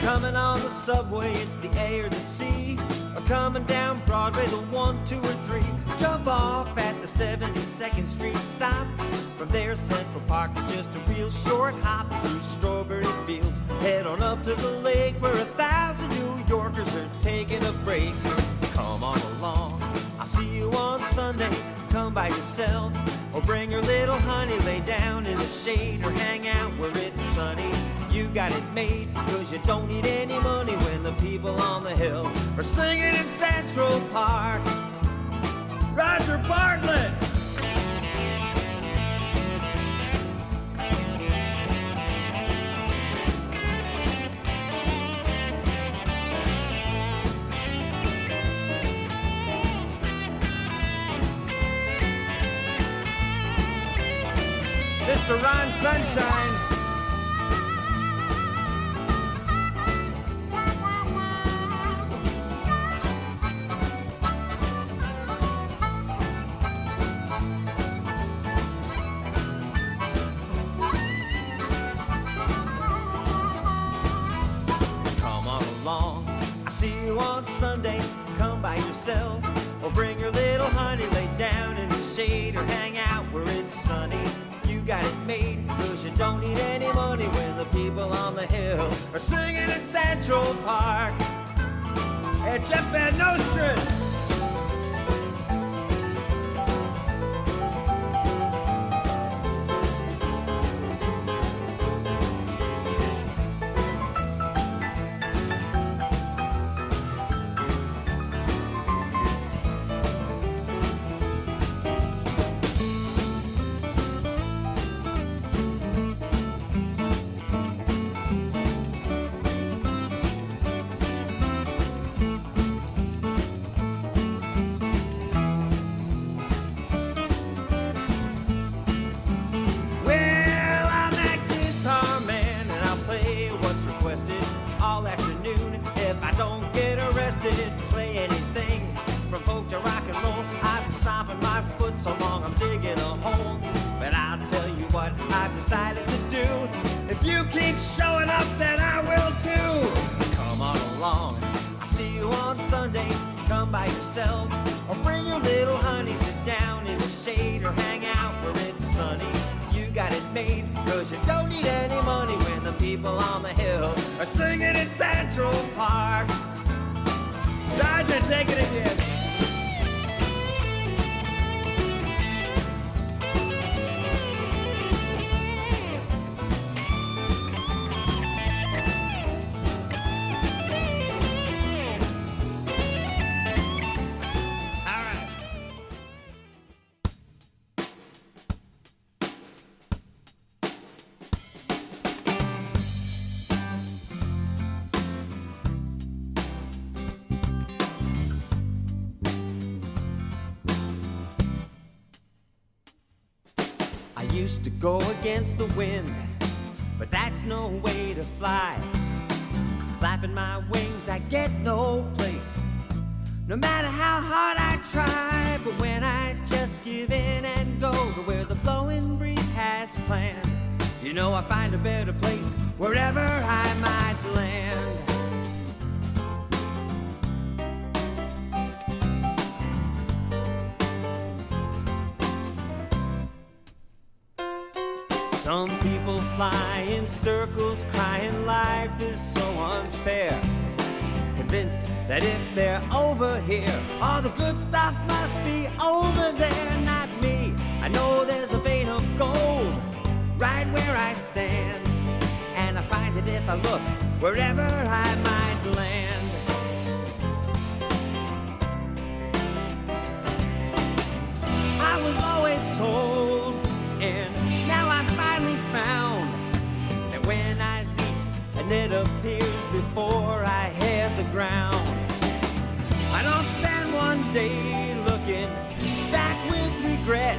Coming on the subway, it's the A or the C. Or coming down Broadway, the 1, 2, or 3. Jump off at the 72nd Street stop. From there, Central Park is just a real short hop through strawberry fields. Head on up to the lake where 1,000 New Yorkers are taking a break. Come on along, I'll see you on Sunday. Come by yourself, or bring your little honey. Lay down in the shade or hang out where it's sunny. You got it made, cause you don't need any money when the people on the hill are singing in Central Park. Roger Bartlett! Mr. Ron Sunshine. Come on along, I see you on Sunday. Come by yourself, or bring your little honey. Lay down in the shade or hang out where it's sunny. You got it made, cause you don't need any money when the people on the hill are singing in Central Park. It's Jeff Van Nostrand. All afternoon, if I don't get arrested, play anything from folk to rock and roll. I've been stomping my foot so long I'm digging a hole. But I'll tell you what I've decided to do. If you keep showing up, then I will too. Come on along, I'll see you on Sunday. Come by yourself, or bring your little honey. Sit down in the shade or hang out where it's sunny. You got it made, cause you don't need any money when the people on the hill are singing in Central Park. Dodger, take it again. I used to go against the wind, but that's no way to fly. Flapping my wings, I get no place, no matter how hard I try. But when I just give in and go to where the blowing breeze has planned, you know I find a better place wherever I might land. Some people fly in circles, crying life is so unfair. Convinced that if they're over here, all the good stuff must be over there. Not me, I know there's a vein of gold right where I stand, and I find that if I look wherever I might land. I was always told, and now I finally found, that when I leap and it appears before I hit the ground, I don't spend one day looking back with regret,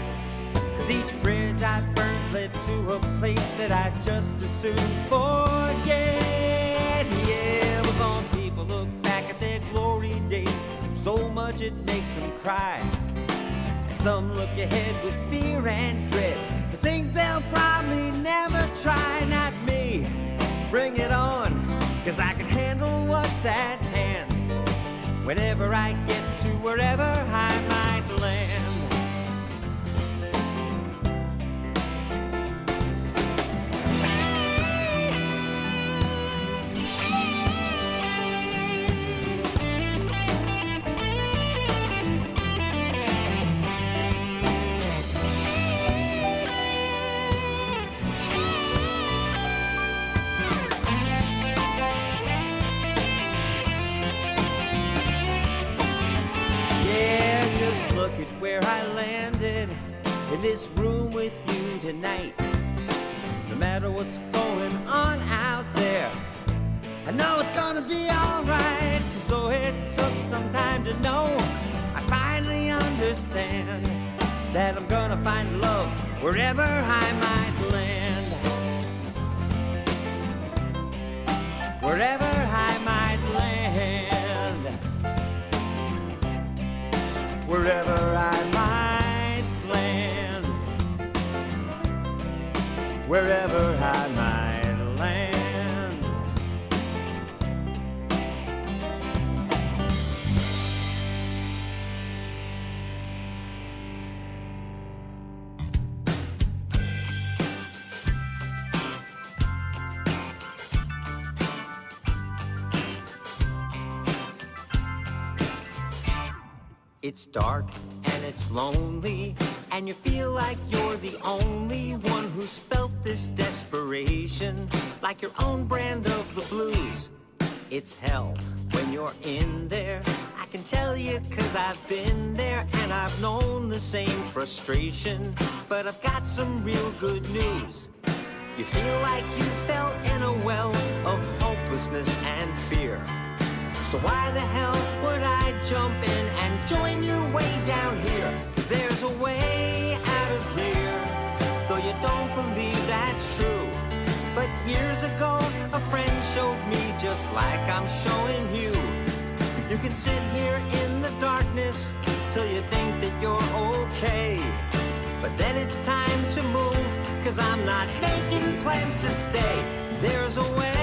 cause each bridge I burned led to a place that I just as soon forget. Yeah, it was on people look back at their glory days, so much it makes them cry. Some look ahead with fear and dread to things they'll probably never try. Not me, bring it on, cause I can handle whenever I get to wherever I might land. Look at where I landed in this room with you tonight. No matter what's going on out there, I know it's gonna be alright. 'Cause though it took some time to know, I finally understand that I'm gonna find love wherever I might land. Wherever I might land. Wherever I might land. Wherever I might land. It's dark and it's lonely, and you feel like you're the only one who's felt this desperation, like your own brand of the blues. It's hell when you're in there, I can tell you 'cause I've been there, and I've known the same frustration. But I've got some real good news. You feel like you fell in a well of hopelessness and fear. So why the hell would I jump in and join you way down here? 'Cause there's a way out of here, though you don't believe that's true. But years ago, a friend showed me just like I'm showing you. You can sit here in the darkness till you think that you're okay. But then it's time to move, 'cause I'm not making plans to stay. There's a way.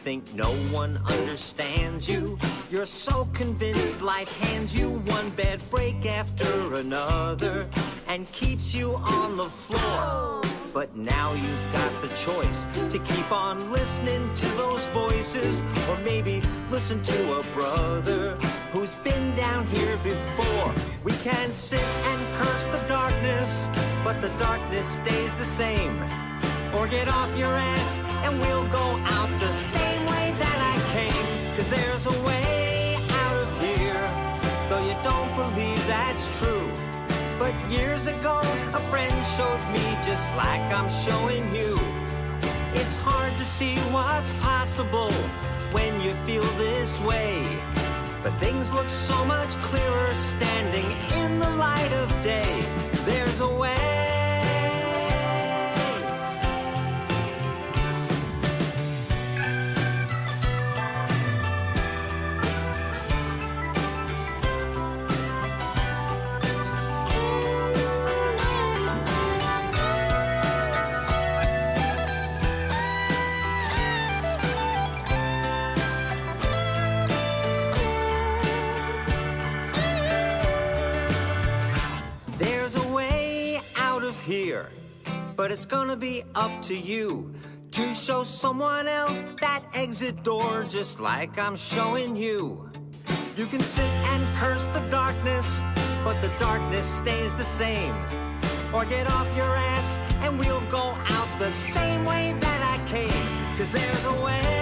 Think no one understands you. You're so convinced life hands you one bad break after another and keeps you on the floor. But now you've got the choice to keep on listening to those voices, or maybe listen to a brother who's been down here before. We can sit and curse the darkness, but the darkness stays the same. Or get off your ass and we'll go out the same way that I came. 'Cause there's a way out of here, though you don't believe that's true. But years ago, a friend showed me just like I'm showing you. It's hard to see what's possible when you feel this way. But things look so much clearer standing in the light of day. There's a way. Here, but it's gonna be up to you to show someone else that exit door just like I'm showing you. You can sit and curse the darkness, but the darkness stays the same. Or get off your ass and we'll go out the same way that I came. 'Cause there's a way.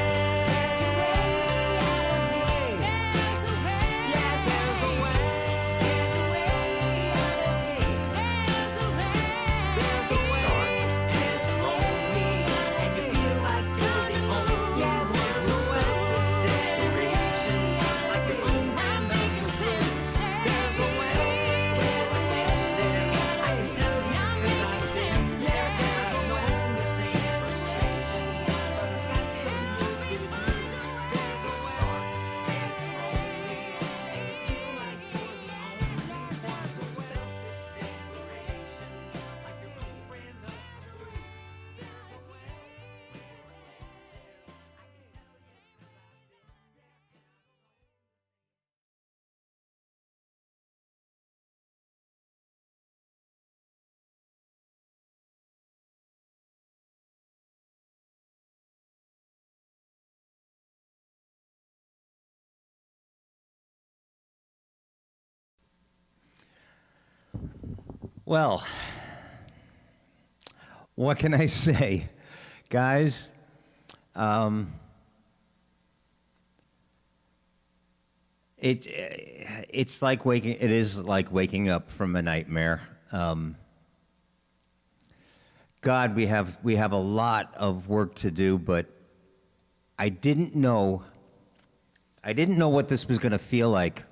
Well, what can I say? Guys, it's like it is like waking up from a nightmare. God, we have a lot of work to do, but I didn't know what this was going to feel like.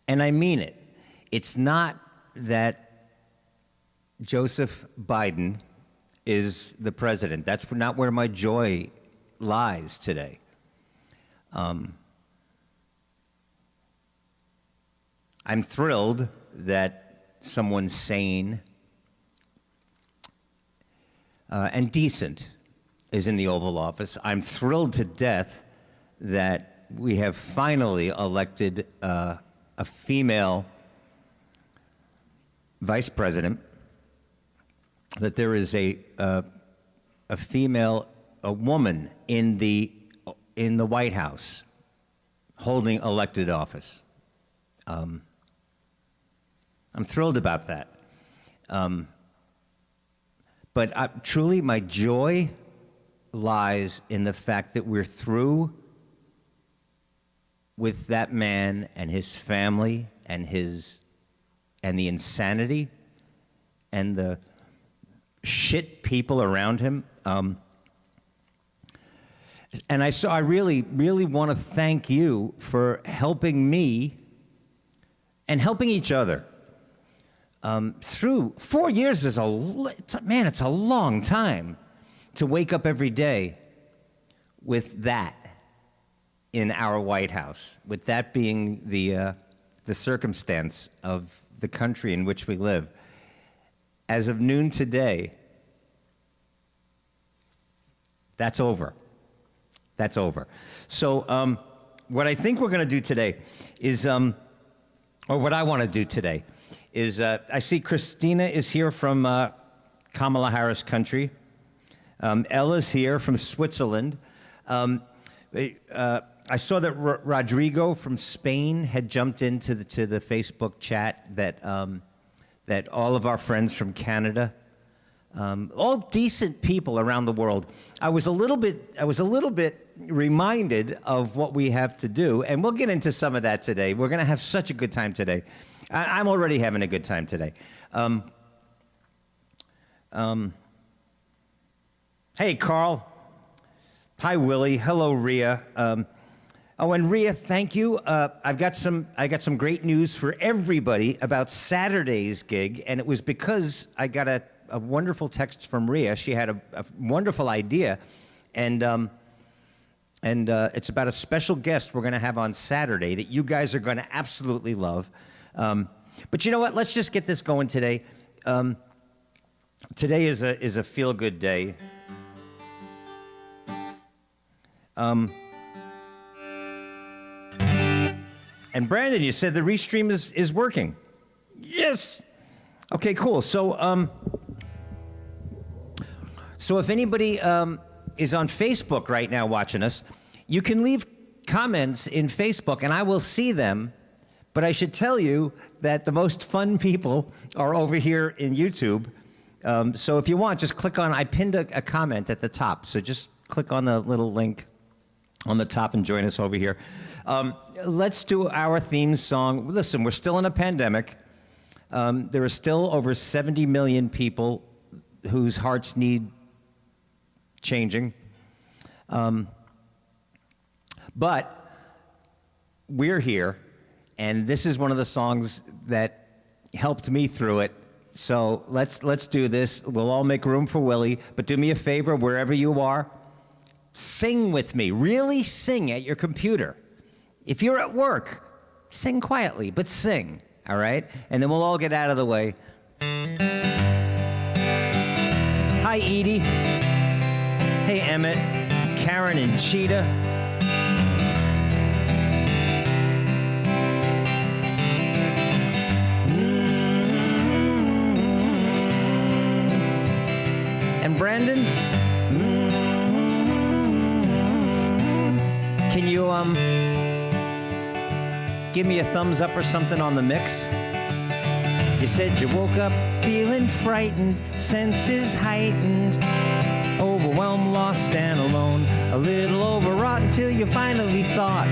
And I mean it. It's not that Joseph Biden is the president. That's not where my joy lies today. I'm thrilled that someone sane and decent is in the Oval Office. I'm thrilled to death that we have finally elected a female vice president, that there is a woman in the White House holding elected office. I'm thrilled about that. But truly, my joy lies in the fact that we're through with that man and his family and the insanity and the shit people around him. And I really, really want to thank you for helping me and helping each other. Through 4 years it's a long time to wake up every day with that in our White House, with that being the circumstance of the country in which we live. As of noon today, that's over. That's over. So what I think we're going to do today is, or what I want to do today, is I see Christina is here from Kamala Harris country. Ella's here from Switzerland. I saw that Rodrigo from Spain had jumped into the Facebook chat, that all of our friends from Canada, all decent people around the world. I was a little bit reminded of what we have to do, and we'll get into some of that today. We're going to have such a good time today. I'm already having a good time today. Hey, Carl. Hi, Willie. Hello, Rhea. And Rhea, thank you. I got some great news for everybody about Saturday's gig, and it was because I got a wonderful text from Rhea. She had a wonderful idea, and it's about a special guest we're going to have on Saturday that you guys are going to absolutely love. But you know what? Let's just get this going today. Today is a feel-good day. And Brandon, you said the restream is working. Yes. Okay, cool. So if anybody is on Facebook right now watching us, you can leave comments in Facebook, and I will see them. But I should tell you that the most fun people are over here in YouTube. So if you want, just click on, I pinned a comment at the top. So just click on the little link on the top and join us over here. Let's do our theme song. Listen, we're still in a pandemic. There are still over 70 million people whose hearts need changing. But we're here. And this is one of the songs that helped me through it. So let's do this. We'll all make room for Willie. But do me a favor, wherever you are, sing with me. Really sing at your computer. If you're at work, sing quietly, but sing, all right? And then we'll all get out of the way. Hi, Edie. Hey, Emmett, Karen, and Cheetah. Brandon, can you give me a thumbs up or something on the mix? You said you woke up feeling frightened, senses heightened, overwhelmed, lost and alone, a little overwrought until you finally thought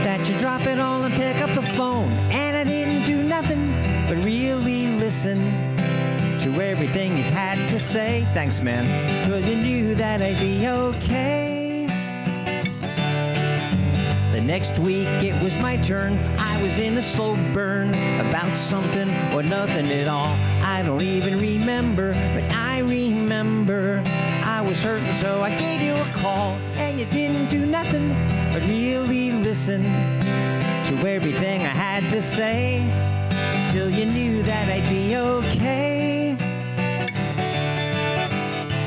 that you drop it all and pick up the phone. And I didn't do nothing but really listen to everything you had to say. Thanks, man, 'cause you knew that I'd be okay. The next week it was my turn. I was in a slow burn about something or nothing at all. I don't even remember, but I remember I was hurting, so I gave you a call. And you didn't do nothing but really listen to everything I had to say, till you knew that I'd be okay.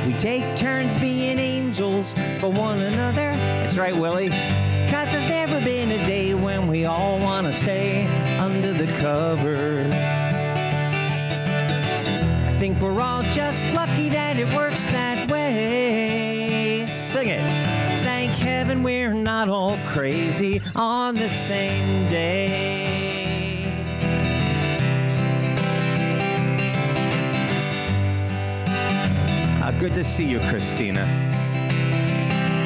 We take turns being angels for one another. That's right, Willie. 'Cause there's never been a day when we all want to stay under the covers. I think we're all just lucky that it works that way. Sing it. Thank heaven we're not all crazy on the same day. Good to see you, Christina.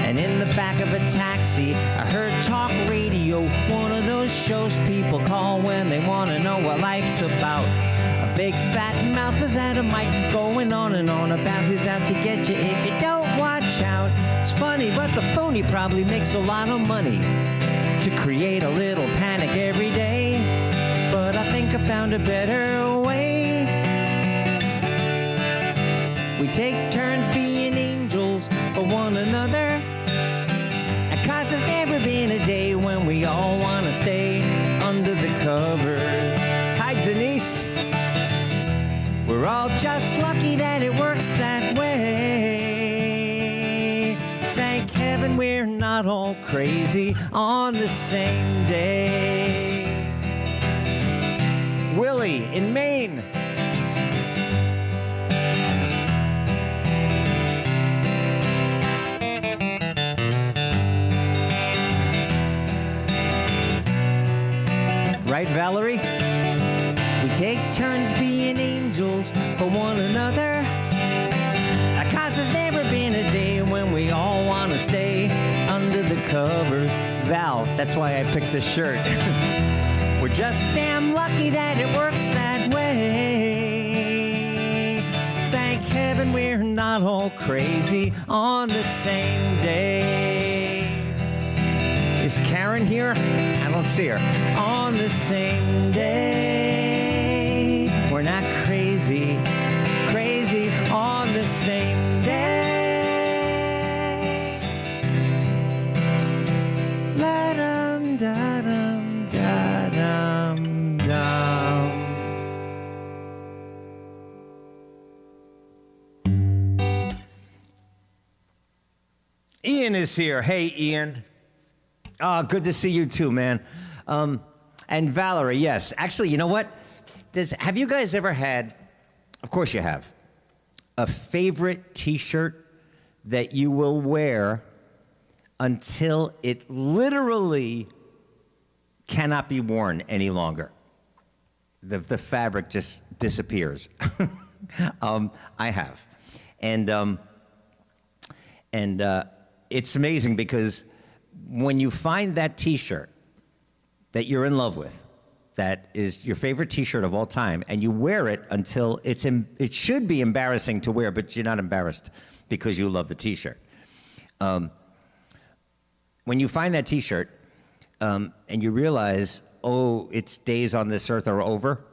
And in the back of a taxi, I heard talk radio, one of those shows people call when they want to know what life's about. A big fat mouth was at a mic going on and on about who's out to get you if you don't watch out. It's funny, but the phony probably makes a lot of money to create a little panic every day. But I think I found a better way. We take turns being angels for one another. And 'cause there's never been a day when we all want to stay under the covers. Hi, Denise. We're all just lucky that it works that way. Thank heaven we're not all crazy on the same day. Willie in Maine. Right, Valerie? We take turns being angels for one another. 'Cause there's never been a day when we all want to stay under the covers. Val, that's why I picked this shirt. We're just damn lucky that it works that way. Thank heaven we're not all crazy on the same day. Is Karen here? I don't see her. On the same day. We're not crazy, crazy on the same day. La-dum, da-dum, da-dum, dum. Ian is here. Hey, Ian. Oh, good to see you too, man. And Valerie, yes. Actually, you know what? Have you guys ever had, of course you have, a favorite T-shirt that you will wear until it literally cannot be worn any longer? The fabric just disappears. I have. And it's amazing because when you find that T-shirt that you're in love with, that is your favorite T-shirt of all time, and you wear it until it should be embarrassing to wear, but you're not embarrassed because you love the T-shirt. When you find that T-shirt and you realize, oh, its days on this earth are over,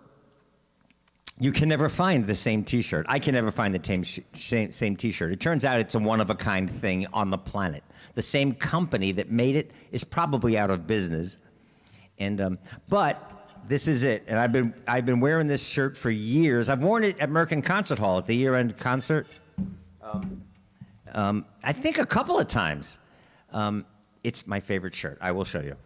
you can never find the same T-shirt. I can never find the same T-shirt. It turns out it's a one-of-a-kind thing on the planet. The same company that made it is probably out of business. And but this is it. And I've been wearing this shirt for years. I've worn it at American Concert Hall at the year-end concert. I think a couple of times. It's my favorite shirt. I will show you.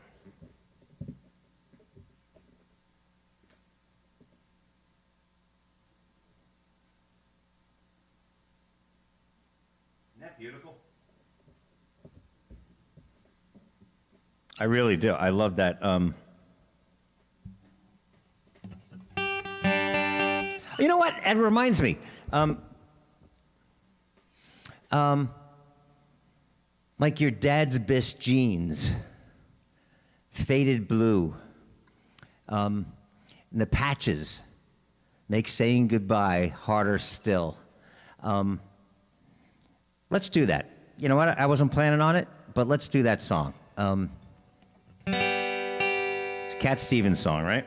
Isn't that beautiful? I really do. I love that. You know what? It reminds me. Like your dad's best jeans, faded blue, and the patches make saying goodbye harder still. Let's do that. You know what? I wasn't planning on it, but let's do that song. It's a Cat Stevens song, right?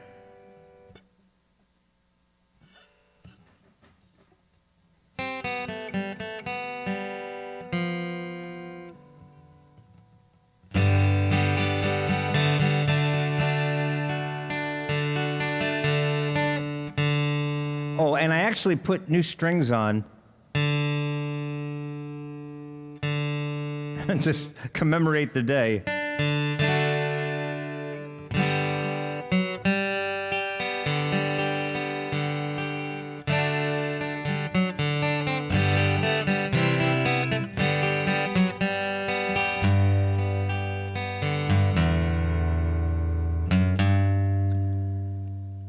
Oh, and I actually put new strings on and just commemorate the day.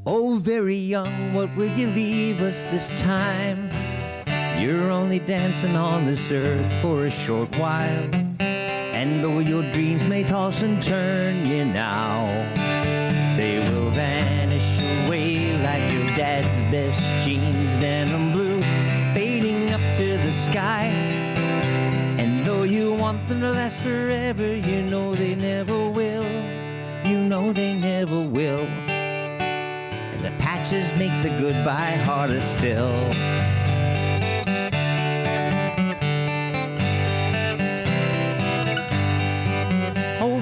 Oh, very young, what will you leave us this time? You're only dancing on this earth for a short while. And though your dreams may toss and turn you now, they will vanish away like your dad's best jeans, denim blue, fading up to the sky. And though you want them to last forever, you know they never will. You know they never will. And the patches make the goodbye harder still.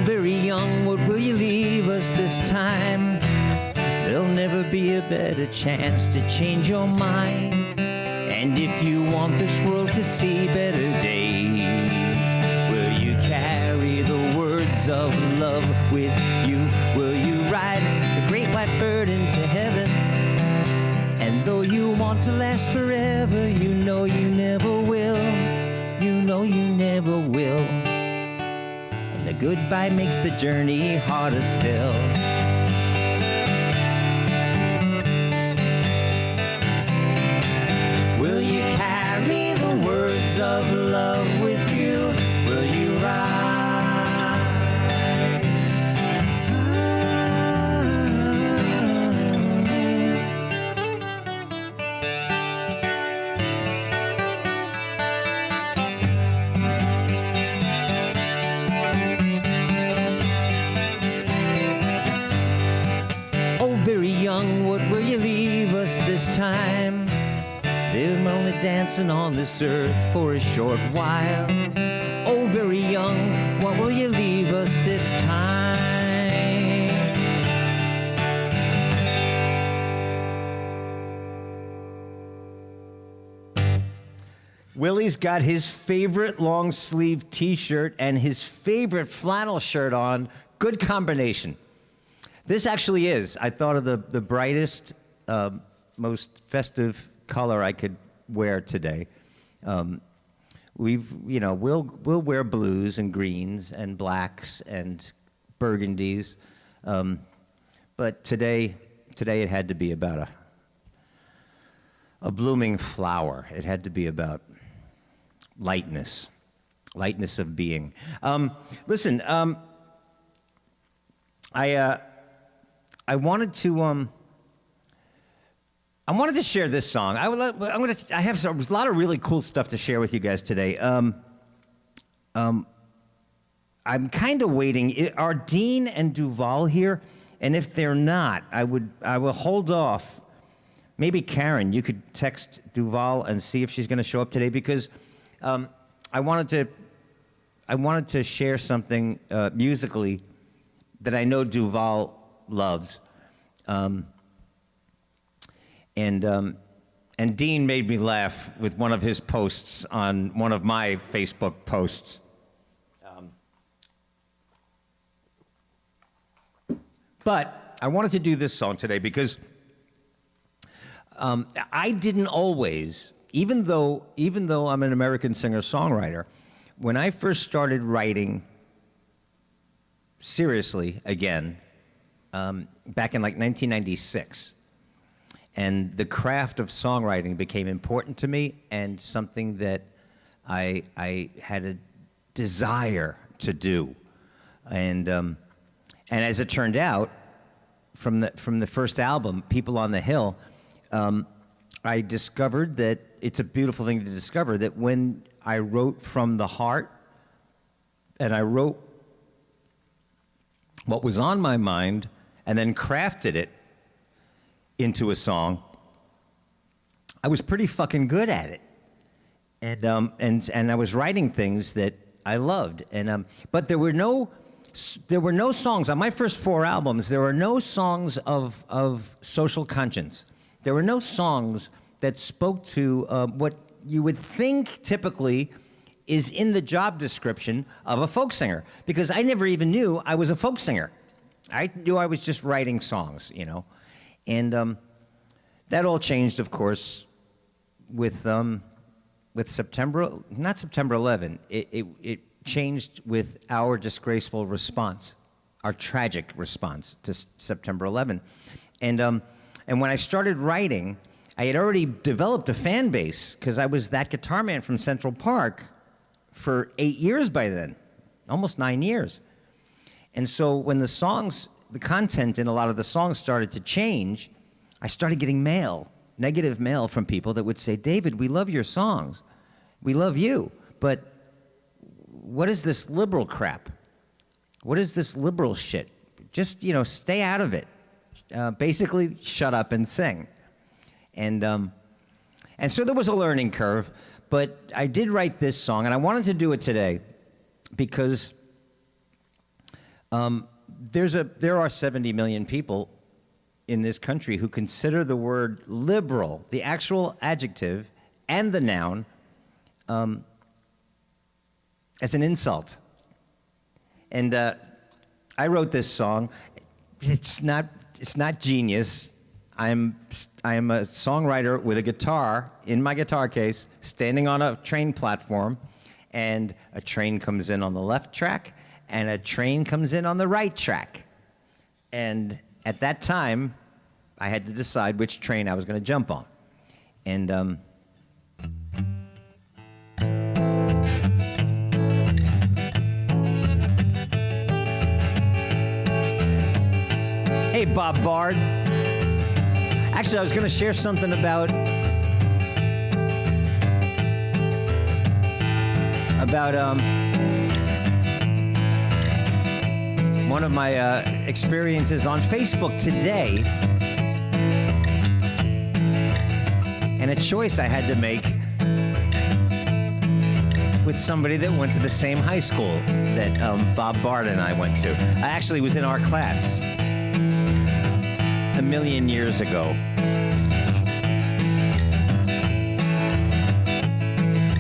Very young, what will you leave us this time? There'll never be a better chance to change your mind. And if you want this world to see better days, will you carry the words of love with you? Will you ride the great white bird into heaven? And though you want to last forever, you know you never will. You know you never will. The goodbye makes the journey harder still. Will you carry the words of love with you? Will you ride? Very young, what will you leave us this time? They're only dancing on this earth for a short while. Oh, very young, what will you leave us this time? Willie's got his favorite long sleeve t-shirt and his favorite flannel shirt on. Good combination. This actually is, I thought, of the brightest, most festive color I could wear today. We'll wear blues and greens and blacks and burgundies, but today it had to be about a blooming flower. It had to be about lightness of being. Listen, I wanted to share this song. I have a lot of really cool stuff to share with you guys today. I'm kind of waiting. Are Dean and Duval here? And if they're not, I will hold off. Maybe Karen, you could text Duval and see if she's going to show up today, because I wanted to share something musically that I know Duval loves, and Dean made me laugh with one of his posts on one of my Facebook posts. But I wanted to do this song today because I didn't always, even though I'm an American singer-songwriter, when I first started writing seriously again, back in like 1996. And the craft of songwriting became important to me and something that I had a desire to do. And as it turned out, from the first album, People on the Hill, I discovered that it's a beautiful thing to discover that when I wrote from the heart and I wrote what was on my mind and then crafted it into a song, I was pretty fucking good at it. And I was writing things that I loved. But there were no songs on my first 4 albums. There were no songs of social conscience. There were no songs that spoke to what you would think typically is in the job description of a folk singer, because I never even knew I was a folk singer. I knew I was just writing songs, you know. And that all changed, of course, with September 11. It changed with our disgraceful response, our tragic response to September 11. And when I started writing, I had already developed a fan base because I was that guitar man from Central Park for 8 years by then, almost 9 years. And so when the content in a lot of the songs started to change, I started getting negative mail from people that would say, David, we love your songs. We love you, but what is this liberal crap? What is this liberal shit? Just, stay out of it. Basically, shut up and sing. And so there was a learning curve, but I did write this song, and I wanted to do it today because there are 70 million people in this country who consider the word liberal, the actual adjective and the noun, as an insult. And I wrote this song. It's not genius. I am a songwriter with a guitar in my guitar case, standing on a train platform, and a train comes in on the left track, and a train comes in on the right track. And at that time, I had to decide which train I was going to jump on. And hey, Bob Bard. Actually, I was going to share something about one of my experiences on Facebook today, and a choice I had to make with somebody that went to the same high school that Bob Bard and I went to. I actually was in our class a million years ago.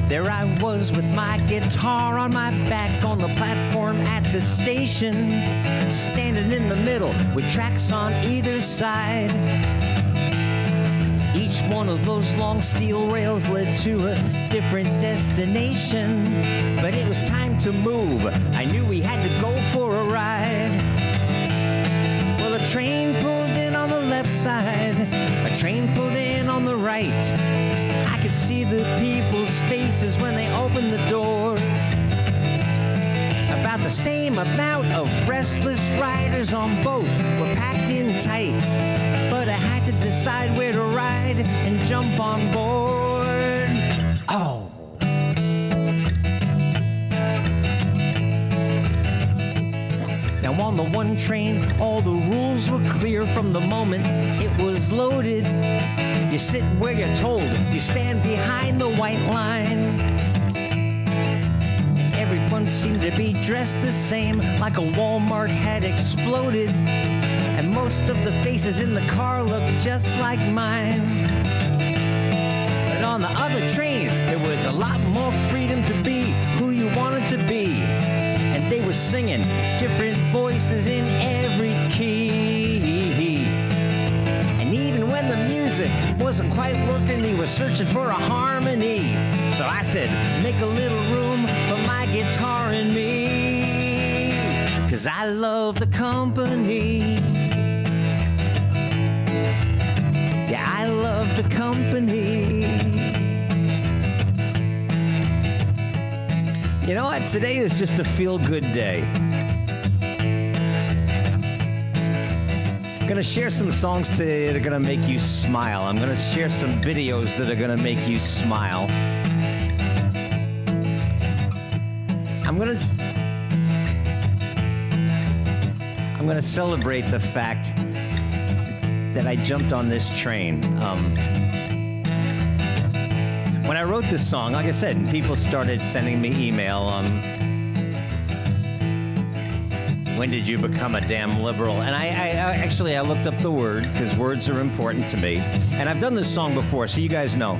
There I was with my guitar on my back on the platform at the station, standing in the middle with tracks on either side. Each one of those long steel rails led to a different destination, but it was time to move. I knew we had to go for a ride. Well, a train pulled in on the left side, a train pulled in on the right. I could see the people's faces when they opened the door. About the same amount of restless riders on both were packed in tight, but I had to decide where to ride and jump on board. Oh. Now on the one train, all the rules were clear from the moment it was loaded. You sit where you're told, you stand behind the white line. Everyone seemed to be dressed the same, like a Walmart had exploded. And most of the faces in the car looked just like mine. But on the other train, there was a lot more freedom to be who you wanted to be. And they were singing different voices in every key. And even when the music wasn't quite working, they were searching for a harmony. So I said, make a little room for my guitar and me, 'cause I love the company. Yeah, I love the company. You know what? Today is just a feel-good day. I'm gonna share some songs today that are gonna make you smile. I'm gonna share some videos that are gonna make you smile. I'm gonna celebrate the fact that I jumped on this train. When I wrote this song, like I said, people started sending me email. When did you become a damn liberal? And I looked up the word, because words are important to me. And I've done this song before, so you guys know.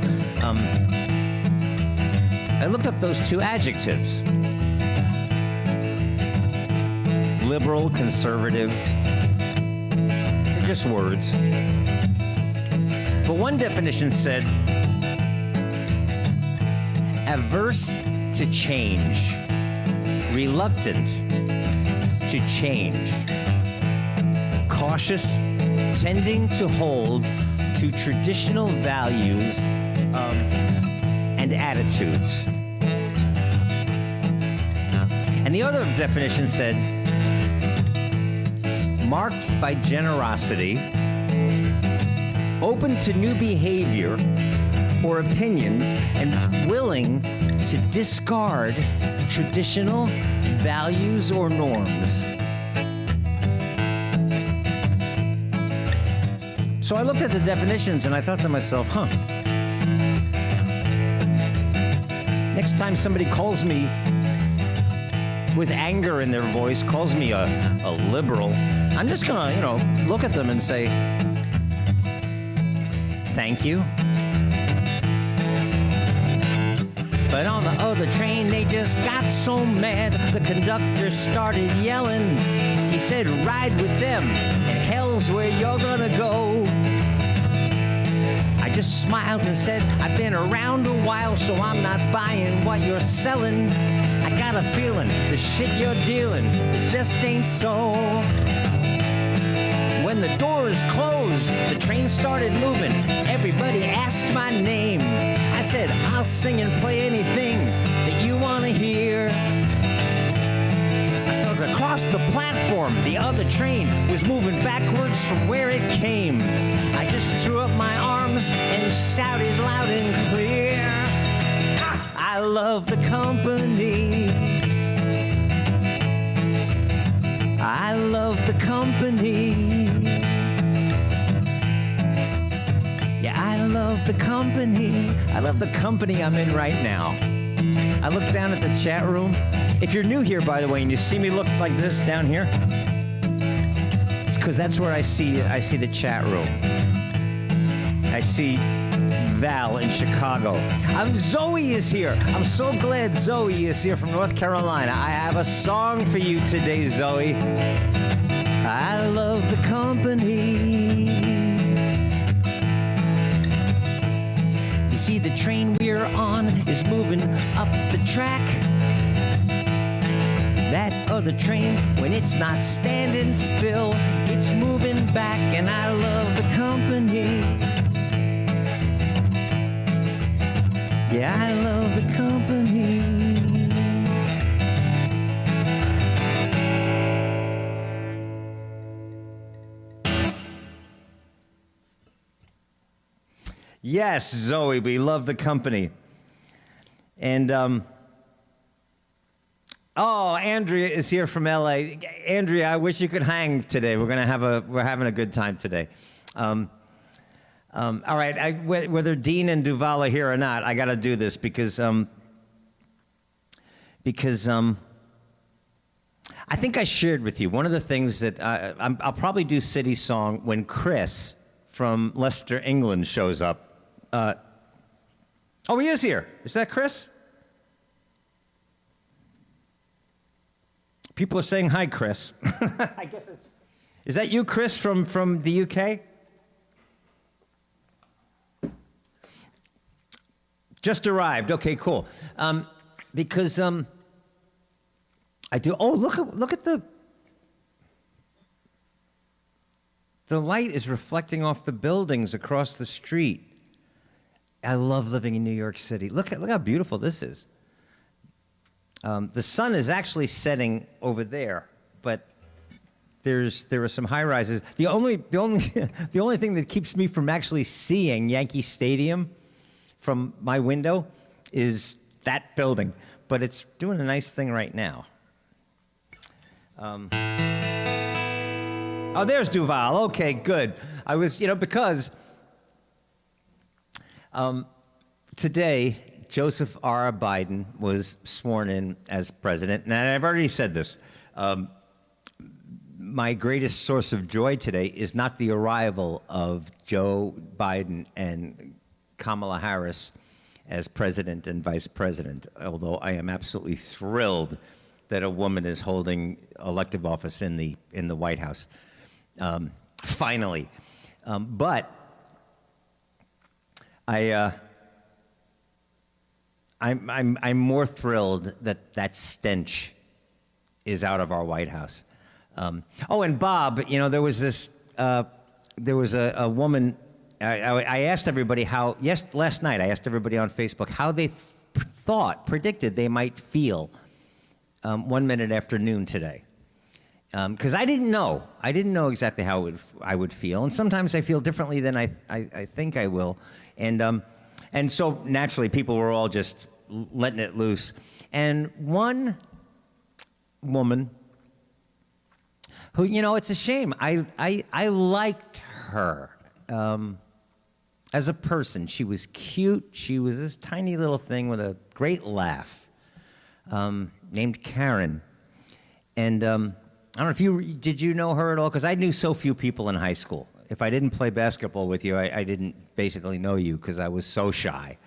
I looked up those two adjectives. Liberal, conservative. They're just words. But one definition said, averse to change, reluctant to change, cautious, tending to hold to traditional values and attitudes. And the other definition said, marked by generosity, open to new behavior or opinions, and willing to discard traditional values or norms. So I looked at the definitions and I thought to myself, next time somebody calls me with anger in their voice, calls me a liberal, I'm just gonna, look at them and say, thank you. But on the other train, they just got so mad. The conductor started yelling. He said, ride with them, and hell's where you're gonna go. I just smiled and said, I've been around a while, so I'm not buying what you're selling. I got a feeling the shit you're dealing just ain't so. When the doors closed, the train started moving. Everybody asked my name. I said, I'll sing and play anything that you want to hear. I started across the platform. The other train was moving backwards from where it came. I just threw up my arms and shouted loud and clear, I love the company. I love the company. Yeah, I love the company. I love the company I'm in right now. I look down at the chat room. If you're new here, by the way, and you see me look like this down here, it's because that's where I see the chat room. I see Val in Chicago. Zoe is here. I'm so glad Zoe is here from North Carolina. I have a song for you today, Zoe. I love the company. You see, the train we're on is moving up the track. That other train, when it's not standing still, it's moving back, and I love the company. Yeah, I love the company. Yes, Zoe, we love the company. And, Andrea is here from LA. Andrea, I wish you could hang today. We're having a good time today. All right, whether Dean and Duval are here or not, I got to do this because I think I shared with you one of the things that I'll probably do City Song when Chris from Leicester, England shows up. Oh, he is here. Is that Chris? People are saying hi, Chris. I guess it's... Is that you, Chris, from the UK? Just arrived. Okay, cool. Because I do... Oh, look at the... The light is reflecting off the buildings across the street. I love living in New York City. Look how beautiful this is. The sun is actually setting over there, but there are some high rises. The only thing that keeps me from actually seeing Yankee Stadium from my window is that building, but it's doing a nice thing right now. Oh, there's Duval. Okay, good. I was, because today Joseph R. Biden was sworn in as president, and I've already said this. My greatest source of joy today is not the arrival of Joe Biden and Kamala Harris as president and vice president, although I am absolutely thrilled that a woman is holding elective office in the White House. Finally. But I'm more thrilled that stench is out of our White House. And Bob, there was this, there was a woman. I asked everybody last night. I asked everybody on Facebook how they predicted they might feel 1 minute after noon today, because I didn't know. I didn't know exactly how I would feel, and sometimes I feel differently than I think I will, and so naturally people were all just letting it loose, and one woman who, it's a shame. I liked her as a person. She was cute. She was this tiny little thing with a great laugh, named Karen. And I don't know if did you know her at all? Because I knew so few people in high school. If I didn't play basketball with you, I didn't basically know you because I was so shy.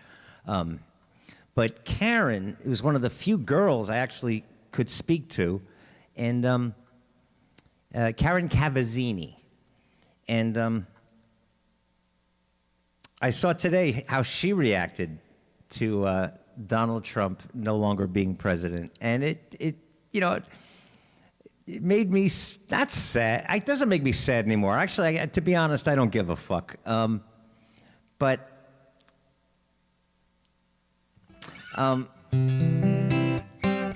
But Karen was one of the few girls I actually could speak to, and Karen Cavazzini. And I saw today how she reacted to Donald Trump no longer being president, and it made me not sad. It doesn't make me sad anymore. Actually, to be honest, I don't give a fuck. But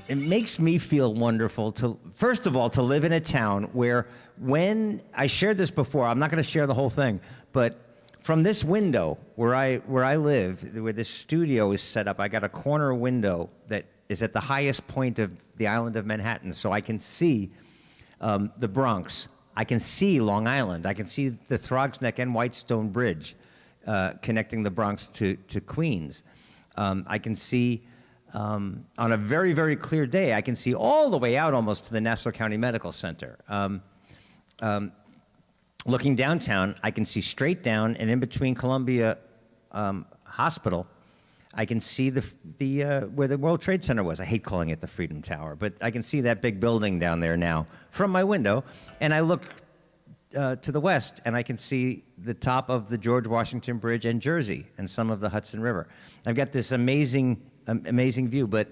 it makes me feel wonderful to, first of all, to live in a town where, when I shared this before, I'm not going to share the whole thing, but from this window where I live, where this studio is set up, I got a corner window that is at the highest point of the island of Manhattan, so I can see the Bronx. I can see Long Island. I can see the Throgs Neck and Whitestone Bridge connecting the Bronx to Queens. I can see, on a very, very clear day, I can see all the way out almost to the Nassau County Medical Center. Looking downtown, I can see straight down, and in between Columbia Hospital, I can see where the World Trade Center was. I hate calling it the Freedom Tower, but I can see that big building down there now from my window, and I look to the west, and I can see the top of the George Washington Bridge and Jersey and some of the Hudson River. I've got this amazing view, but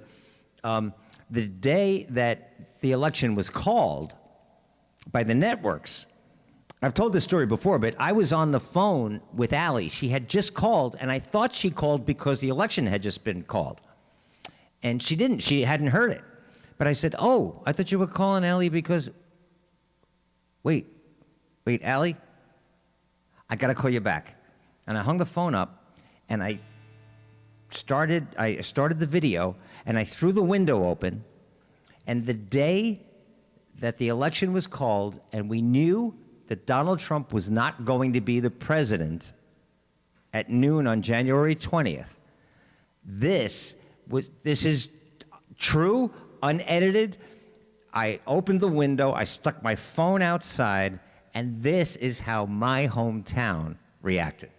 the day that the election was called by the networks, I've told this story before, but I was on the phone with Allie. She had just called, and I thought she called because the election had just been called. And she didn't. She hadn't heard it. But I said, I thought you were calling Allie because... Wait, Allie? I got to call you back. And I hung the phone up, and I started the video, and I threw the window open, and the day that the election was called, and we knew that Donald Trump was not going to be the president at noon on January 20th. This is true, unedited. I opened the window, I stuck my phone outside, and this is how my hometown reacted.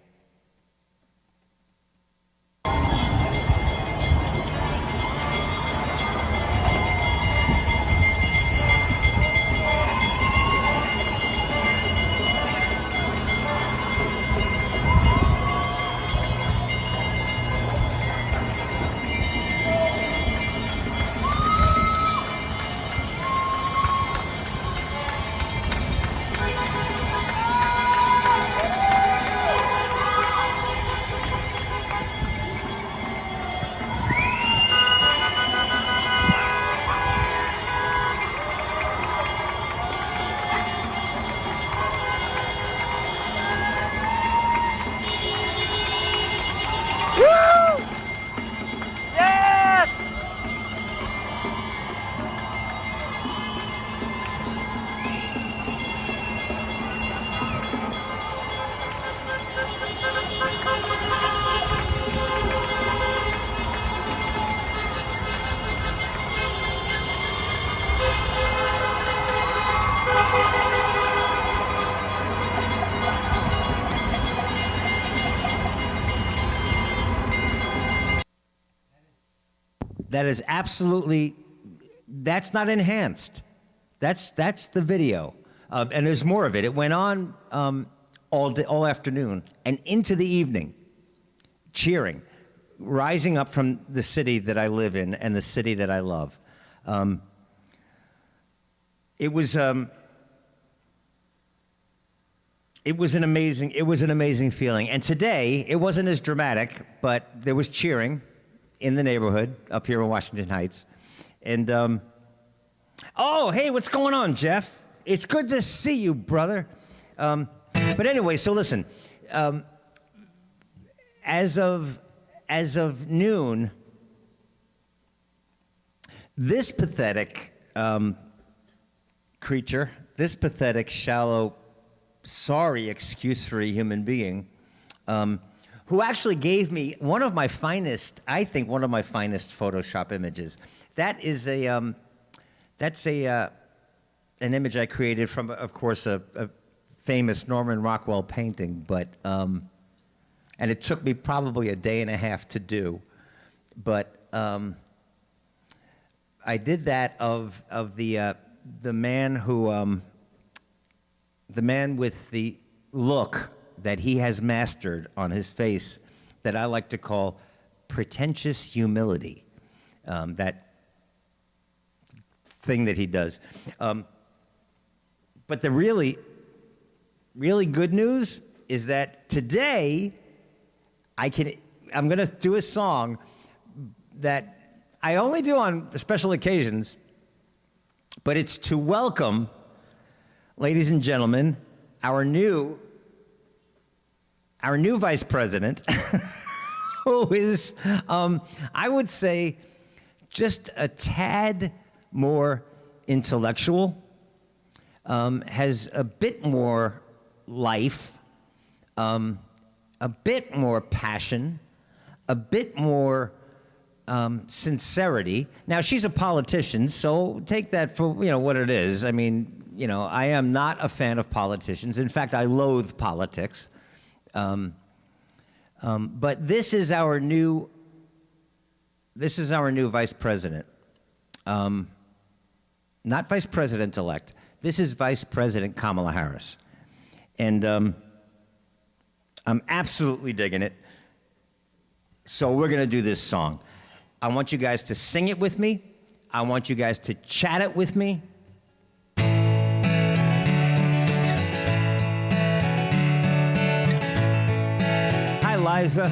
that is absolutely, that's not enhanced. That's the video. And there's more of it. It went on all afternoon and into the evening, cheering, rising up from the city that I live in and the city that I love. It was an amazing feeling. And today, it wasn't as dramatic, but there was cheering in the neighborhood up here in Washington Heights. And, oh, hey, what's going on, Jeff? It's good to see you, brother. But anyway, so listen, as of noon, this pathetic creature, this pathetic, shallow, sorry, excuse-free human being, who actually gave me one of my finest Photoshop images. That is an image I created from, of course, a famous Norman Rockwell painting, but and it took me probably a day and a half to do, but I did that of the man who the man with the look that he has mastered on his face that I like to call pretentious humility, that thing that he does. But the really good news is that today I'm going to do a song that I only do on special occasions, but it's to welcome, ladies and gentlemen, our new vice president, who is, I would say, just a tad more intellectual, has a bit more life, a bit more passion, a bit more sincerity. Now, she's a politician, so take that for what it is. I mean, I am not a fan of politicians. In fact, I loathe politics. But this is our new vice president. Not vice president-elect. This is Vice President Kamala Harris. And I'm absolutely digging it. So we're going to do this song. I want you guys to sing it with me. I want you guys to chat it with me. Hi, Liza.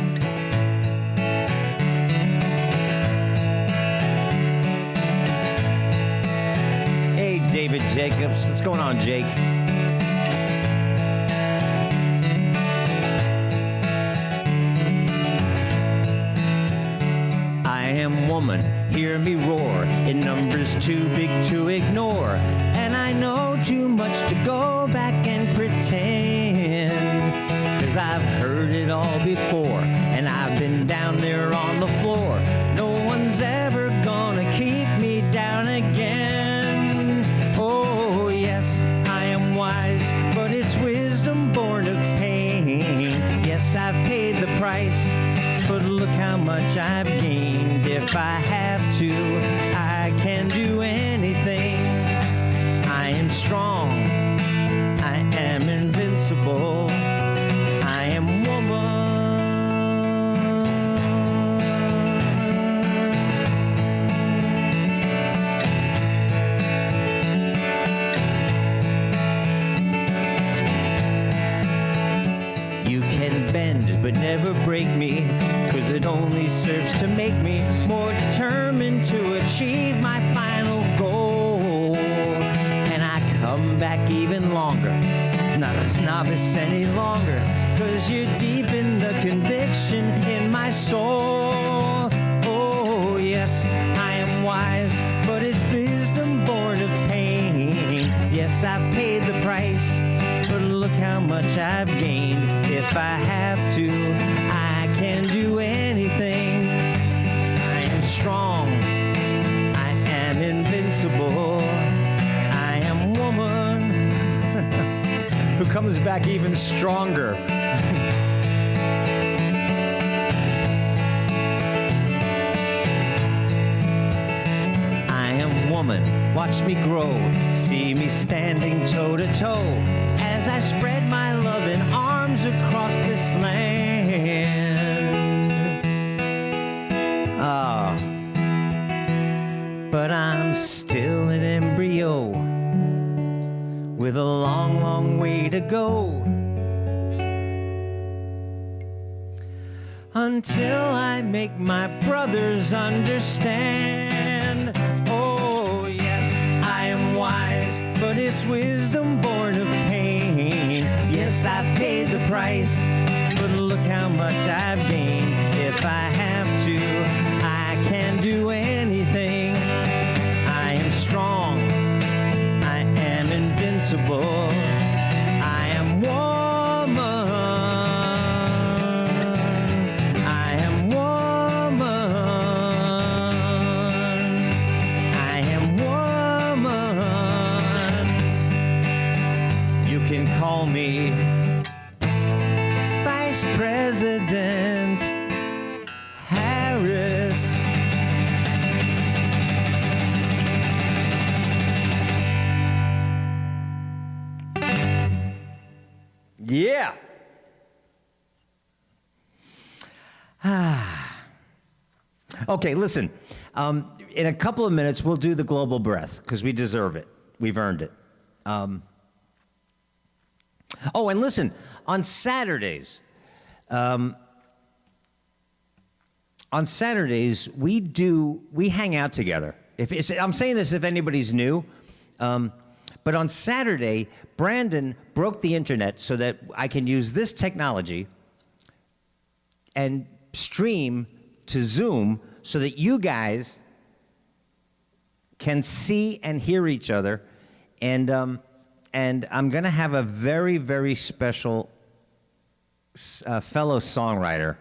Hey, David Jacobs. What's going on, Jake? I am woman, hear me roar, in numbers too big to ignore, and I know too much to go back and pretend, 'cause I've heard it all before, and I've been down there on the floor. No one's ever gonna keep me down again. Oh yes, I am wise, but it's wisdom born of pain. Yes, I've paid the price, but look how much I've gained. If I have to, I can do anything. I am strong, I am invincible, I am woman. You can bend but never break me, 'cause it only serves to make me more determined to achieve my final goal. And I come back even longer, not a novice any longer, 'cause you're deep in the conviction in my soul. Oh yes, I am wise, but it's wisdom born of pain. Yes, I've paid the price, but look how much I've gained. If I have to, I can do anything. I am strong, I am invincible, I am woman. Who comes back even stronger. watch me grow, see me standing toe to toe as I spread my loving arms across this land. Ah, but I'm still an embryo with a long, long way to go until I make my brothers understand. Oh, yes, I am wise, but it's wisdom born of pain. Yes, I've paid the price, but look how much I've gained. If I have to, I can do anything. I am strong, I am invincible, I am woman, I am woman, I am woman. You can call me Vice President Harris. Yeah. Okay, listen. In a couple of minutes, we'll do the global breath because we deserve it. We've earned it. Oh, and listen, on Saturdays, we hang out together. I'm saying this if anybody's new, but on Saturday, Brandon broke the internet so that I can use this technology and stream to Zoom so that you guys can see and hear each other. And I'm going to have a very, very special fellow songwriter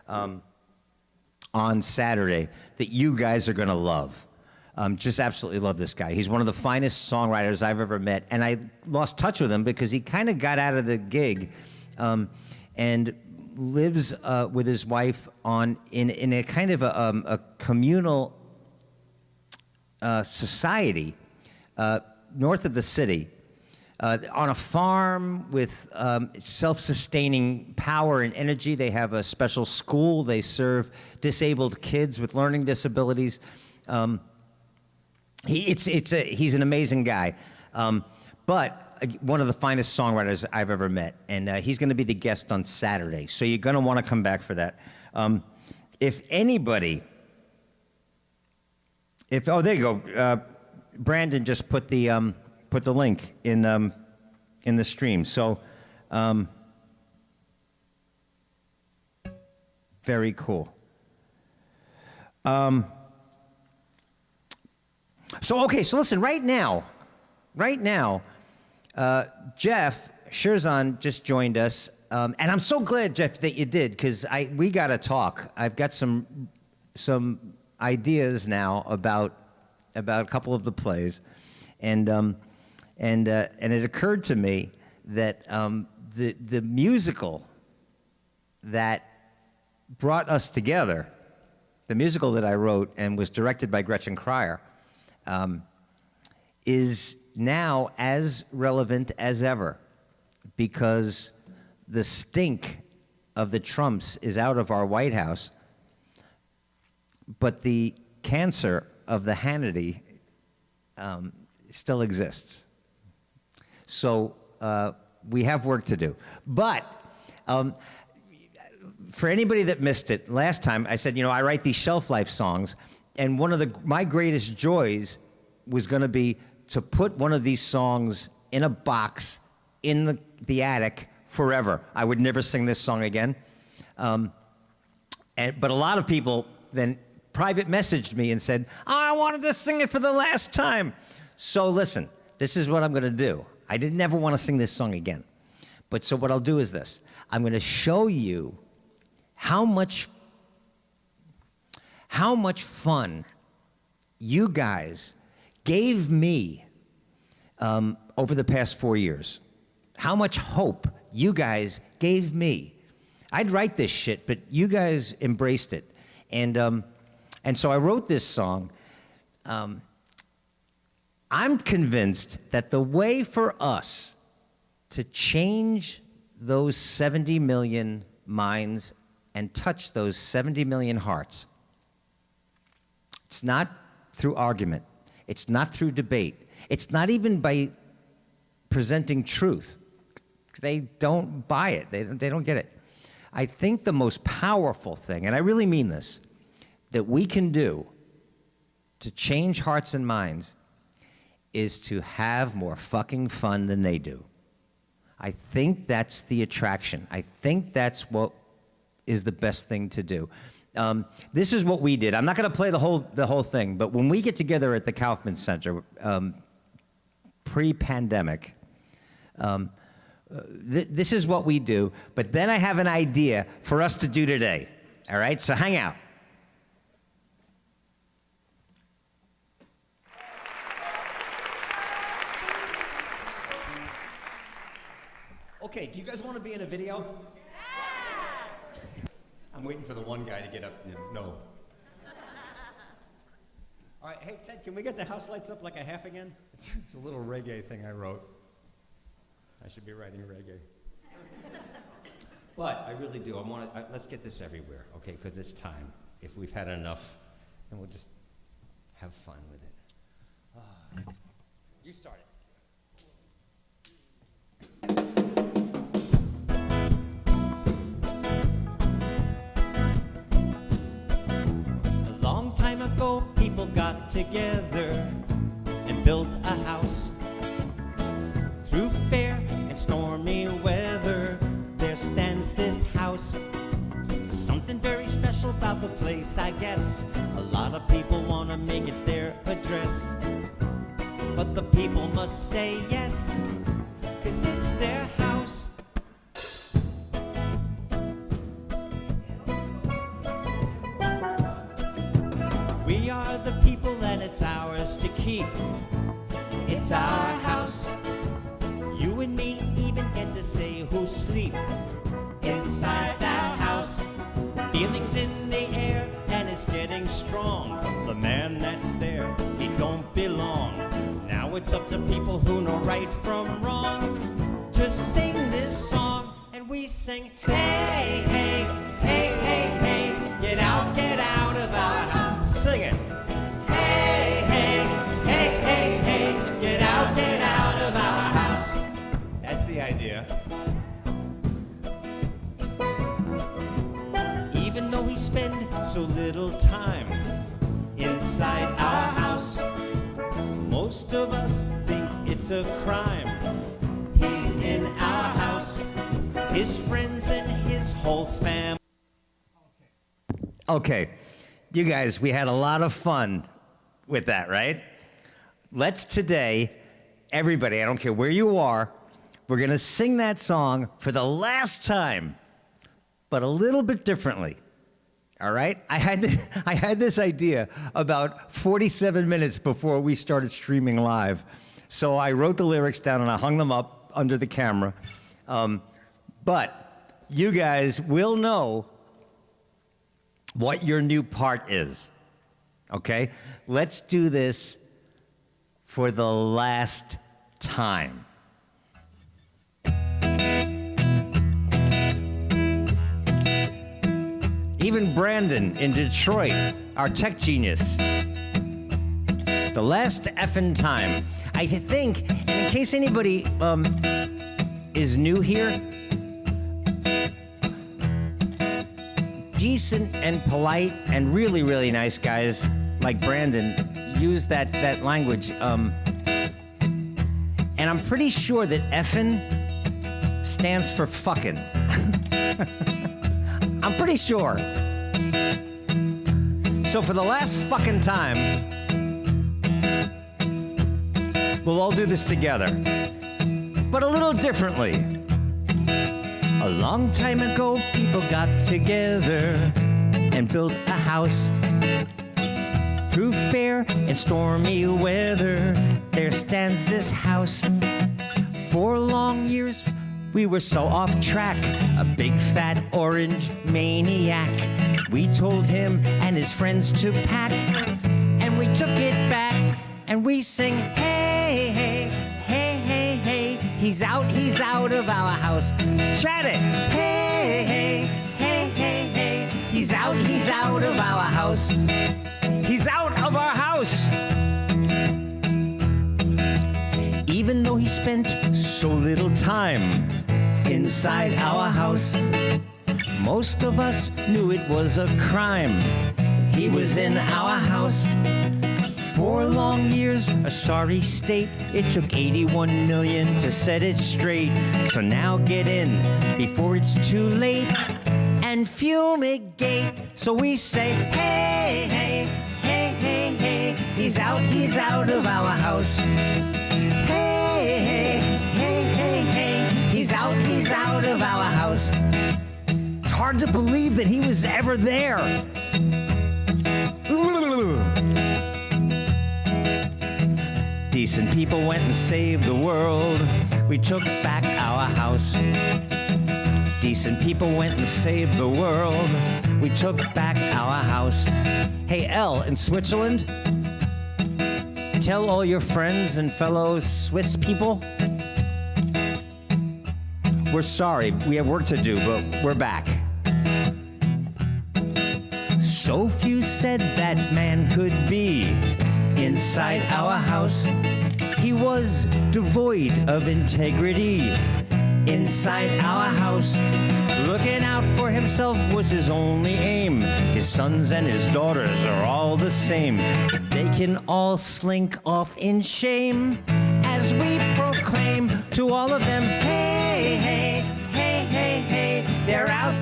on Saturday that you guys are going to love. Just absolutely love this guy. He's one of the finest songwriters I've ever met, and I lost touch with him because he kind of got out of the gig, and lives with his wife in a kind of a communal society north of the city, on a farm with self-sustaining power and energy. They have a special school. They serve disabled kids with learning disabilities. He's an amazing guy, but one of the finest songwriters I've ever met, and he's going to be the guest on Saturday, so you're going to want to come back for that. If anybody, oh, there you go. Brandon just put the link in the stream. So, very cool. So listen, right now, Jeff Sherzon just joined us, and I'm so glad, Jeff, that you did, because we got to talk. I've got some ideas now about a couple of the plays, and it occurred to me that the musical that brought us together, the musical that I wrote and was directed by Gretchen Cryer, is now as relevant as ever, because the stink of the Trumps is out of our White House, but the cancer of the Hannity still exists. So we have work to do. But for anybody that missed it, last time I said, I write these shelf life songs, and one of my greatest joys was going to be to put one of these songs in a box in the attic forever. I would never sing this song again. But a lot of people then private messaged me and said, I wanted to sing it for the last time. So listen, this is what I'm going to do. I didn't ever want to sing this song again. But so what I'll do is this. I'm going to show you how much fun you guys gave me over the past 4 years. How much hope you guys gave me. I'd write this shit, but you guys embraced it. And so I wrote this song. I'm I'm convinced that the way for us to change those 70 million minds and touch those 70 million hearts, it's not through argument. It's not through debate. It's not even by presenting truth. They don't buy it. They don't get it. I think the most powerful thing, and I really mean this, that we can do to change hearts and minds is to have more fucking fun than they do. I think that's the attraction. I think that's what is the best thing to do. This is what we did. I'm not going to play the whole thing, but when we get together at the Kaufman Center, pre-pandemic, this is what we do. But then I have an idea for us to do today. All right, so hang out. Okay, do you guys want to be in a video? I'm waiting for the one guy to get up. No. All right, hey, Ted, can we get the house lights up like a half again? It's a little reggae thing I wrote. I should be writing reggae. But I really do. Let's get this everywhere, okay? Because it's time. If we've had enough, then we'll just have fun with it. You start it. Ago, people got together and built a house. Through fair and stormy weather, there stands this house. Something very special about the place, I guess. A lot of people want to make it their address, but the people must say yes, 'cause it's their house. We are the people and it's ours to keep. It's our house. You and me even get to say who's sleep inside our house. Feelings in the air and it's getting strong. The man that's there, he don't belong. Now it's up to people who know right from wrong to sing this song. And we sing, hey, hey, hey, hey, hey, get out of our house. Sing it. Hey, hey, hey, hey, hey, get out of our house. That's the idea. Even though we spend so little time inside our house, most of us think it's a crime. He's in our house, his friends and his whole family. Okay. You guys, we had a lot of fun with that, right? Let's today, everybody, I don't care where you are, we're going to sing that song for the last time, but a little bit differently. All right? I had this idea about 47 minutes before we started streaming live. So I wrote the lyrics down and I hung them up under the camera. But you guys will know what your new part is, okay? Let's do this for the last time. Even Brandon in Detroit, our tech genius. The last effing time. I think, and in case anybody is new here, decent and polite and really, really nice guys like Brandon use that language. And I'm pretty sure that effin' stands for fucking. I'm pretty sure. So for the last fucking time, we'll all do this together, but a little differently. A long time ago, people got together and built a house. Through fair and stormy weather, there stands this house. For long years, we were so off track, a big fat orange maniac. We told him and his friends to pack, and we took it back, and we sing, hey, he's out of our house. Chat it. Hey, hey, hey, hey, hey. He's out of our house. He's out of our house. Even though he spent so little time inside our house, most of us knew it was a crime. He was in our house 4 long years, a sorry state. It took 81 million to set it straight. So now get in before it's too late and fumigate. So we say, hey, hey, hey, hey, hey. He's out of our house. Hey, hey, hey, hey, hey. He's out of our house. It's hard to believe that he was ever there. Decent people went and saved the world. We took back our house. Decent people went and saved the world. We took back our house. Hey, Elle, in Switzerland, tell all your friends and fellow Swiss people, we're sorry, we have work to do, but we're back. So few said that man could be inside our house. He was devoid of integrity inside our house. Looking out for himself was his only aim. His sons and his daughters are all the same. They can all slink off in shame as we proclaim to all of them, hey, hey, hey, hey, hey. They're out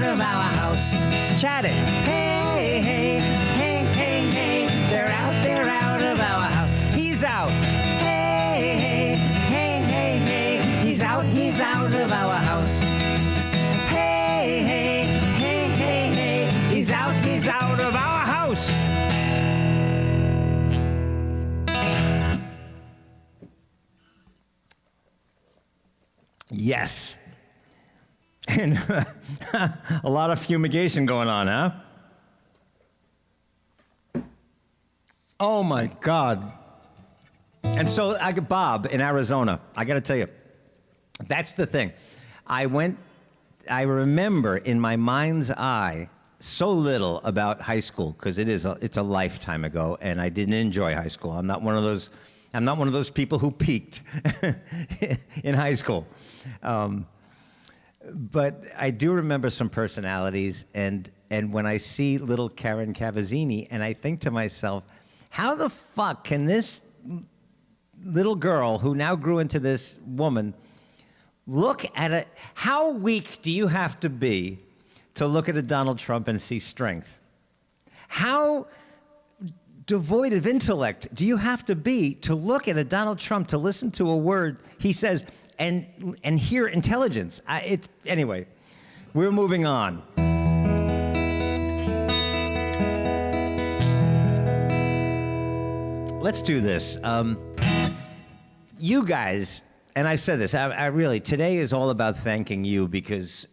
of our house. Chat it. Hey, hey, hey, hey, hey. They're out of our house. He's out. Hey, hey, hey, hey, hey. He's out of our house. Hey, hey, hey, hey, hey. He's out of our house. Yes. And a lot of fumigation going on, huh? Oh my God. And so Bob in Arizona, I got to tell you, that's the thing. I remember in my mind's eye so little about high school because it's a lifetime ago, and I didn't enjoy high school. I'm not one of those people who peaked in high school. But I do remember some personalities, and when I see little Karen Cavazzini, and I think to myself, how the fuck can this little girl who now grew into this woman look at it? How weak do you have to be to look at a Donald Trump and see strength? How devoid of intellect do you have to be to look at a Donald Trump, to listen to a word he says and hear intelligence? Anyway, we're moving on. Let's do this. You guys, and I've said this, I really, today is all about thanking you because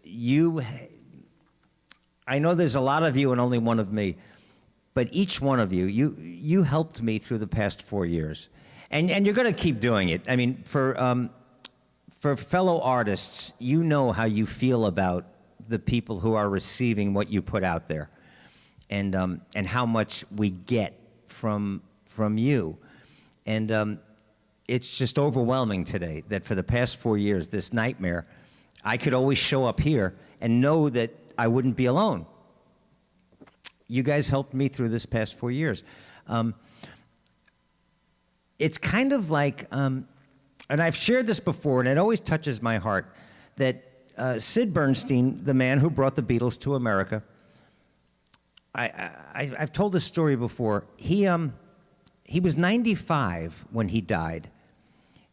I know there's a lot of you and only one of me, but each one of you helped me through the past 4 years. And you're going to keep doing it. I mean, for fellow artists, you know how you feel about the people who are receiving what you put out there, and how much we get from you. And it's just overwhelming today that for the past 4 years, this nightmare, I could always show up here and know that I wouldn't be alone. You guys helped me through this past 4 years. It's kind of like, and I've shared this before, and it always touches my heart, that Sid Bernstein, the man who brought the Beatles to America, I've told this story before. He was 95 when he died.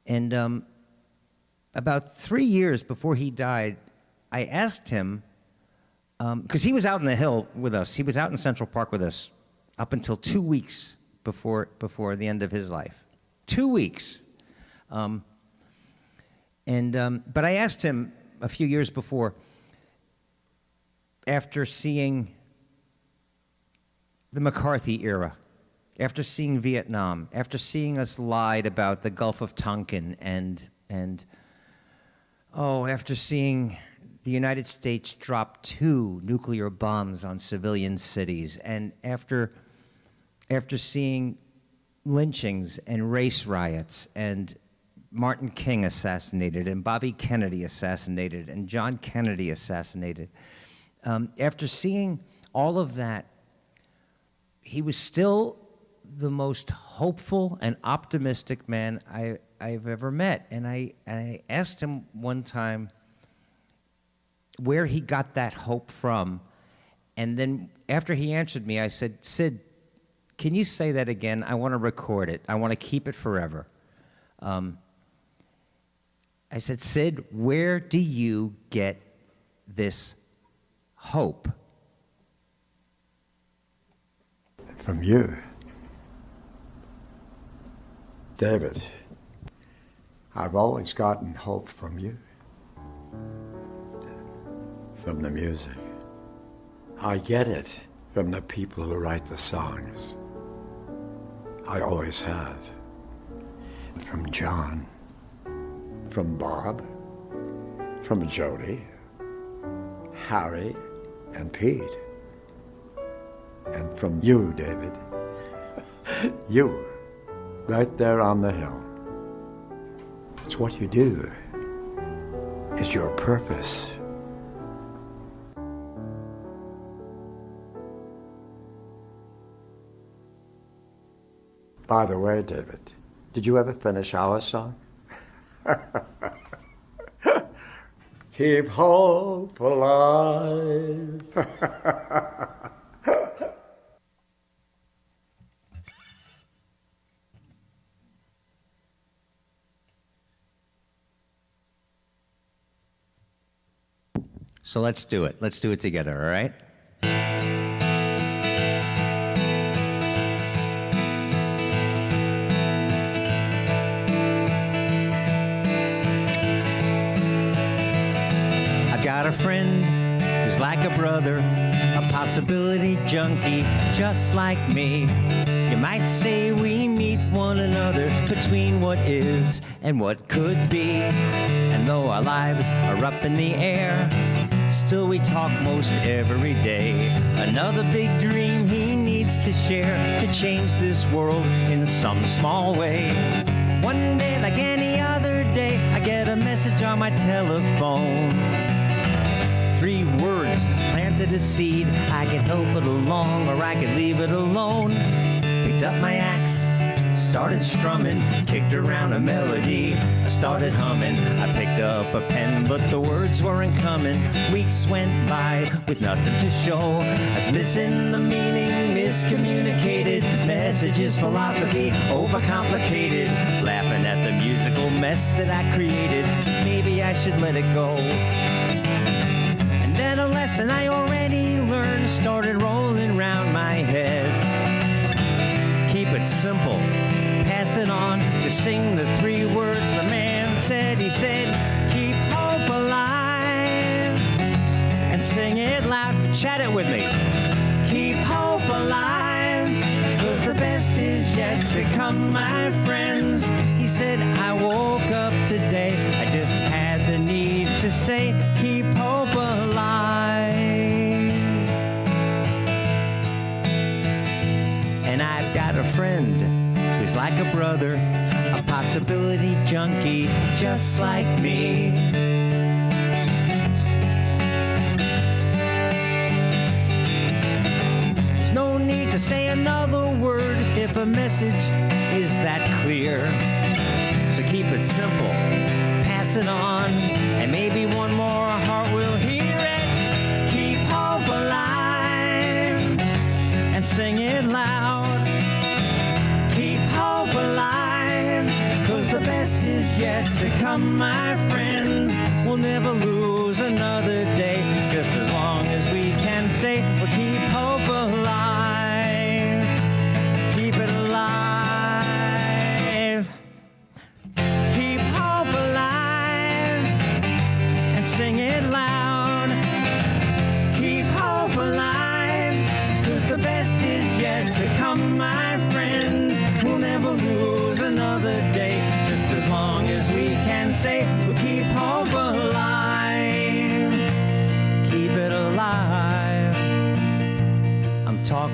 And about 3 years before he died, I asked him, because he was out in the hill with us. He was out in Central Park with us up until 2 weeks before the end of his life. 2 weeks. But I asked him a few years before, after seeing the McCarthy era, after seeing Vietnam, after seeing us lied about the Gulf of Tonkin and Oh, after seeing the United States drop 2 nuclear bombs on civilian cities, and after seeing lynchings and race riots, and Martin King assassinated, and Bobby Kennedy assassinated, and John Kennedy assassinated, after seeing all of that, he was still the most hopeful and optimistic man I've ever met. And I asked him one time where he got that hope from. And then after he answered me, I said, Sid, can you say that again? I want to record it. I want to keep it forever. I said, Sid, where do you get this hope? From you. David, I've always gotten hope from you. From the music. I get it from the people who write the songs. I always have. From John, from Bob, from Jody, Harry, and Pete. And from you, David. You, right there on the hill. It's what you do. It's your purpose. By the way, David, did you ever finish our song? Keep hope alive. So let's do it. Let's do it together, all right? I've got a friend who's like a brother, a possibility junkie just like me. You might say we meet one another between what is and what could be. And though our lives are up in the air, still we talk most every day. Another big dream he needs to share to change this world in some small way. One day, like any other day, I get a message on my telephone. 3 words planted a seed. I could help it along or I could leave it alone. Picked up my axe, started strumming, kicked around a melody. I started humming, I picked up a pen, but the words weren't coming. Weeks went by with nothing to show. I was missing the meaning, miscommunicated. Messages, philosophy, overcomplicated. Laughing at the musical mess that I created. Maybe I should let it go. And then a lesson I already learned started rolling round my head. Keep it simple, pass it on, just sing the 3 words the man said. He said, keep hope alive, and sing it loud, chat it with me. Keep hope alive, 'cause the best is yet to come, my friends. He said, I woke up today, I just had the need to say, keep hope alive. And I've got a friend who's like a brother, a possibility junkie just like me. There's no need to say another word if a message is that clear. So keep it simple, pass it on, and maybe one more heart will hear it. Keep hope alive and sing it loud. Keep hope alive, 'cause the best is yet to come, my friends. We'll never lose another day, just as long as we can say we'll keep hope alive. Keep it alive. Keep hope alive and sing it loud. Keep hope alive, 'cause the best is yet to come, my friends. We'll never lose another day, just as long as we can say we'll keep hope alive.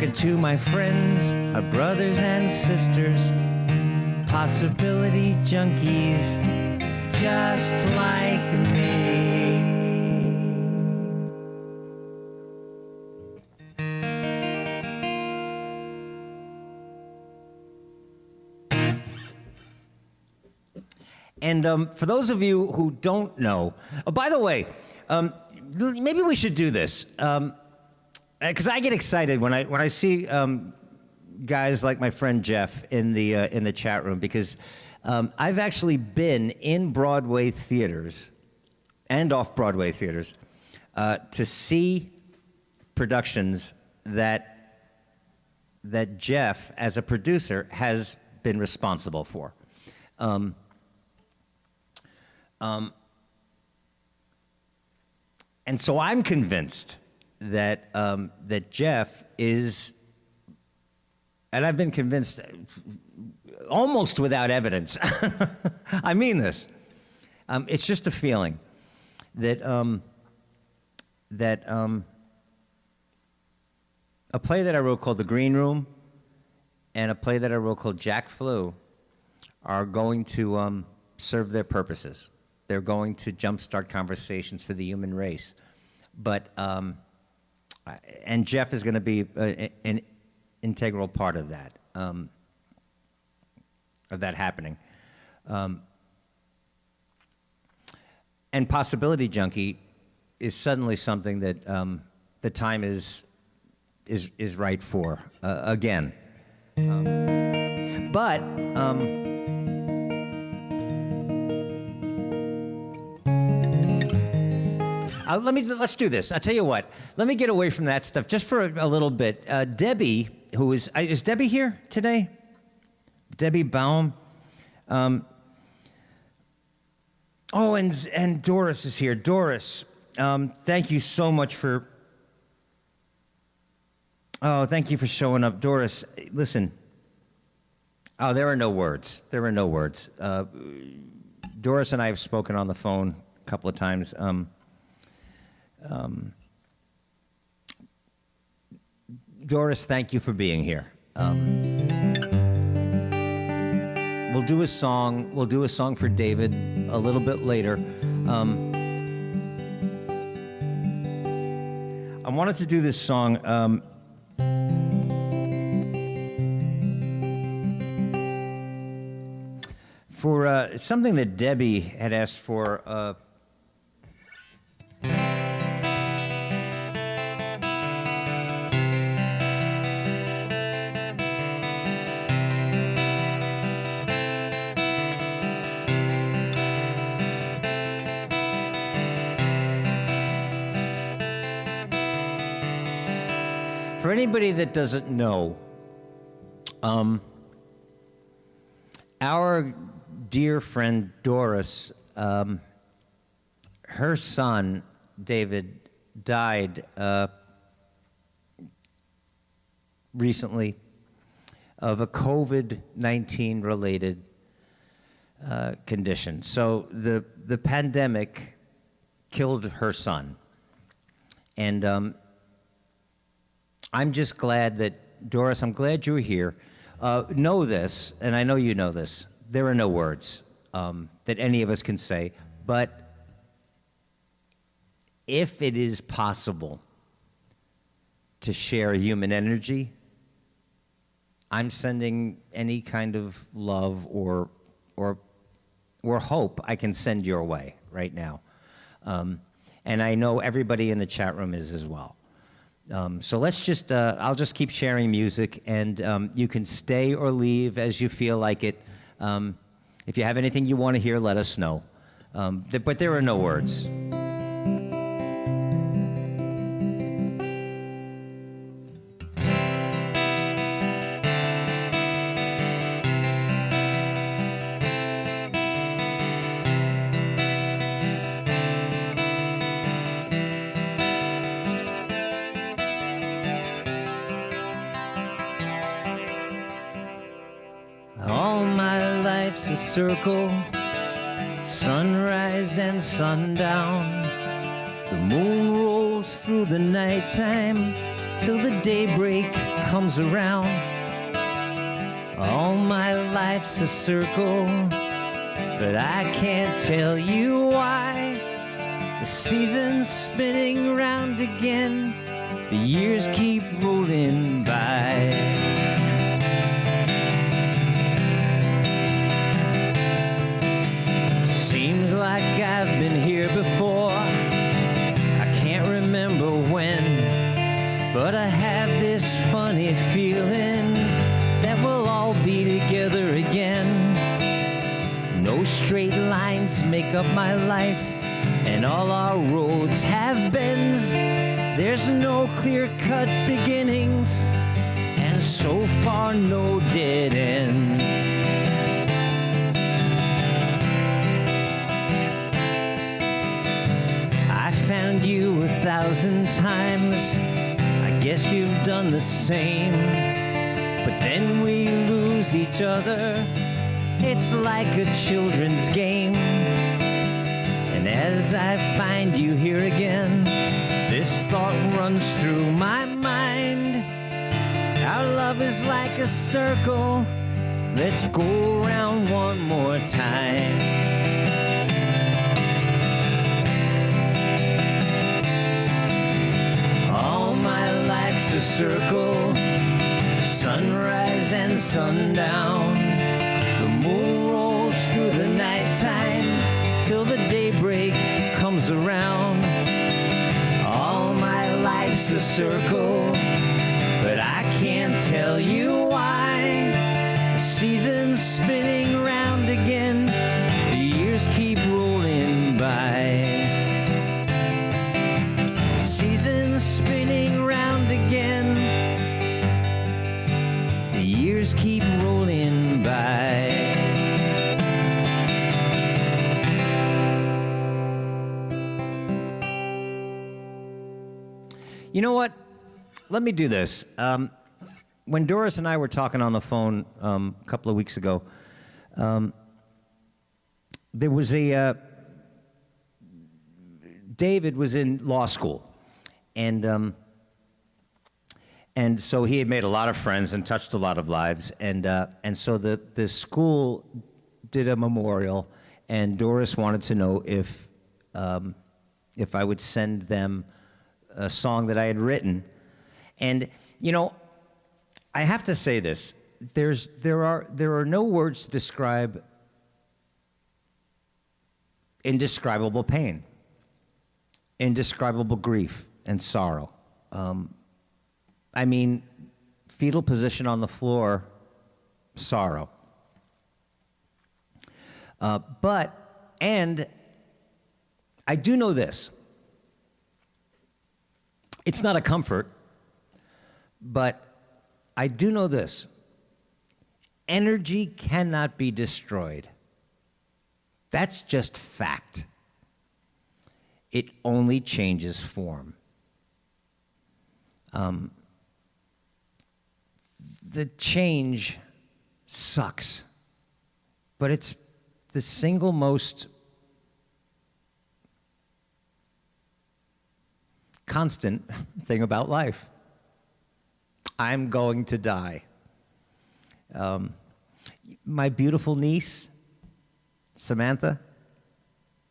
talking to my friends, my brothers and sisters, possibility junkies just like me. And for those of you who don't know, oh, by the way, maybe we should do this because I get excited when I see guys like my friend Jeff in the chat room, because I've actually been in Broadway theaters and off-Broadway theaters to see productions that Jeff, as a producer, has been responsible for. And so I'm convinced that that Jeff is, and I've been convinced almost without evidence. I mean this. It's just a feeling that a play that I wrote called The Green Room and a play that I wrote called Jack Flew are going to serve their purposes. They're going to jumpstart conversations for the human race. But, and Jeff is going to be an integral part of that happening. And Possibility Junkie is suddenly something that the time is right for, again. But, let's do this. I'll tell you what. Let me get away from that stuff just for a little bit. Debbie, who is Debbie here today? Debbie Baum. Oh, and Doris is here. Doris, thank you so much for. Oh, thank you for showing up, Doris. Listen. Oh, there are no words. There are no words. Doris and I have spoken on the phone a couple of times. Doris, thank you for being here. We'll do a song. We'll do a song for David a little bit later. I wanted to do this song. For something that Debbie had asked for. For anybody that doesn't know, our dear friend Doris, her son, David, died recently of a COVID-19 related condition. So the pandemic killed her son. And I'm just glad that, Doris, I'm glad you're here. Know this, and I know you know this, there are no words that any of us can say, but if it is possible to share human energy, I'm sending any kind of love or hope I can send your way right now. And I know everybody in the chat room is as well. So let's just, I'll just keep sharing music, and you can stay or leave as you feel like it. If you have anything you want to hear, let us know. But there are no words. All my life's a circle, sunrise and sundown. The moon rolls through the nighttime, till the daybreak comes around. All my life's a circle, but I can't tell you why. The season's spinning round again, the years keep rolling by. Seems like I've been here before, I can't remember when, but I have this funny feeling that we'll all be together again. No straight lines make up my life, and all our roads have bends. There's no clear-cut beginnings, and so far no dead ends. I found you 1,000 times, I guess you've done the same. But then we lose each other, it's like a children's game. And as I find you here again, this thought runs through my mind. Our love is like a circle, let's go around one more time. All my life's a circle, sunrise and sundown. The moon rolls through the nighttime till the daybreak comes around. All my life's a circle, but I can't tell you why. The season's spinning round again, the years keep rolling by. Season's spinning round again, the years keep rolling by. You know what? Let me do this. When Doris and I were talking on the phone a couple of weeks ago, there was David was in law school, and so he had made a lot of friends and touched a lot of lives, and so the school did a memorial, and Doris wanted to know if I would send them a song that I had written. And you know, I have to say this: there are no words to describe indescribable pain, indescribable grief and sorrow. I mean, fetal position on the floor, sorrow. And I do know this. It's not a comfort, but I do know this. Energy cannot be destroyed. That's just fact. It only changes form. The change sucks, but it's the single most constant thing about life. I'm going to die. My beautiful niece, Samantha,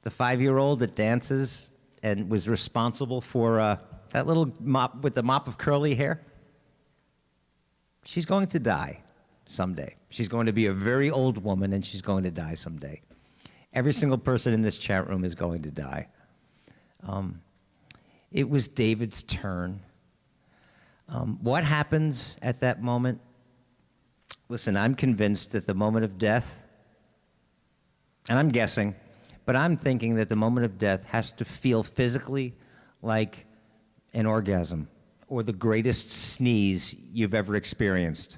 the 5-year-old that dances and was responsible for that little mop with the mop of curly hair, she's going to die someday. She's going to be a very old woman, and she's going to die someday. Every single person in this chat room is going to die. It was David's turn. What happens at that moment? Listen, I'm convinced that the moment of death, and I'm guessing, but I'm thinking that the moment of death has to feel physically like an orgasm or the greatest sneeze you've ever experienced.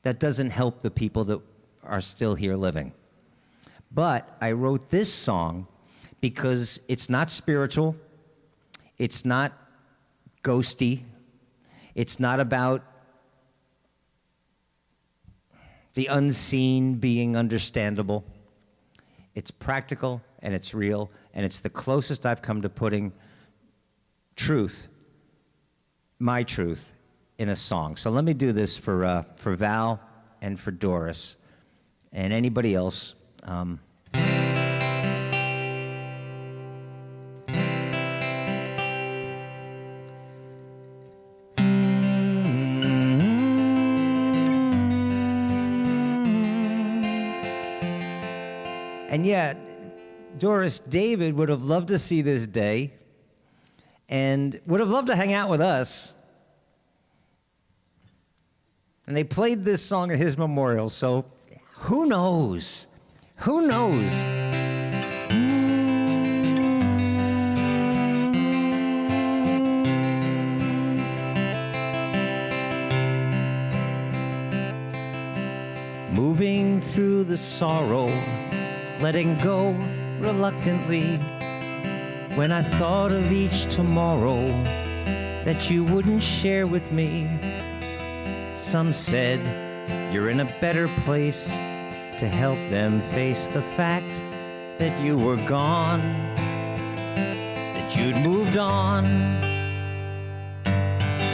That doesn't help the people that are still here living. But I wrote this song because it's not spiritual, it's not ghosty, it's not about the unseen being understandable. It's practical and it's real, and it's the closest I've come to putting truth, my truth, in a song. So let me do this for Val and for Doris and anybody else. And yet, Doris, David would have loved to see this day and would have loved to hang out with us. And they played this song at his memorial, so who knows? Who knows? Moving through the sorrow, letting go reluctantly, when I thought of each tomorrow that you wouldn't share with me. Some said you're in a better place to help them face the fact that you were gone, that you'd moved on.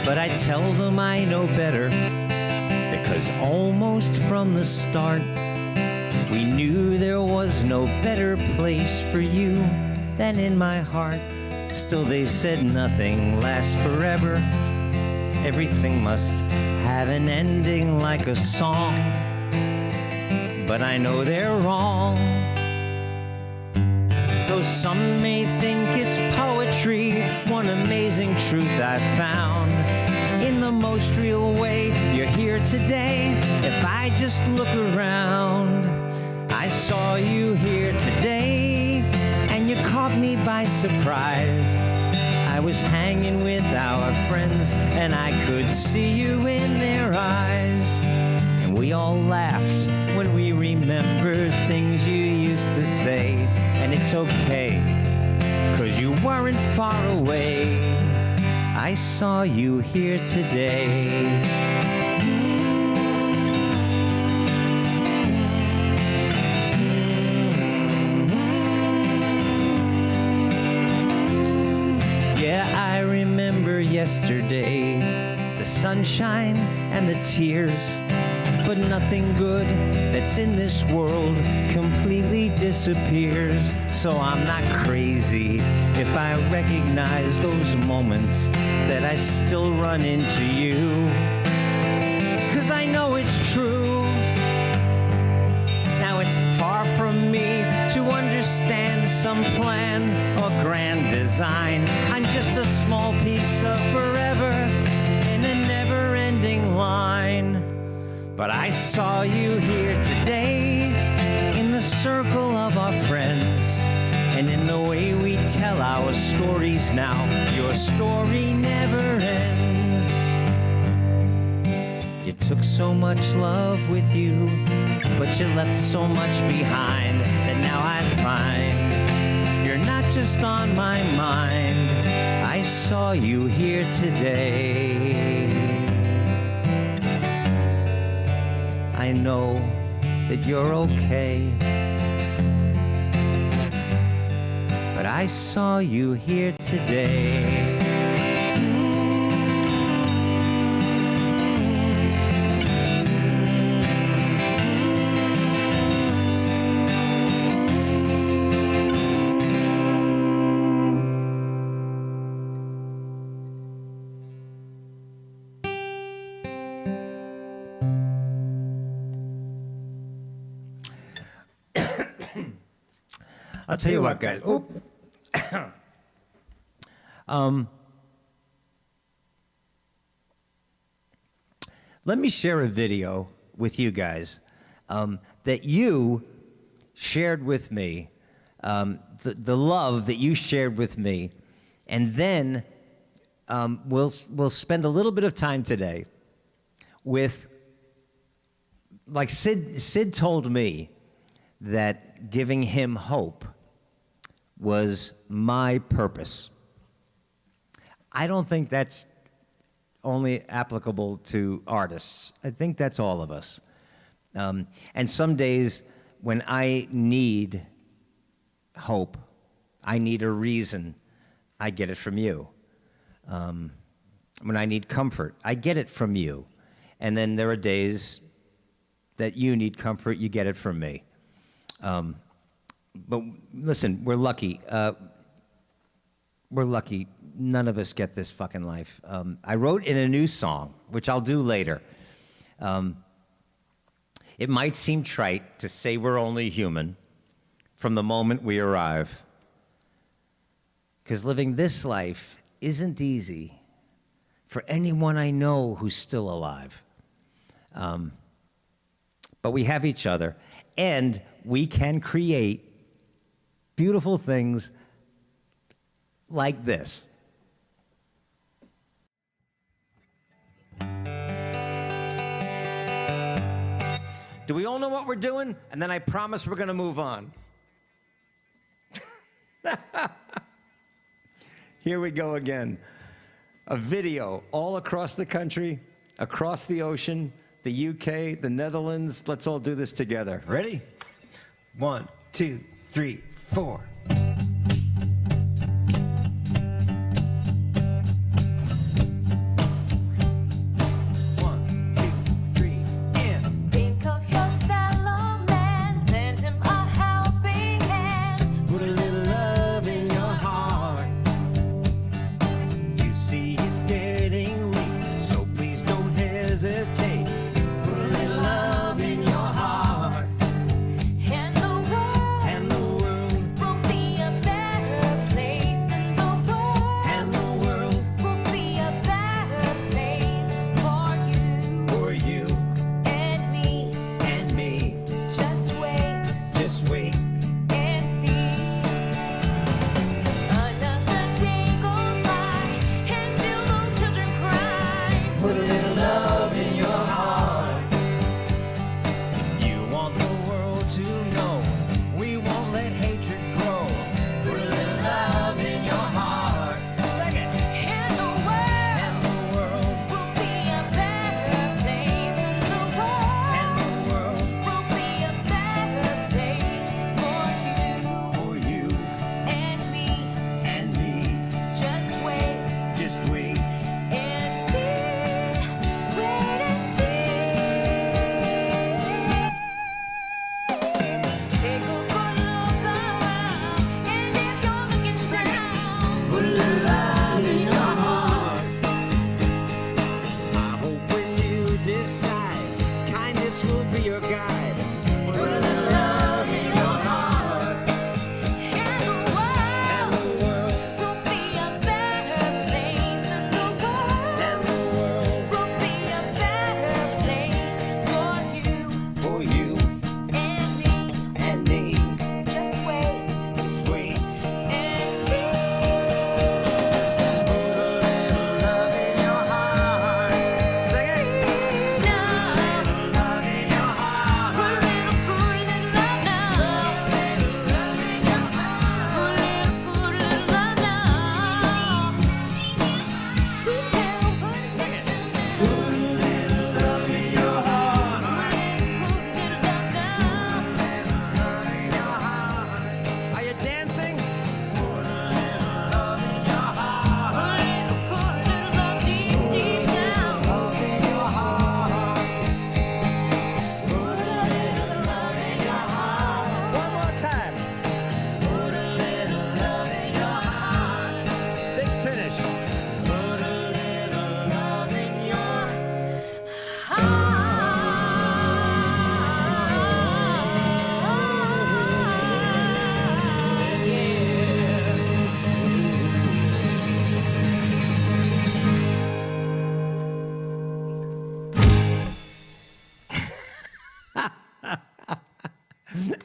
But I tell them I know better, because almost from the start we knew there was no better place for you than in my heart. Still they said nothing lasts forever. Everything must have an ending like a song. But I know they're wrong. Though some may think it's poetry, one amazing truth I found. In the most real way, you're here today. If I just look around, I saw you here today, and you caught me by surprise. I was hanging with our friends, and I could see you in their eyes. And we all laughed when we remembered things you used to say. And it's okay, 'cause you weren't far away. I saw you here today. Yesterday, the sunshine and the tears, but nothing good that's in this world completely disappears. So I'm not crazy if I recognize those moments that I still run into you, 'cause I know it's true. Now it's far from me to understand some plan or grand design. I'm just a small piece of forever in a never-ending line. But I saw you here today in the circle of our friends, and in the way we tell our stories now, your story never ends. You took so much love with you, but you left so much behind, that now I find you're not just on my mind. I saw you here today. I know that you're okay, but I saw you here today. I'll tell you what, guys. Let me share a video with you guys that you shared with me, the love that you shared with me, and then we'll spend a little bit of time today with, like Sid told me that giving him hope was my purpose. I don't think that's only applicable to artists. I think that's all of us. And some days when I need hope, I need a reason, I get it from you. when I need comfort. I get it from you. And then there are days that you need comfort, you get it from me. But listen, we're lucky. We're lucky. None of us get this fucking life. I wrote in a new song, which I'll do later. It might seem trite to say we're only human from the moment we arrive, because living this life isn't easy for anyone I know who's still alive. But we have each other, and we can create beautiful things like this. Do we all know what we're doing? And then I promise we're going to move on. Here we go again. A video all across the country, across the ocean, the UK, the Netherlands. Let's all do this together. Ready? 1, 2, 3, 4.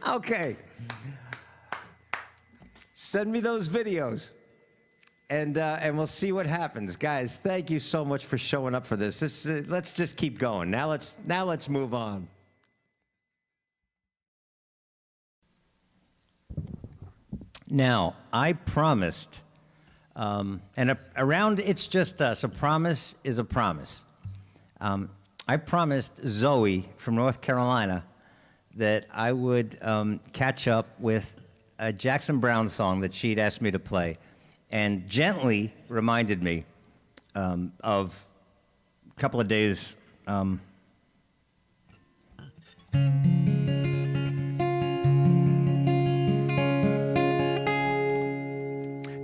Okay. Send me those videos, and we'll see what happens, guys. Thank you so much for showing up for this. Let's just keep going. Now let's move on. Now I promised, around It's Just Us, a promise is a promise. I promised Zoe from North Carolina that I would catch up with a Jackson Browne song that she'd asked me to play, and gently reminded me of a couple of days.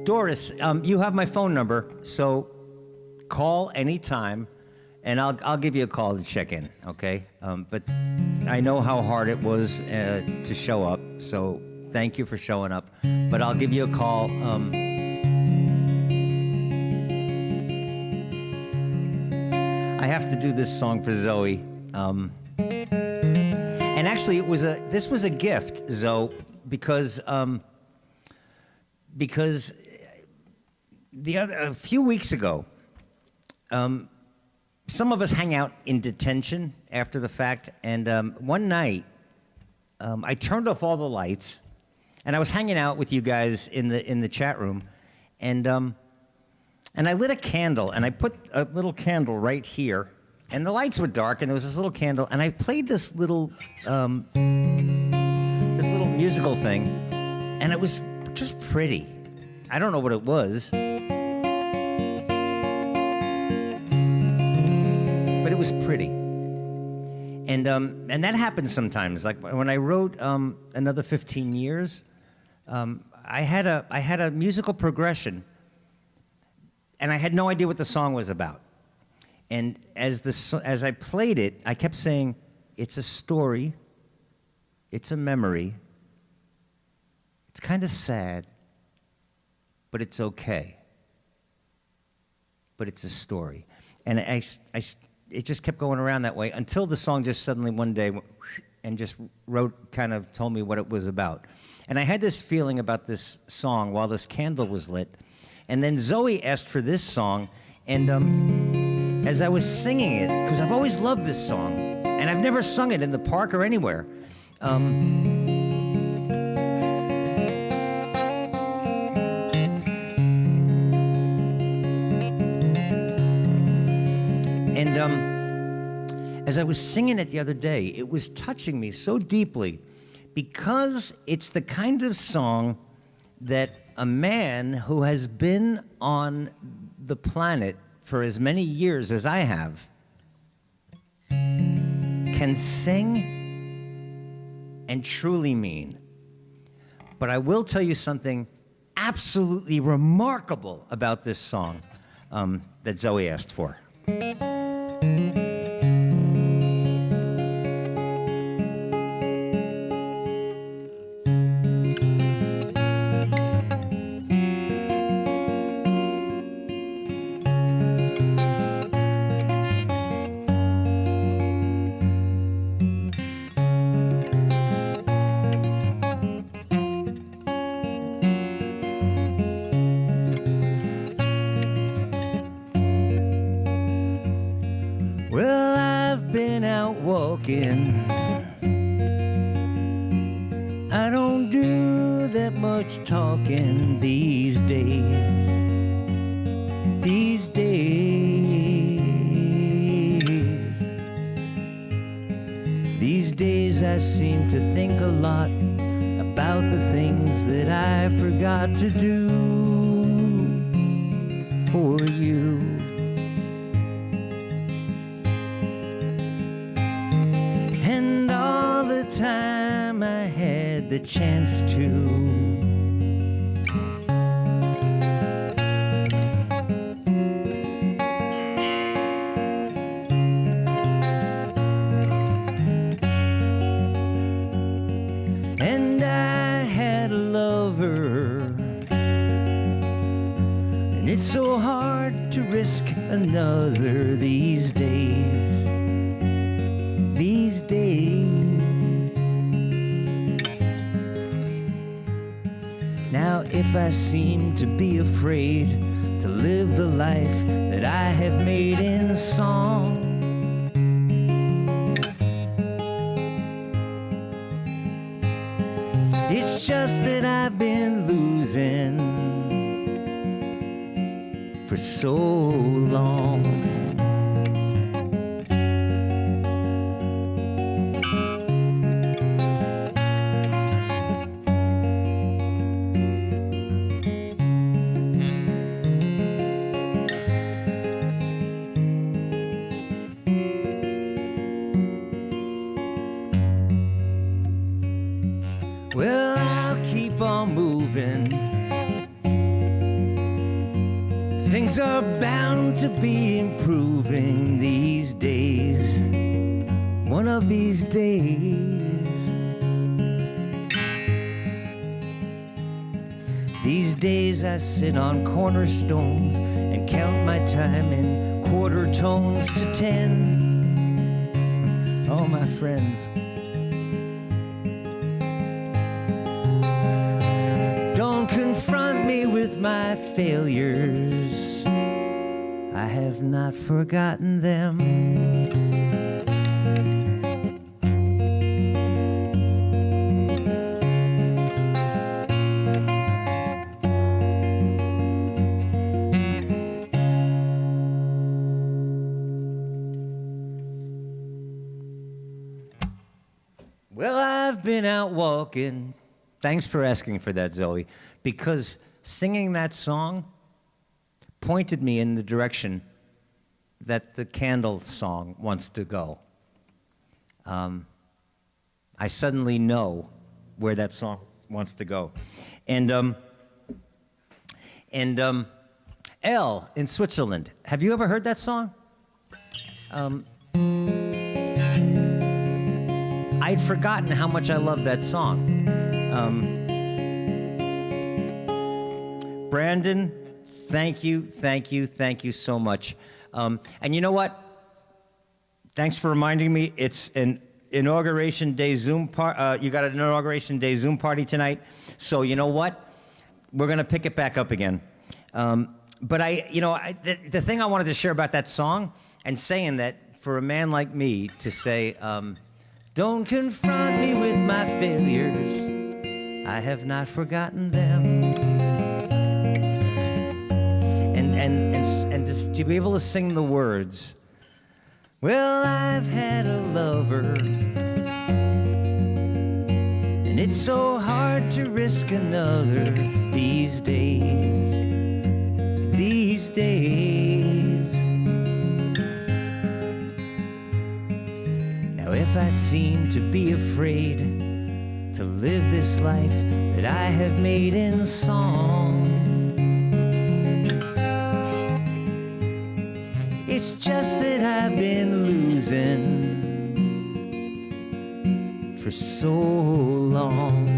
Doris, you have my phone number, so call anytime, and I'll give you a call to check in, okay? But I know how hard it was to show up, so thank you for showing up. But I'll give you a call. I have to do this song for Zoe. And actually, this was a gift, Zoe, because a few weeks ago, some of us hang out in detention after the fact, and one night, I turned off all the lights, and I was hanging out with you guys in the chat room, and I lit a candle, and I put a little candle right here, and the lights were dark, and there was this little candle, and I played this little musical thing, and it was just pretty. I don't know what it was, but it was pretty. And that happens sometimes. Like when I wrote Another 15 Years, I had a musical progression, and I had no idea what the song was about. And as I played it, I kept saying, "It's a story. It's a memory. It's kind of sad, but it's okay. But it's a story." And it just kept going around that way until the song just suddenly one day went and just told me what it was about. And I had this feeling about this song while this candle was lit. And then Zoe asked for this song, and as I was singing it, because I've always loved this song, and I've never sung it in the park or anywhere. As I was singing it the other day, it was touching me so deeply because it's the kind of song that a man who has been on the planet for as many years as I have can sing and truly mean. But I will tell you something absolutely remarkable about this song that Zoe asked for. Well, I've been out walking. I don't do that much talking these days. These days. These days I seem to think a lot about the things that I forgot to do for you. And all the time I had the chance to, and I had a lover, and it's so hard to risk another these days. These days. Now if I seem to be afraid to live the life that I have made in song, it's just that I've been losing for so long. Things are bound to be improving these days. One of these days. These days I sit on cornerstones and count my time in quarter tones to 10. Oh, my friends. Don't confront me with my failures. I have not forgotten them. Well, I've been out walking. Thanks for asking for that, Zoe, because singing that song pointed me in the direction that the Candle song wants to go. I suddenly know where that song wants to go. And Elle in Switzerland, have you ever heard that song? I'd forgotten how much I loved that song. Brandon, thank you so much. And you know what? Thanks for reminding me. It's an Inauguration Day Zoom party. You got an Inauguration Day Zoom party tonight. So you know what? We're going to pick it back up again. But the thing I wanted to share about that song and saying that for a man like me to say, don't confront me with my failures. I have not forgotten them. And just to be able to sing the words. Well, I've had a lover, and it's so hard to risk another these days. These days. Now, if I seem to be afraid to live this life that I have made in song, it's just that I've been losing for so long.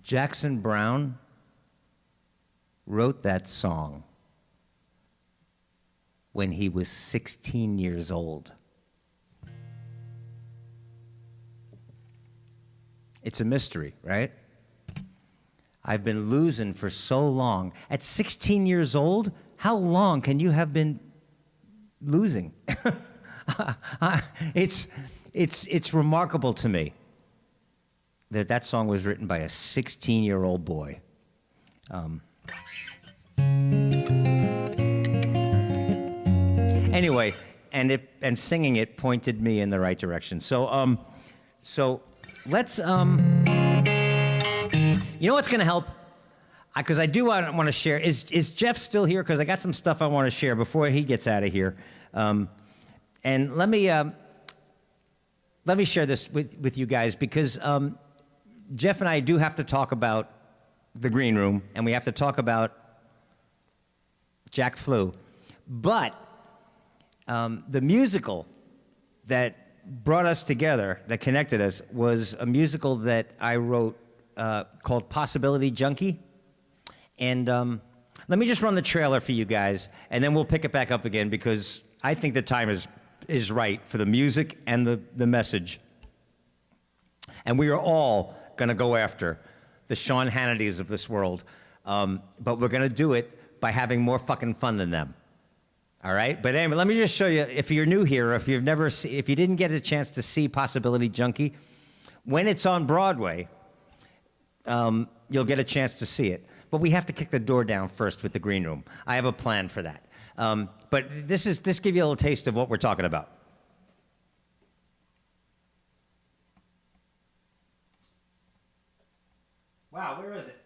Jackson Browne wrote that song when he was 16 years old. It's a mystery, right? I've been losing for so long. At 16 years old, how long can you have been losing? It's remarkable to me that song was written by a 16-year-old boy. Anyway, and singing it pointed me in the right direction. So let's. You know what's going to help? Because I do want to share. Is Jeff still here? Because I got some stuff I want to share before he gets out of here. And let me share this with you guys, because Jeff and I do have to talk about the green room, and we have to talk about Jack Flew. But the musical that brought us together, that connected us, was a musical that I wrote called Possibility Junkie. And let me just run the trailer for you guys, and then we'll pick it back up again, because I think the time is right for the music and the message. And we are all going to go after the Sean Hannitys of this world, but we're going to do it by having more fucking fun than them. All right? But anyway, let me just show you, if you're new here, if you didn't get a chance to see Possibility Junkie, when it's on Broadway, you'll get a chance to see it. But we have to kick the door down first with the green room. I have a plan for that. But this gives you a little taste of what we're talking about. Wow, where is it?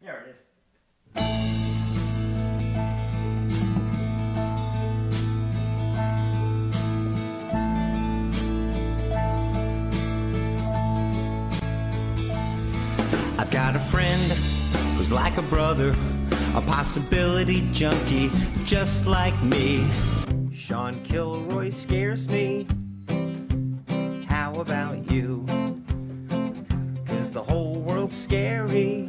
There it is. got a friend who's like a brother, a possibility junkie just like me. Sean Kilroy scares me. How about you? 'Cause the whole world's scary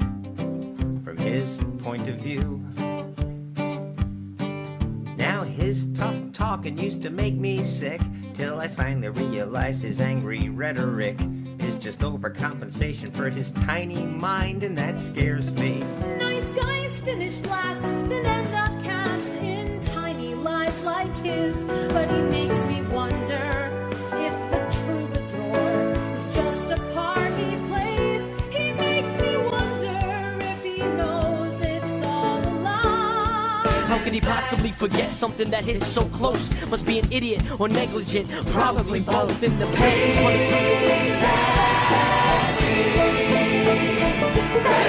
from his point of view. Now his tough talking used to make me sick, till I finally realized his angry rhetoric is just overcompensation for his tiny mind, and that scares me. Nice guys finished last, then end up cast in tiny lives like his. But he makes me wonder if the troubadour is just a part he plays. He makes me wonder if he knows it's all a lie. How could he possibly forget something that hits so close? Must be an idiot or negligent, probably both in the past.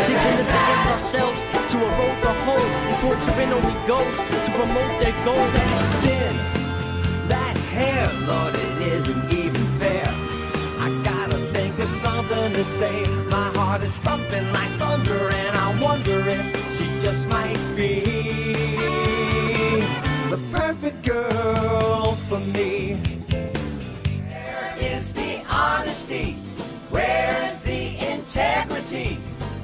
They've been us against ourselves to erode the whole, and torturing only goes to promote their goal. That skin, that hair, Lord, it isn't even fair. I gotta think of something to say. My heart is thumping like thunder, and I wonder if she just might be the perfect girl for me. Where is the honesty? Where's the integrity?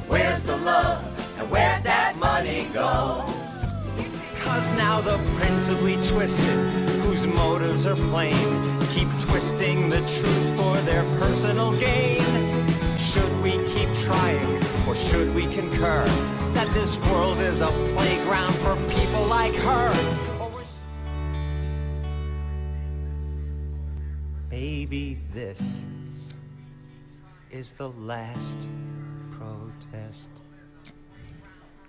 Where's the love? And where'd that money go? 'Cause now the principally twisted, whose motives are plain, keep twisting the truth for their personal gain. Should we keep trying, or should we concur that this world is a playground for people like her? Maybe this is the last protest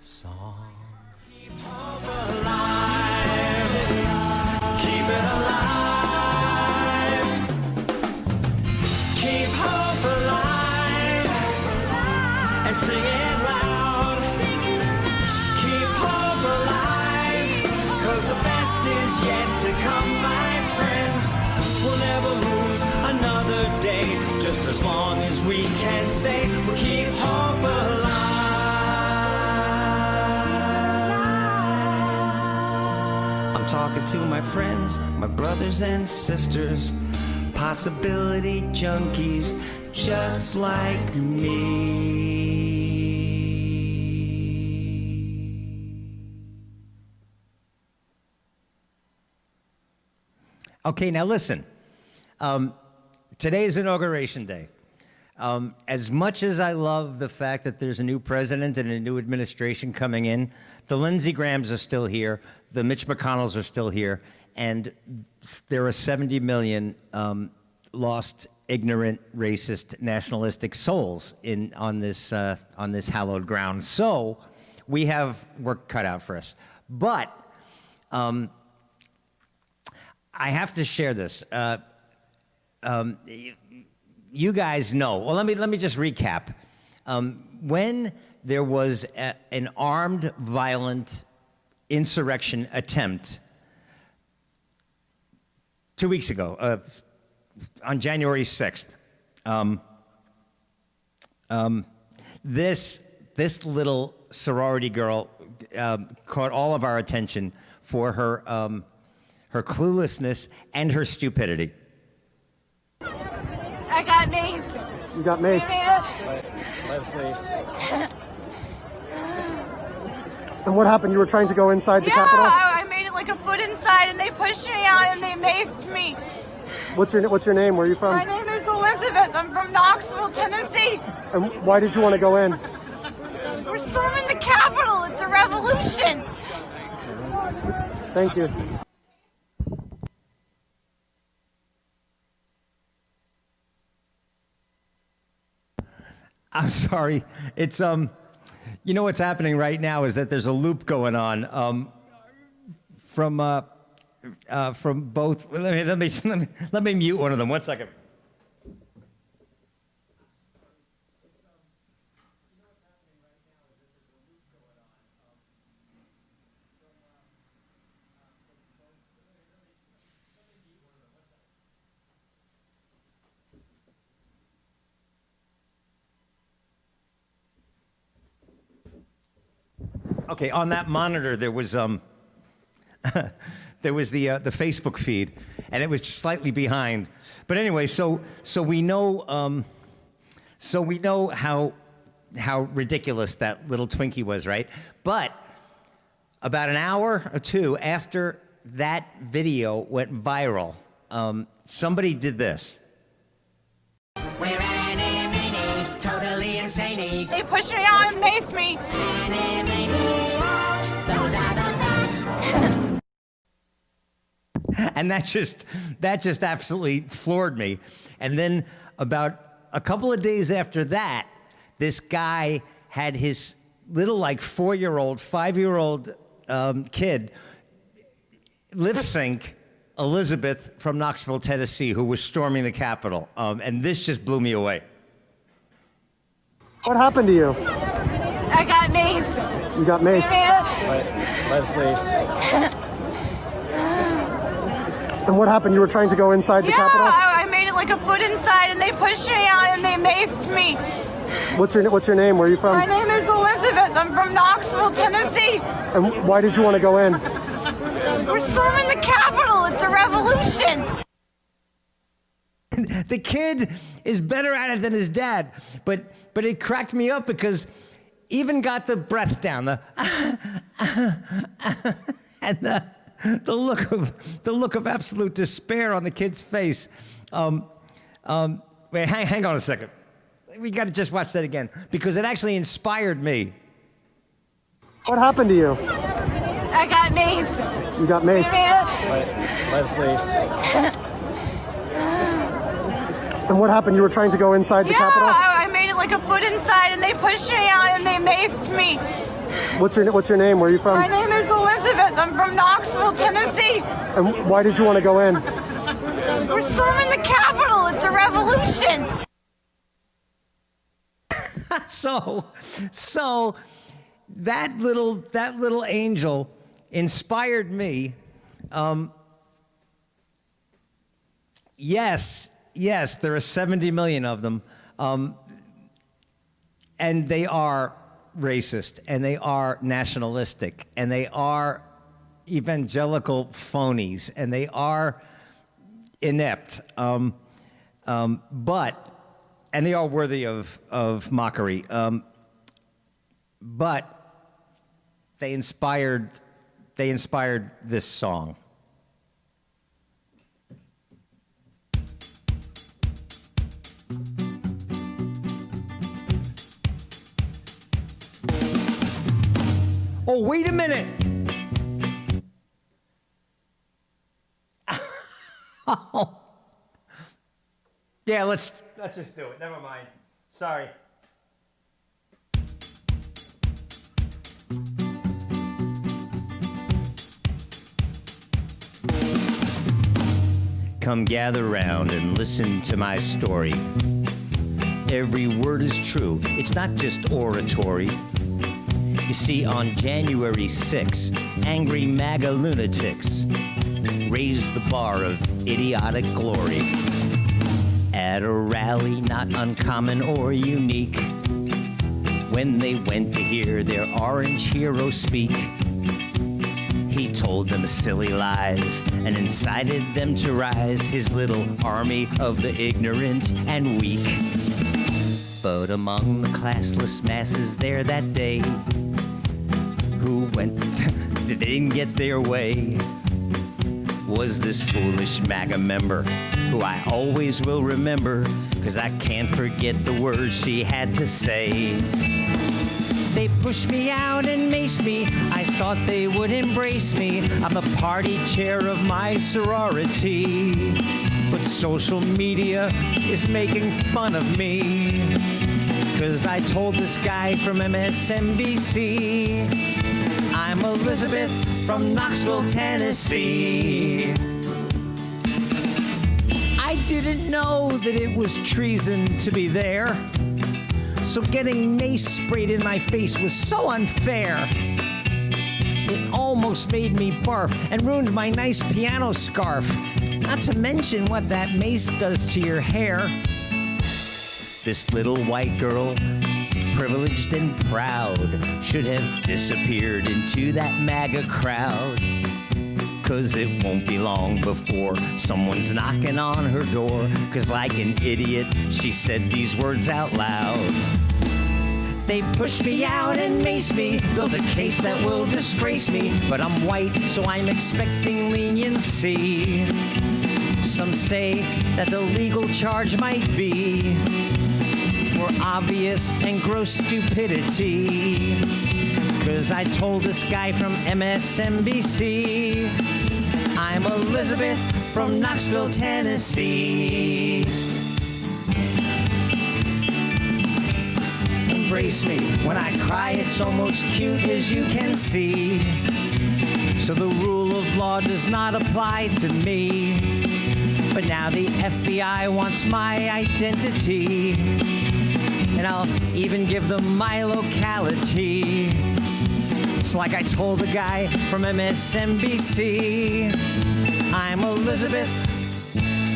song. Keep hope alive. Keep it alive. Keep hope alive. And sing it loud. Keep hope alive. 'Cause the best is yet to come, my friends. We'll never lose another day, just as long as we can say we'll keep hope alive. I'm talking to my friends, my brothers and sisters, possibility junkies just like me. Okay, now listen. Today is Inauguration Day. As much as I love the fact that there's a new president and a new administration coming in, the Lindsey Grahams are still here, the Mitch McConnells are still here, and there are 70 million lost, ignorant, racist, nationalistic souls on this hallowed ground. So we have work cut out for us. But I have to share this. You guys know. Well, let me just recap. When there was an armed, violent insurrection attempt 2 weeks ago, on January 6th, this little sorority girl caught all of our attention for her cluelessness and her stupidity. I got maced. You got maced? I made it. By the police. And what happened? You were trying to go inside the Capitol? I made it like a foot inside, and they pushed me out, and they maced me. What's your name? Where are you from? My name is Elizabeth. I'm from Knoxville, Tennessee. And why did you want to go in? We're storming the Capitol. It's a revolution. Thank you. I'm sorry. It's you know what's happening right now is that there's a loop going on from both. Let me mute one of them. 1 second. Okay, on that monitor there was there was the Facebook feed, and it was just slightly behind. But anyway, so we know how ridiculous that little Twinkie was, right? But about an hour or two after that video went viral, somebody did this. We're animated, totally insane. They pushed me out and maced me. Those are the best. And that just absolutely floored me. And then about a couple of days after that, this guy had his little, like, 4-year-old, 5-year-old kid lip sync Elizabeth from Knoxville, Tennessee, who was storming the Capitol. And this just blew me away. What happened to you? I got maced. You got maced. By the police. And what happened? You were trying to go inside the Yeah, Capitol? I made it like a foot inside, and they pushed me out, and they maced me. What's your name? Where are you from? My name is Elizabeth. I'm from Knoxville, Tennessee. And why did you want to go in? We're storming the Capitol. It's a revolution. The kid is better at it than his dad, but it cracked me up because even got the breath down, and the look of absolute despair on the kid's face. Wait, hang on a second. We got to just watch that again because it actually inspired me. What happened to you? I got maced. You got maced. By the police. And what happened? You were trying to go inside the Yeah, Capitol? I made it like a foot inside, and they pushed me out, and they maced me. What's your name? Where are you from? My name is Elizabeth. I'm from Knoxville, Tennessee. And why did you want to go in? We're storming the Capitol. It's a revolution. So that little angel inspired me. Yes, there are 70 million of them, and they are racist, and they are nationalistic, and they are evangelical phonies, and they are inept, and they are worthy of mockery. But they inspired this song. Oh, wait a minute. Oh. Yeah, let's just do it. Never mind. Sorry. Come gather round and listen to my story. Every word is true. It's not just oratory. You see, on January 6, angry MAGA lunatics raised the bar of idiotic glory. At a rally not uncommon or unique, when they went to hear their orange hero speak, he told them silly lies and incited them to rise, his little army of the ignorant and weak. But among the classless masses there that day, who went, they didn't get their way, was this foolish MAGA member, who I always will remember, 'cause I can't forget the words she had to say. They pushed me out and maced me, I thought they would embrace me, I'm the party chair of my sorority. But social media is making fun of me, 'cause I told this guy from MSNBC, I'm Elizabeth from Knoxville, Tennessee. I didn't know that it was treason to be there, so getting mace sprayed in my face was so unfair. It almost made me barf and ruined my nice piano scarf, not to mention what that mace does to your hair. This little white girl privileged and proud, should have disappeared into that MAGA crowd. 'Cause it won't be long before someone's knocking on her door. 'Cause like an idiot, she said these words out loud. They pushed me out and maced me, built a case that will disgrace me. But I'm white, so I'm expecting leniency. Some say that the legal charge might be for obvious and gross stupidity. 'Cause I told this guy from MSNBC, I'm Elizabeth from Knoxville, Tennessee. Embrace me when I cry, it's almost cute as you can see. So the rule of law does not apply to me. But now the FBI wants my identity, and I'll even give them my locality. It's like I told the guy from MSNBC, I'm Elizabeth.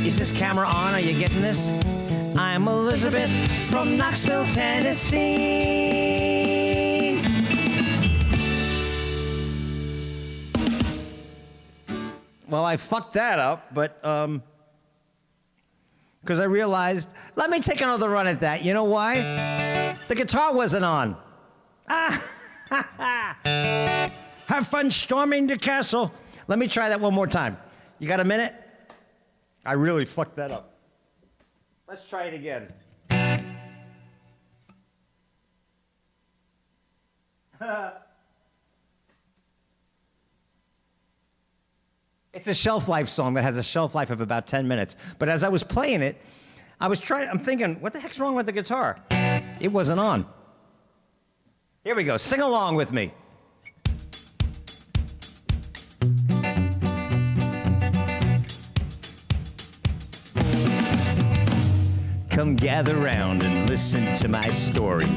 Is this camera on? Are you getting this? I'm Elizabeth from Knoxville, Tennessee. Well, I fucked that up, but because I realized, let me take another run at that. You know why? The guitar wasn't on. Have fun storming the castle. Let me try that one more time. You got a minute? I really fucked that up. Let's try it again. It's a shelf life song that has a shelf life of about 10 minutes. But as I was playing it, I'm thinking, what the heck's wrong with the guitar? It wasn't on. Here we go. Sing along with me. Come gather round and listen to my story.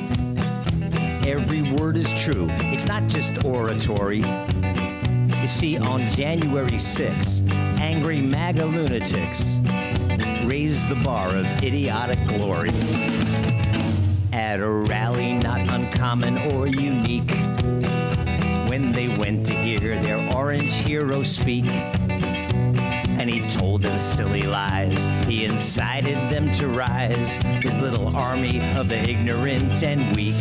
Every word is true. It's not just oratory. You see, on January 6, angry MAGA lunatics raised the bar of idiotic glory. At a rally not uncommon or unique, when they went to hear their orange hero speak, and he told them silly lies, he incited them to rise, his little army of the ignorant and weak.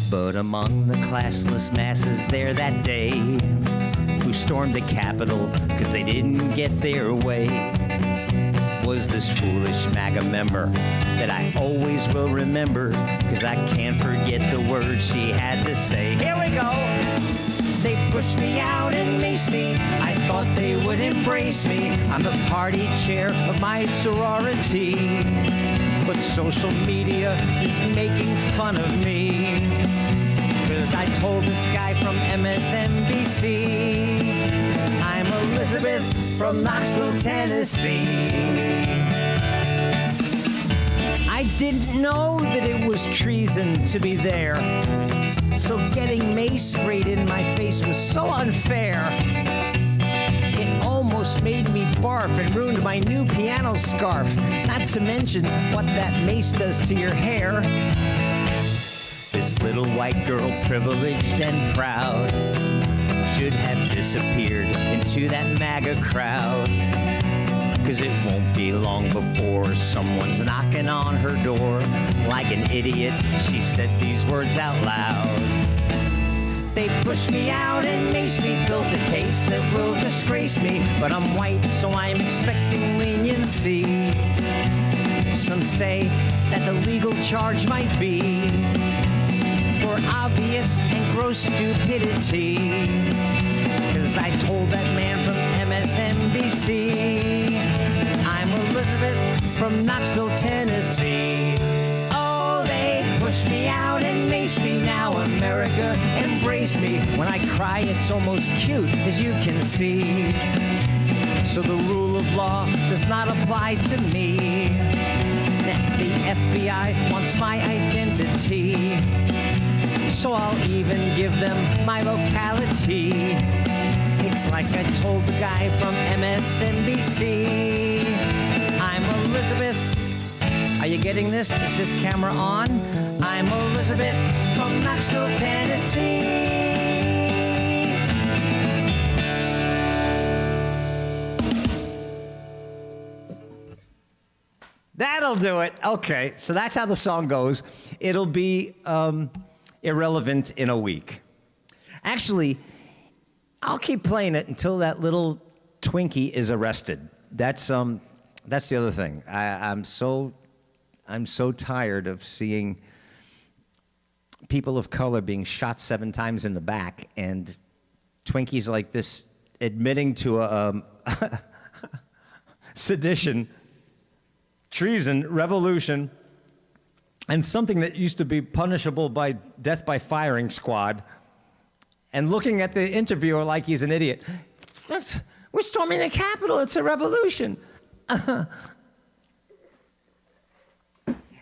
But among the classless masses there that day, who stormed the Capitol because they didn't get their way, was this foolish MAGA member that I always will remember, because I can't forget the words she had to say. Here we go. They pushed me out and maced me. I thought they would embrace me. I'm the party chair of my sorority, but social media is making fun of me, because I told this guy from MSNBC, I'm Elizabeth from Knoxville, Tennessee. I didn't know that it was treason to be there, so getting mace sprayed in my face was so unfair. It almost made me barf and ruined my new piano scarf, not to mention what that mace does to your hair. This little white girl, privileged and proud, should have disappeared into that MAGA crowd. 'Cause it won't be long before someone's knocking on her door. Like an idiot, she said these words out loud. They pushed me out and maced me, built a case that will disgrace me. But I'm white, so I'm expecting leniency. Some say that the legal charge might be for obvious and gross stupidity. 'Cause I told that man from MSNBC, I'm Elizabeth from Knoxville, Tennessee. Oh, they pushed me out and maced me. Now America embrace me. When I cry, it's almost cute, as you can see. So the rule of law does not apply to me. The FBI wants my identity, so I'll even give them my locality. It's like I told the guy from MSNBC, I'm Elizabeth. Are you getting this? Is this camera on? I'm Elizabeth from Knoxville, Tennessee. That'll do it. Okay, so that's how the song goes. It'll be irrelevant in a week. Actually, I'll keep playing it until that little Twinkie is arrested. That's the other thing. I'm so tired of seeing people of color being shot 7 times in the back and Twinkies like this admitting to a sedition, treason, revolution, and something that used to be punishable by death by firing squad, and looking at the interviewer like he's an idiot. We're storming the Capitol. It's a revolution.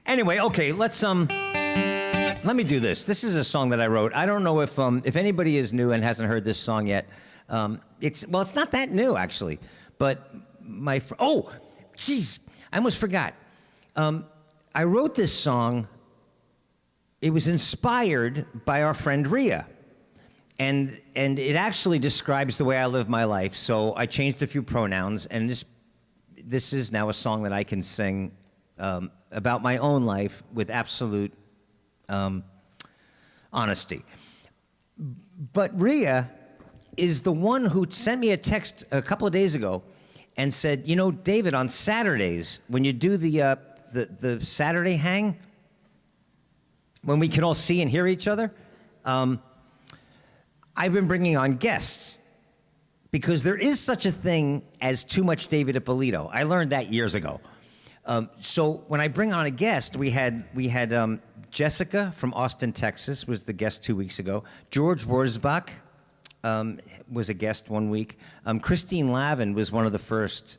Anyway, okay, let me do this. This is a song that I wrote. I don't know if anybody is new and hasn't heard this song yet. It's not that new actually, but oh, jeez, I almost forgot. I wrote this song. It was inspired by our friend Rhea. And it actually describes the way I live my life. So I changed a few pronouns, and this is now a song that I can sing about my own life with absolute honesty. But Rhea is the one who sent me a text a couple of days ago and said, you know, David, on Saturdays, when you do the Saturday hang, when we can all see and hear each other, I've been bringing on guests because there is such a thing as too much David Ippolito. I learned that years ago. So when I bring on a guest, we had Jessica from Austin, Texas, was the guest 2 weeks ago. George Wurzbach was a guest 1 week. Christine Lavin was one of the first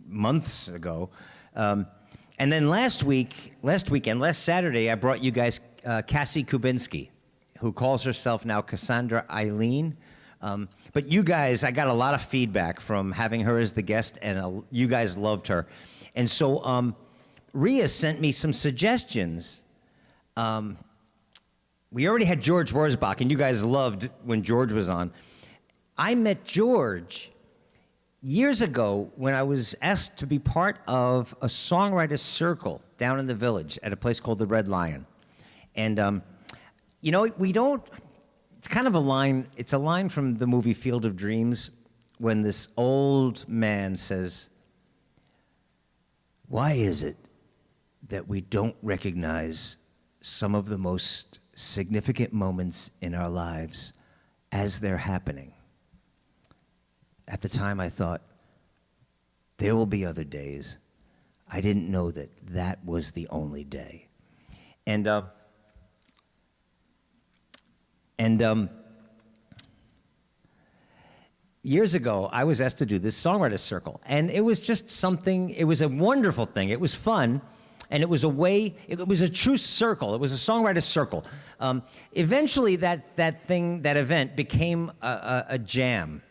months ago. And then last Saturday, I brought you guys Cassie Kubinski, who calls herself now Cassandra Eileen. But you guys, I got a lot of feedback from having her as the guest, and you guys loved her. And so Rhea sent me some suggestions. We already had George Wurzbach, and you guys loved when George was on. I met George years ago when I was asked to be part of a songwriter's circle down in the Village at a place called the Red Lion. And you know, it's kind of a line from the movie Field of Dreams when this old man says, why is it that we don't recognize some of the most significant moments in our lives as they're happening? At the time I thought, there will be other days. I didn't know that was the only day. And years ago, I was asked to do this songwriter's circle, and it was just something, it was a wonderful thing. It was fun, and it was it was a true circle. It was a songwriter's circle. Eventually, that event became a jam,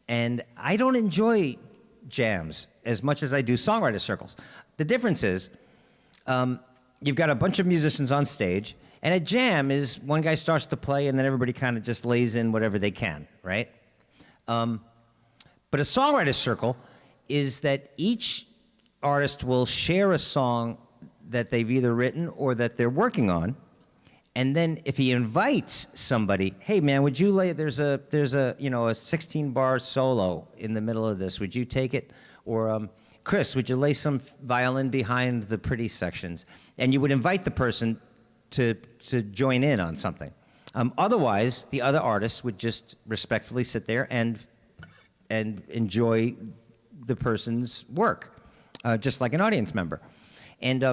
and I don't enjoy jams as much as I do songwriter circles. The difference is, you've got a bunch of musicians on stage, and a jam is one guy starts to play and then everybody kind of just lays in whatever they can, right? But a songwriter's circle is that each artist will share a song that they've either written or that they're working on, and then if he invites somebody, hey man, would you there's a 16-bar solo in the middle of this, would you take it? Or Chris, would you lay some violin behind the pretty sections? And you would invite the person to join in on something. Otherwise, the other artists would just respectfully sit there and enjoy the person's work, just like an audience member. And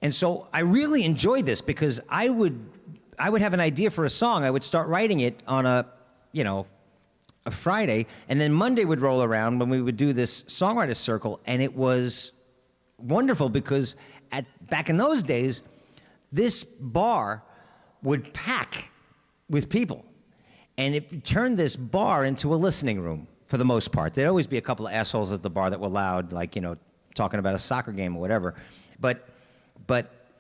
so I really enjoyed this because I would have an idea for a song. I would start writing it on a Friday, and then Monday would roll around when we would do this songwriter's circle, and it was wonderful because back in those days, this bar would pack with people, and it turned this bar into a listening room for the most part. There'd always be a couple of assholes at the bar that were loud, like, talking about a soccer game or whatever. But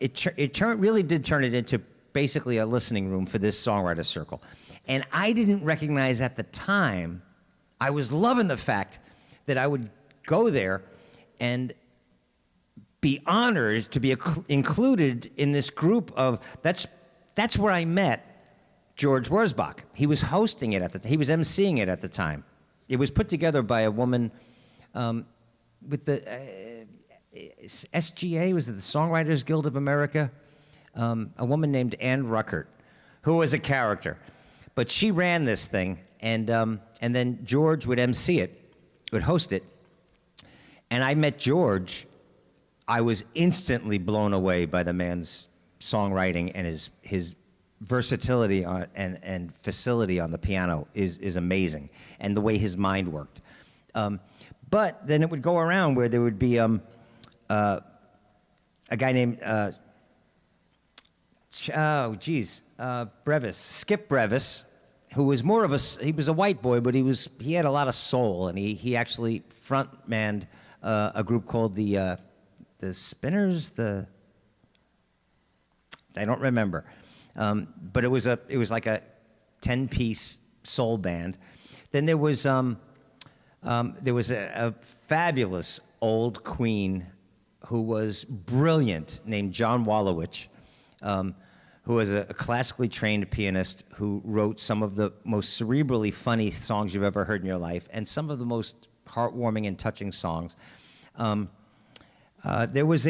really did turn it into basically a listening room for this songwriter circle. And I didn't recognize at the time, I was loving the fact that I would go there and be honored to be included in this group of, that's where I met George Wurzbach. He was hosting it he was emceeing it at the time. It was put together by a woman with the SGA, was it the Songwriters Guild of America? A woman named Ann Ruckert, who was a character. But she ran this thing, and then George would MC it, would host it. And I met George. I was instantly blown away by the man's songwriting, and his versatility and facility on the piano is amazing, and the way his mind worked. But then it would go around where there would be a guy named Skip Brevis, who was more of he was a white boy, but he had a lot of soul, and he actually frontmanned a group called the Spinners. I don't remember, but it was like a 10-piece soul band. Then there was a fabulous old queen who was brilliant, named John Wallowich, who was a classically trained pianist who wrote some of the most cerebrally funny songs you've ever heard in your life, and some of the most heartwarming and touching songs. There was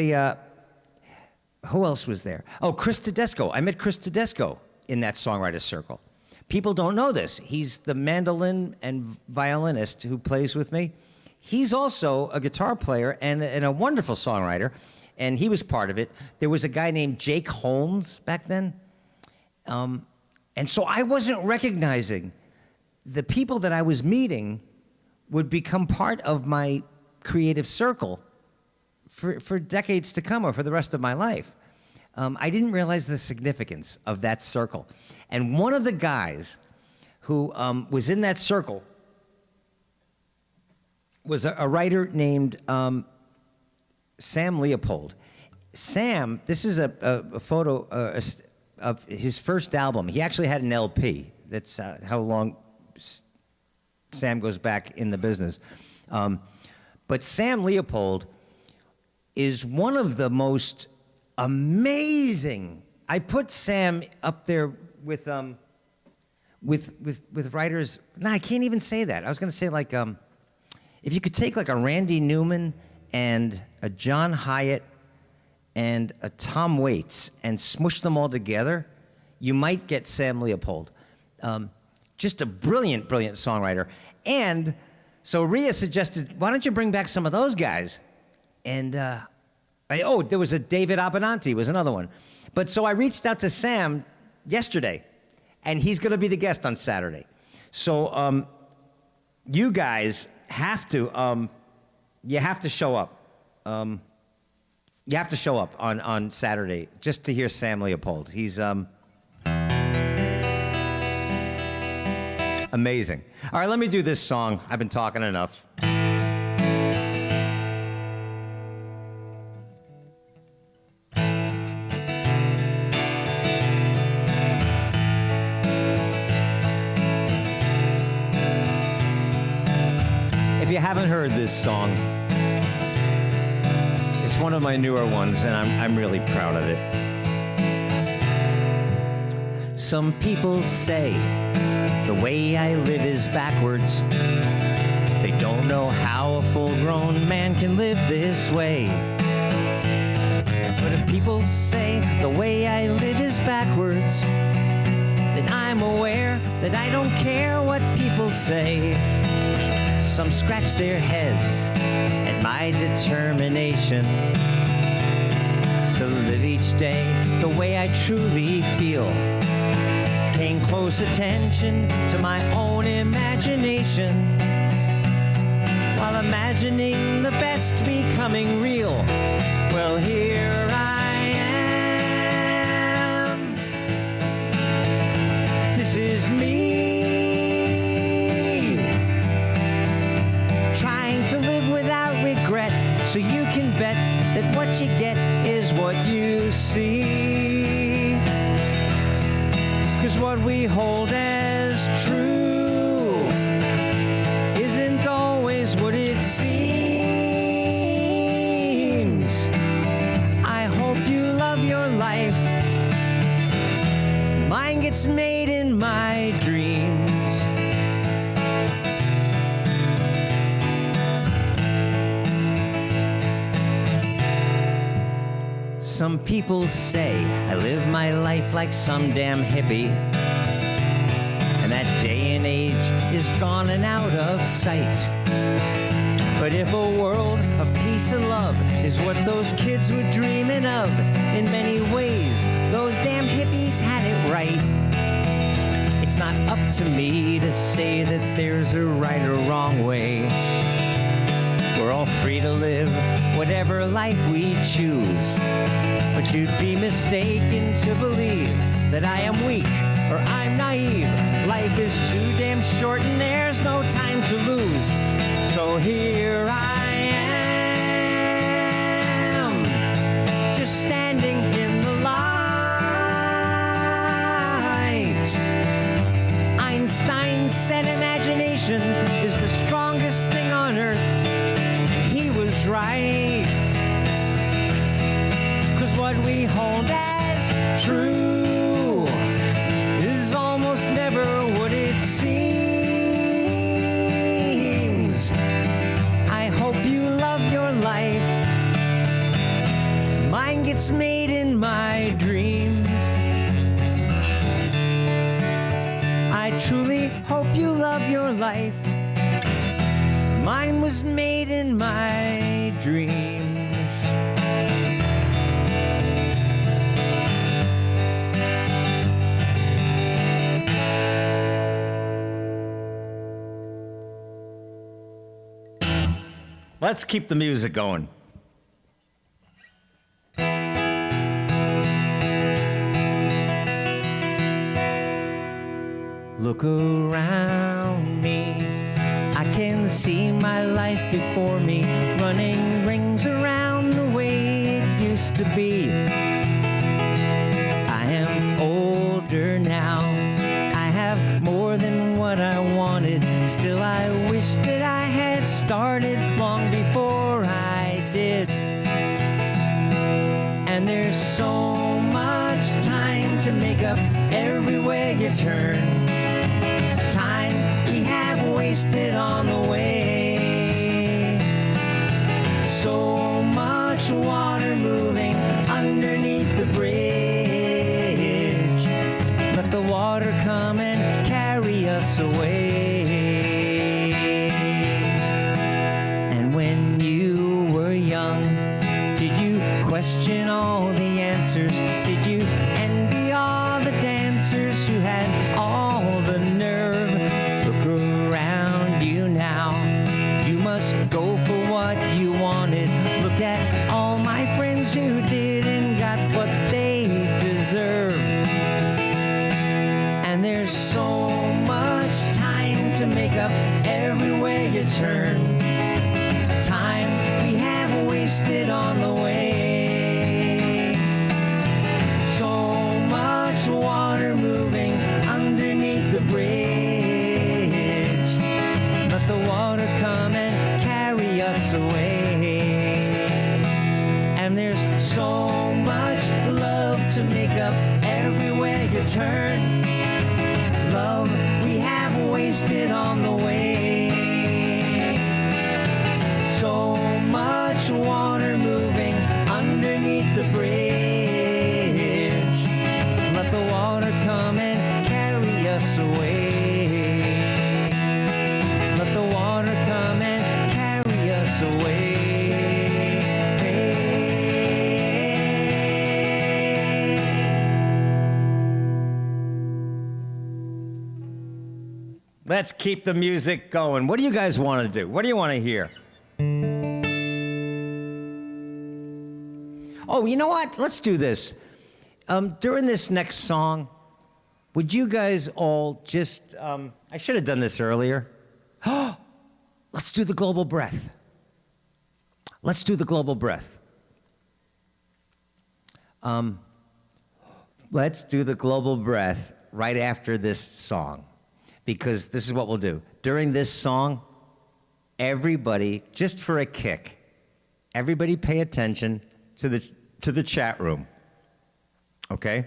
who else was there? Oh, Chris Tedesco. I met Chris Tedesco in that songwriter circle. People don't know this. He's the mandolin and violinist who plays with me. He's also a guitar player and a wonderful songwriter, and he was part of it. There was a guy named Jake Holmes back then. And so I wasn't recognizing the people that I was meeting would become part of my creative circle for decades to come, or for the rest of my life. I didn't realize the significance of that circle. And one of the guys who was in that circle was a writer named Sam Leopold. Sam, this is a photo of his first album. He actually had an LP. That's how long Sam goes back in the business. But Sam Leopold is one of the most amazing. I put Sam up there with writers. No, I can't even say that. I was going to say, like, if you could take like a Randy Newman and a John Hyatt and a Tom Waits and smush them all together, you might get Sam Leopold. Just a brilliant, brilliant songwriter. And so Rhea suggested, why don't you bring back some of those guys? And there was a David Abenanti was another one. But so I reached out to Sam yesterday, and he's going to be the guest on Saturday. So you guys have to show up. You have to show up on Saturday just to hear Sam Leopold. He's amazing. All right, let me do this song. I've been talking enough. If you haven't heard this song, it's one of my newer ones, and I'm really proud of it. Some people say the way I live is backwards. They don't know how a full-grown man can live this way. But if people say the way I live is backwards, then I'm aware that I don't care what people say. Some scratch their heads at my determination to live each day the way I truly feel. Paying close attention to my own imagination while imagining the best becoming real. Well, here I am. This is me. Trying to live without regret, so you can bet that what you get is what you see. 'Cause what we hold as true isn't always what it seems. I hope you love your life. Mine gets made in my dreams. Some people say I live my life like some damn hippie, and that day and age is gone and out of sight. But if a world of peace and love is what those kids were dreaming of, in many ways, those damn hippies had it right. It's not up to me to say that there's a right or wrong way. We're all free to live whatever life we choose. But you'd be mistaken to believe that I am weak or I'm naive. Life is too damn short and there's no time to lose. So here I am, just standing in the light. Einstein said imagination is the strongest thing on earth, and he was right. 'Cause what we hold as true is almost never what it seems. I hope you love your life. Mine gets made in my dreams. I truly hope you love your life. Mine was made in my dreams. Let's keep the music going. Look around me. I can see my life before me, running rings around the way it used to be. I am older now. I have more than what I wanted. Still, I wish that I had started long before I did. And there's so much time to make up everywhere you turn. Time we have wasted on the way. So much water moving underneath the bridge. Let the water come and carry us away. And when you were young, did you question all the answers? Did you envy all the dancers who had all the nerve? Look around you now. You must go for what you wanted. Look at all my friends who did and got what they deserve. And there's so much time to make up everywhere you turn. Time we have wasted on the way. So much water moving underneath the bridge. Let the water come and carry us away. And there's so much love to make up everywhere you turn. Love we have wasted on the way. So much water moving underneath the bridge. Let the water come and carry us away. Let the water come and carry us away. Let's keep the music going. What do you guys want to do? What do you want to hear? Oh, you know what? Let's do this. During this next song, would you guys all just, I should have done this earlier. Let's do the global breath. Let's do the global breath. Let's do the global breath right after this song, because this is what we'll do. During this song, everybody, just for a kick, everybody pay attention to the chat room, okay?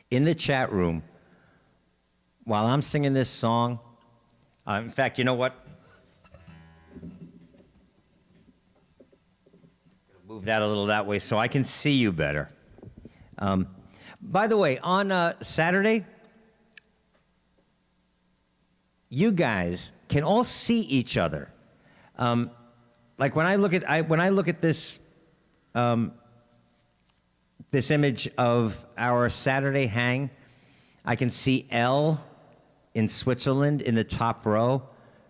In the chat room, while I'm singing this song, in fact, you know what? Move that a little that way so I can see you better. By the way, on Saturday, you guys can all see each other. Like when I look at this this image of our Saturday hang, I can see Elle in Switzerland in the top row,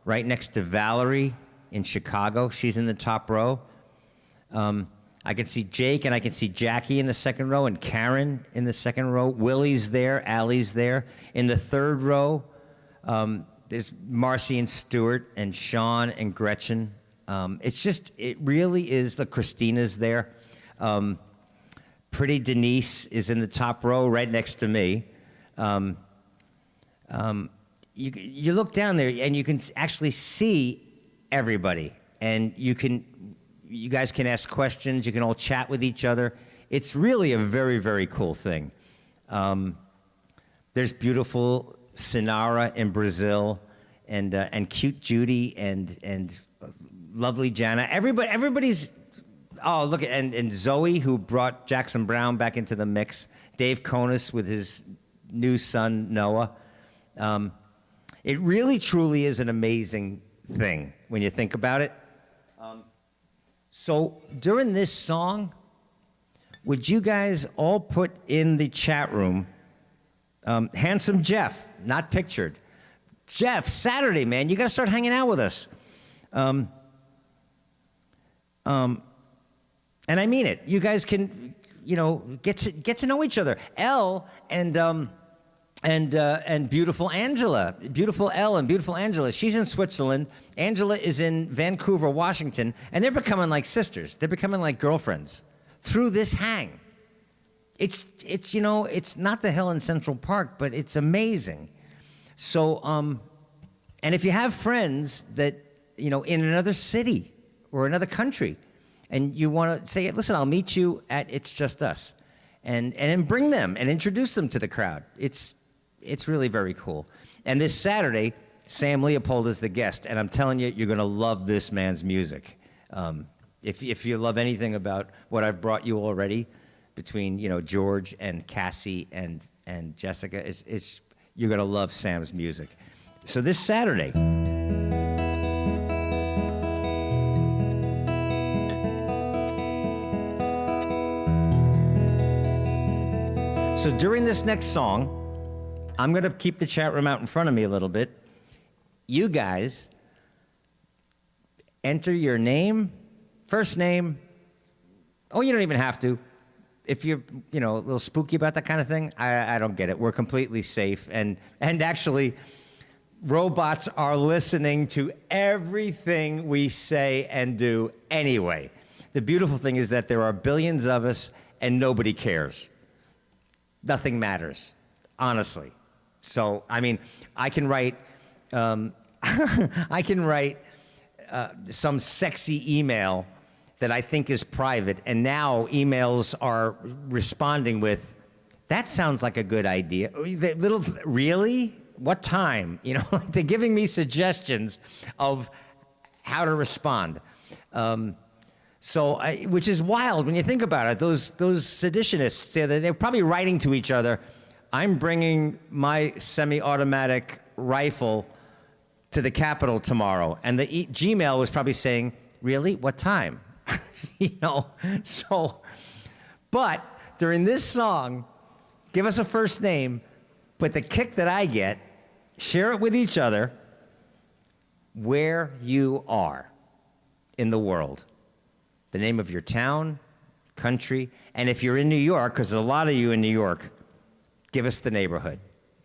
right next to Valerie in Chicago. She's in the top row. I can see Jake and I can see Jackie in the second row and Karen in the second row. Willie's there, Allie's there. In the third row, there's Marcy and Stuart and Sean and Gretchen. It really is, the Christina's there. Pretty Denise is in the top row right next to me. You look down there and you can actually see everybody, and you guys can ask questions. You can all chat with each other. It's really a very, very cool thing. There's beautiful Sinara in Brazil, and cute Judy and lovely Jana. Everybody's. Oh, look, and Zoe, who brought Jackson Brown back into the mix. Dave Konis with his new son, Noah. It really, truly is an amazing thing when you think about it. So during this song, would you guys all put in the chat room, Handsome Jeff, not pictured. Jeff, Saturday, man, you got to start hanging out with us. And I mean it. You guys can, get to know each other. Elle and beautiful Angela, beautiful Elle and beautiful Angela. She's in Switzerland. Angela is in Vancouver, Washington, and they're becoming like sisters. They're becoming like girlfriends through this hang. It's not the hill in Central Park, but it's amazing. So, and if you have friends that in another city or another country, and you want to say, listen, I'll meet you at It's Just Us, and bring them and introduce them to the crowd. It's really very cool. And this Saturday, Sam Leopold is the guest, and I'm telling you, you're going to love this man's music. If you love anything about what I've brought you already, between George and Cassie and Jessica, you're going to love Sam's music. So this Saturday. So during this next song, I'm going to keep the chat room out in front of me a little bit. You guys enter your name, first name. Oh, you don't even have to. If you're, a little spooky about that kind of thing, I don't get it. We're completely safe. And actually, robots are listening to everything we say and do anyway. The beautiful thing is that there are billions of us and nobody cares. Nothing matters, honestly. So, I can write, some sexy email that I think is private, and now emails are responding with, that sounds like a good idea. Really? What time? They're giving me suggestions of how to respond. Which is wild when you think about it. Those seditionists, they're probably writing to each other, I'm bringing my semi-automatic rifle to the Capitol tomorrow. And the Gmail was probably saying, really? What time? But during this song, give us a first name, but the kick that I get, share it with each other, where you are in the world. The name of your town, country, and if you're in New York, because there's a lot of you in New York, give us the neighborhood,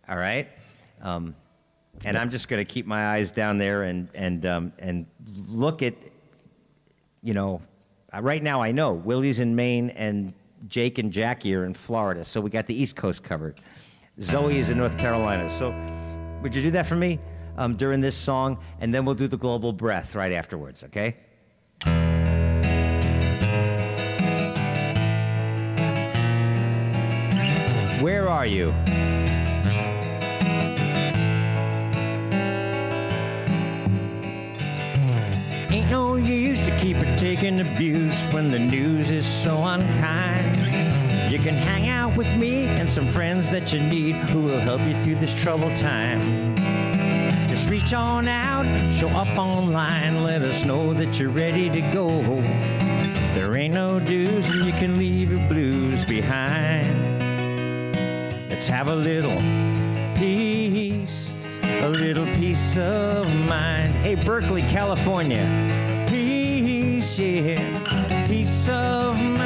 all right? And I'm just going to keep my eyes down there and look at, right now I know Willie's in Maine and Jake and Jackie are in Florida, so we got the East Coast covered. Zoe is in North Carolina. So would you do that for me during this song? And then we'll do the global breath right afterwards, okay? Where are you? Ain't no use to keep her taking abuse when the news is so unkind. You can hang out with me and some friends that you need who will help you through this troubled time. Just reach on out, show up online, let us know that you're ready to go. There ain't no dues and you can leave your blues behind. Let's have a little peace, a little peace of mind. Hey, Berkeley, California. Peace, yeah, peace of mind.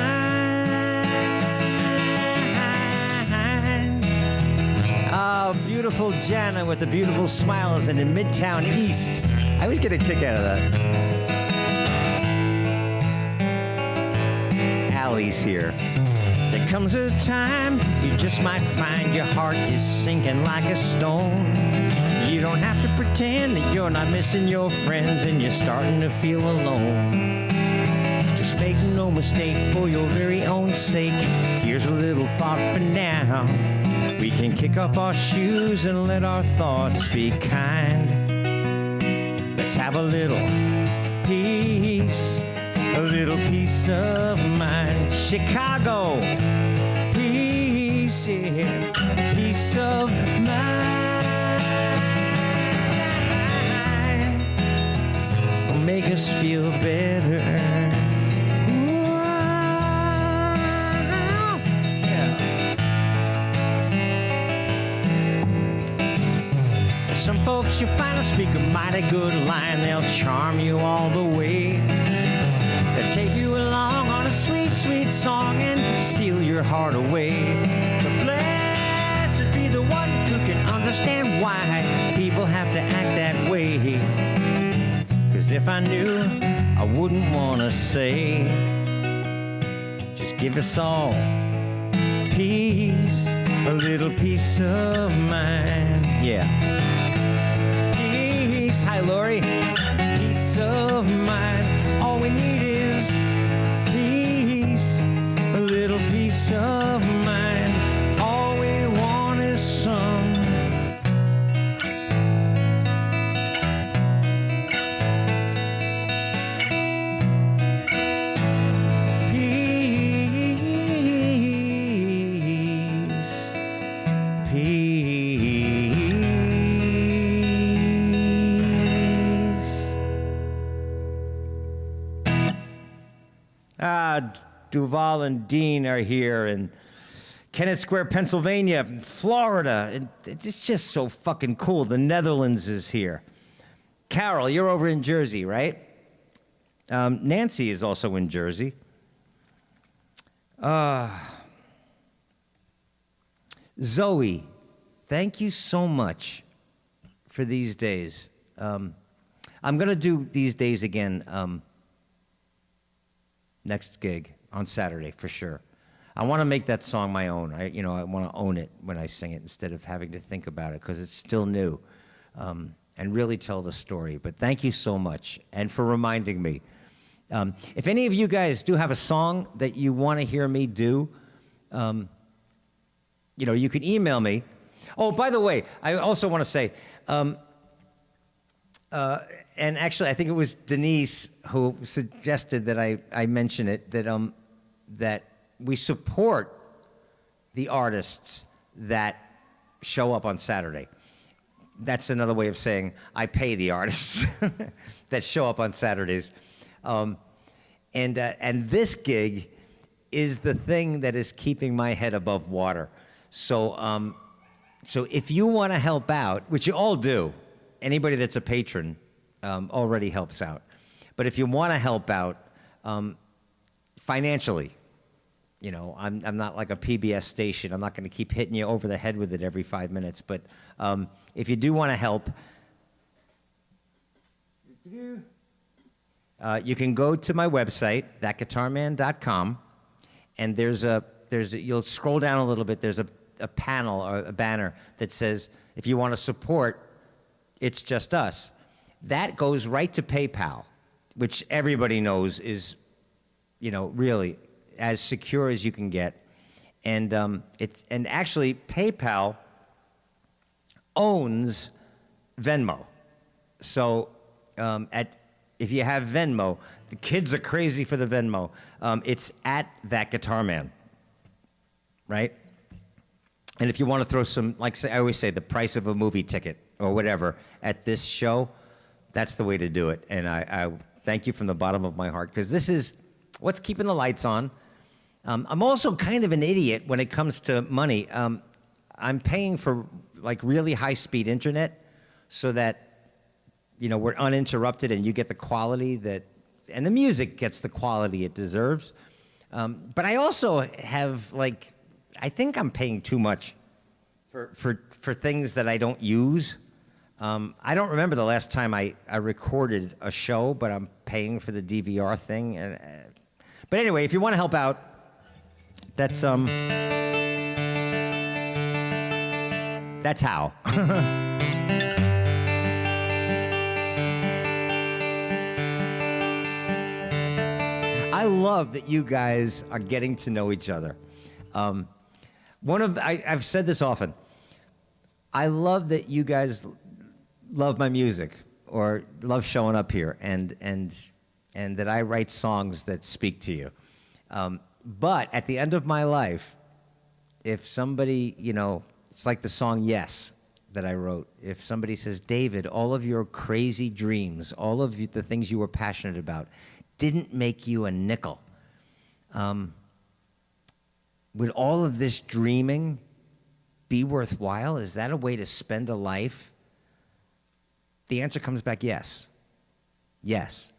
Oh, beautiful Jana with the beautiful smiles in the Midtown East. I always get a kick out of that. Allie's here. There comes a time you just might find your heart is sinking like a stone. You don't have to pretend that you're not missing your friends and you're starting to feel alone. Just make no mistake, for your very own sake, here's a little thought for now. We can kick off our shoes and let our thoughts be kind. Let's have a little peace, a little peace of mind. Chicago, peace, yeah, peace of mind. Will make us feel better. Yeah. Some folks you find will speak a mighty good line. They'll charm you all the way. They'll take you along on a sweet, sweet song and steal your heart away. But blessed be the one who can understand why people have to act that way. 'Cause if I knew, I wouldn't want to say. Just give us all peace, a little peace of mind. Yeah. Peace. Hi, Lori. Peace of mind. All we need is peace, a little peace of mind. All we want is some. Peace, peace. Duval and Dean are here, and Kennett Square, Pennsylvania, Florida. It's just so fucking cool. The Netherlands is here. Carol, you're over in Jersey, right? Nancy is also in Jersey. Zoe, thank you so much for these days. I'm going to do these days again next gig on Saturday for sure. I want to make that song my own. I want to own it when I sing it instead of having to think about it because it's still new, and really tell the story. But thank you so much, and for reminding me. If any of you guys do have a song that you want to hear me do, you can email me. Oh, by the way, I also want to say, and actually, I think it was Denise who suggested that I mention it, that we support the artists that show up on Saturday. That's another way of saying I pay the artists that show up on Saturdays. And this gig is the thing that is keeping my head above water. So if you want to help out, which you all do, anybody that's a patron already helps out. But if you want to help out financially, I'm not like a PBS station. I'm not going to keep hitting you over the head with it every 5 minutes. But if you do want to help, you can go to my website, thatguitarman.com, and you'll scroll down a little bit. There's a panel or a banner that says, if you want to support, It's Just Us. That goes right to PayPal, which everybody knows is, really as secure as you can get. And actually PayPal owns Venmo. So if you have Venmo, the kids are crazy for the Venmo. It's at That Guitar Man, right? And if you want to throw some, I always say, the price of a movie ticket or whatever at this show, that's the way to do it. And I thank you from the bottom of my heart, because this is what's keeping the lights on. I'm also kind of an idiot when it comes to money. I'm paying for really high-speed internet so that we're uninterrupted and you get the quality and the music gets the quality it deserves. But I also have I think I'm paying too much for things that I don't use. I don't remember the last time I recorded a show, but I'm paying for the DVR thing. But anyway, if you want to help out, that's how. I love that you guys are getting to know each other. I've said this often. I love that you guys love my music or love showing up here, and that I write songs that speak to you. But at the end of my life, if somebody, it's like the song Yes that I wrote. If somebody says, David, all of your crazy dreams, all of the things you were passionate about didn't make you a nickel. Would all of this dreaming be worthwhile? Is that a way to spend a life? The answer comes back yes. Yes.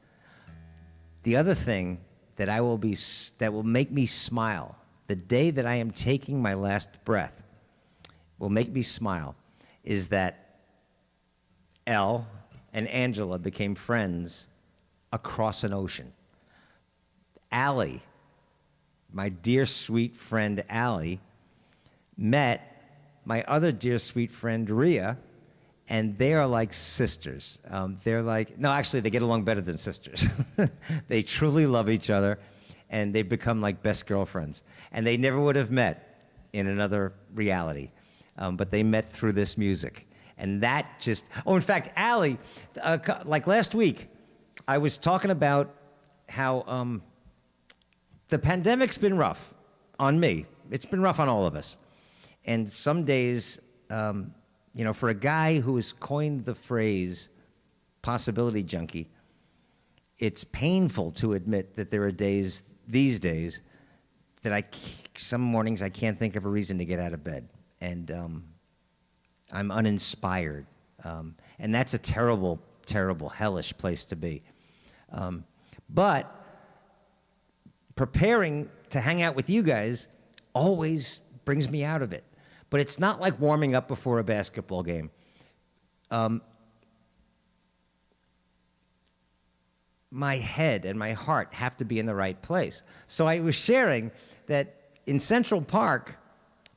The other thing that will make me smile, the day that I am taking my last breath, will make me smile, is that Elle and Angela became friends across an ocean. Allie, my dear sweet friend Allie, met my other dear sweet friend Rhea, and they are like sisters. They get along better than sisters. They truly love each other, and they've become like best girlfriends. And they never would have met in another reality, but they met through this music. And that just, in fact, Allie, last week, I was talking about how the pandemic's been rough on me. It's been rough on all of us. And some days, for a guy who has coined the phrase possibility junkie, it's painful to admit that there are days, these days, that some mornings I can't think of a reason to get out of bed. And I'm uninspired. And that's a terrible, terrible, hellish place to be. But preparing to hang out with you guys always brings me out of it. But it's not like warming up before a basketball game. My head and my heart have to be in the right place. So I was sharing that in Central Park,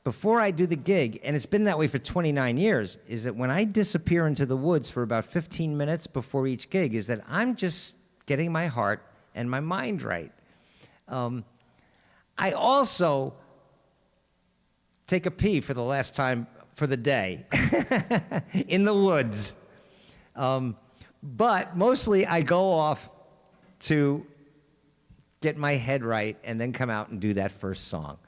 before I do the gig, and it's been that way for 29 years, is that when I disappear into the woods for about 15 minutes before each gig, is that I'm just getting my heart and my mind right. I also take a pee for the last time for the day in the woods. But mostly I go off to get my head right and then come out and do that first song.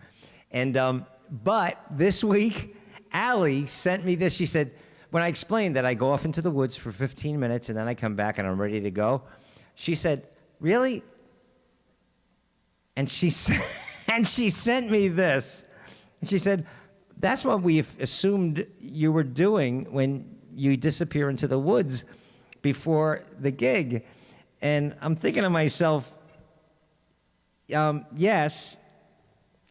And but this week, Allie sent me this. She said, when I explained that I go off into the woods for 15 minutes and then I come back and I'm ready to go, she said, really? And she sent me this. And she said, that's what we've assumed you were doing when you disappear into the woods before the gig. And I'm thinking to myself, yes.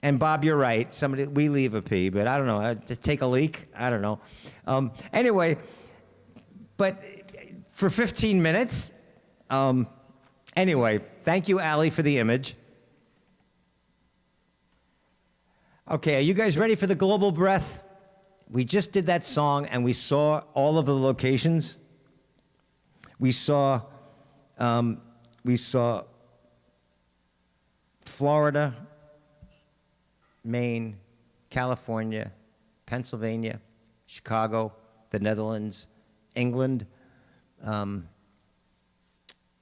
And Bob, you're right. We leave a pee, but I don't know. Just take a leak? I don't know. Anyway, but for 15 minutes. Anyway, thank you, Allie, for the image. Okay, are you guys ready for the global breath? We just did that song and we saw all of the locations. We saw Florida, Maine, California, Pennsylvania, Chicago, the Netherlands, England. I don't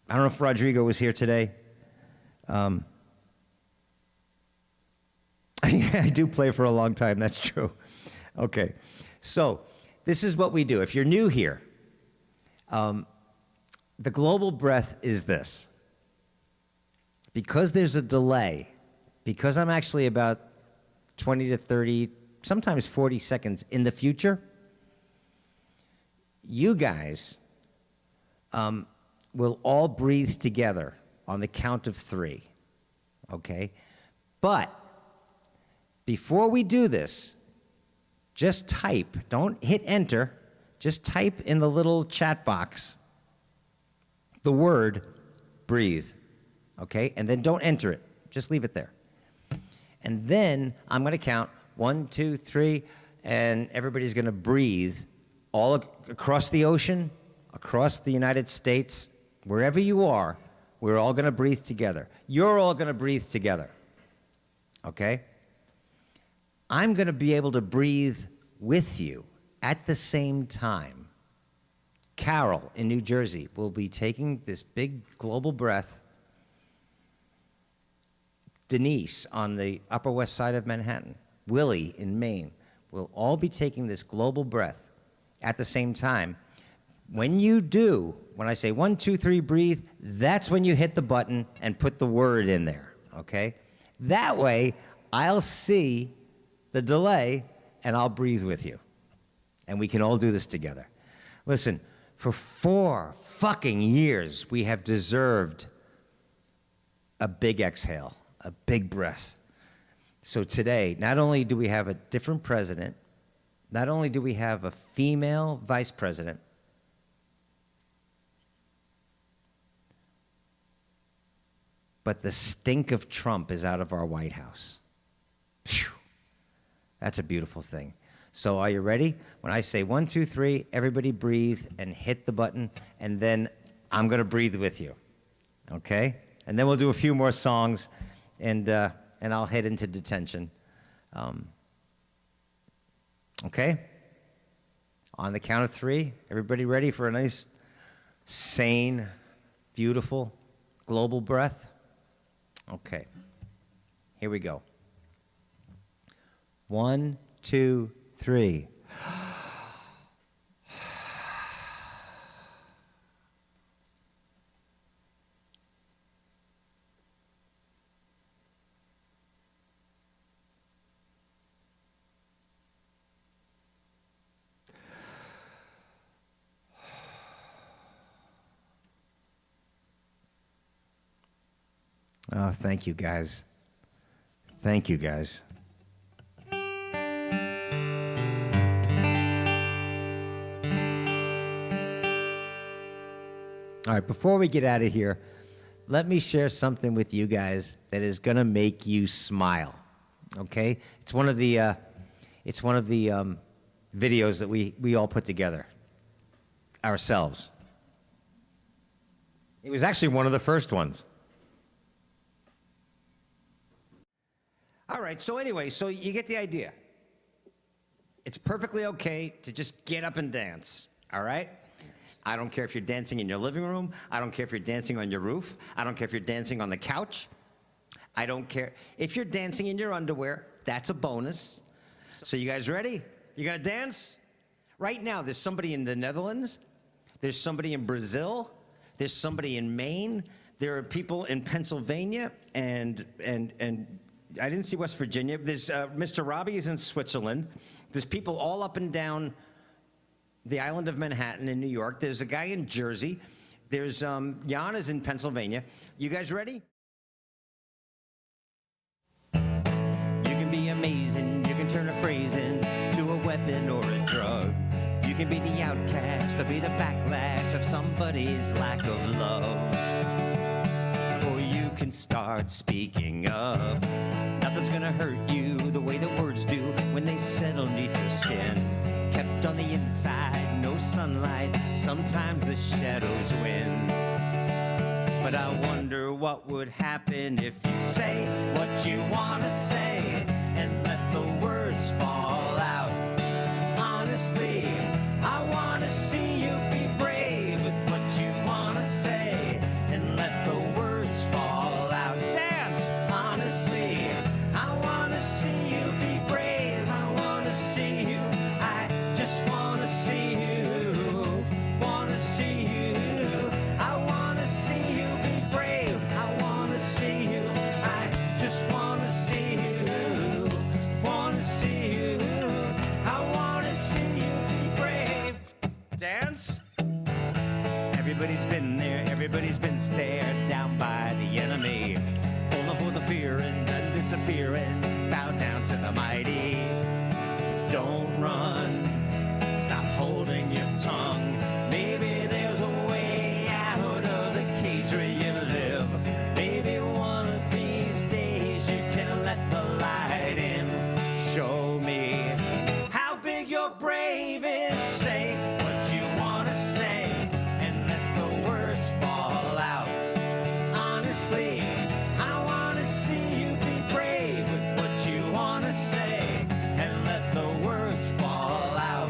know if Rodrigo was here today. I do play for a long time, that's true. Okay, so this is what we do. If you're new here, the global breath is this. Because there's a delay, because I'm actually about 20 to 30, sometimes 40 seconds in the future, you guys will all breathe together on the count of 3, okay? But before we do this, just type, don't hit enter, just type in the little chat box the word breathe, okay? And then don't enter it, just leave it there. And then I'm gonna count 1, 2, 3, and everybody's gonna breathe all across the ocean, across the United States, wherever you are, we're all gonna breathe together. You're all gonna breathe together, okay? I'm gonna be able to breathe with you at the same time. Carol in New Jersey will be taking this big global breath. Denise on the Upper West Side of Manhattan, Willie in Maine, will all be taking this global breath at the same time. When you do, when I say 1, 2, 3, breathe, that's when you hit the button and put the word in there, okay? That way, I'll see the delay and I'll breathe with you. And we can all do this together. Listen, for 4 fucking years, we have deserved a big exhale, a big breath. So today, not only do we have a different president, not only do we have a female vice president, but the stink of Trump is out of our White House. Phew. That's a beautiful thing. So are you ready? When I say 1, 2, 3, everybody breathe and hit the button, and then I'm gonna breathe with you, okay? And then we'll do a few more songs, and I'll head into detention. Okay? On the count of 3, everybody ready for a nice, sane, beautiful, global breath? Okay, here we go. 1, 2, 3. Oh, thank you, guys. Thank you, guys. All right, before we get out of here, let me share something with you guys that is gonna make you smile. Okay? It's one of the videos that we all put together ourselves. It was actually one of the first ones. All right, so anyway, so you get the idea. It's perfectly okay to just get up and dance, all right? I don't care if you're dancing in your living room. I don't care if you're dancing on your roof. I don't care if you're dancing on the couch. I don't care. If you're dancing in your underwear, that's a bonus. So you guys ready? You gonna dance? Right now, there's somebody in the Netherlands. There's somebody in Brazil. There's somebody in Maine. There are people in Pennsylvania and I didn't see West Virginia. There's Mr. Robbie is in Switzerland. There's people all up and down the island of Manhattan in New York. There's a guy in Jersey. There's Jan is in Pennsylvania. You guys ready? You can be amazing. You can turn a phrase into a weapon or a drug. You can be the outcast or be the backlash of somebody's lack of love. Or you can start speaking up. Nothing nothing's gonna hurt you the way that words do when they settle neath your skin. Kept on the inside, no sunlight, sometimes the shadows win. But I wonder what would happen if you say what you wanna say and let the words fall out. Honestly, I wanna see you be brave with what you wanna say and let the words fall out. Dance, honestly, I wanna see you be brave. I wanna see you, I just wanna see you, wanna see you. I wanna see you be brave. I wanna see you, I just wanna see you, wanna see you. I wanna see you be brave. Dance. Everybody's been there, everybody's been stared down by the enemy. Falling for the fear and then disappearing, bow down to the mighty. Don't run, stop holding your tongue. Maybe there's a way out of the cage where you live. Maybe one of these days you can let the light in. Show me how big your brave is. Say what you wanna say and let the words fall out. Honestly, I wanna see you be brave with what you wanna say and let the words fall out.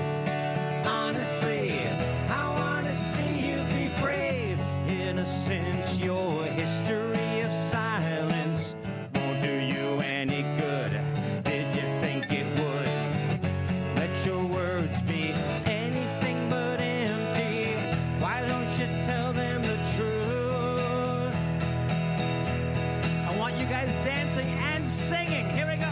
Honestly, I wanna see you be brave. Innocence, your history of silence won't do you any good. Did you think it would? Let your words be anything but empty. Why don't you tell them the truth? I want you guys dancing and singing. Here we go.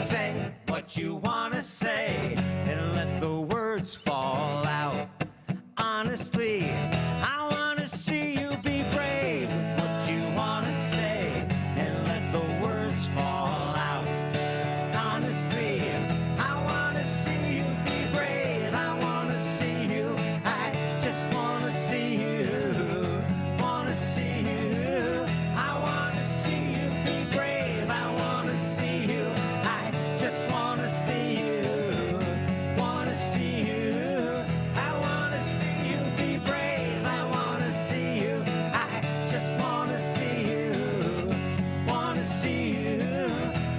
Say what you wanna say and let the words fall out. Honestly, I wanna see you be brave with what you wanna say and let the words fall out. Honestly, I wanna see you be brave. I wanna see you, I just wanna see you, wanna see you. I wanna see you be brave. I wanna see you, I just wanna see you, wanna see you. I wanna see you be brave. I wanna see you, I just wanna see you, wanna see you.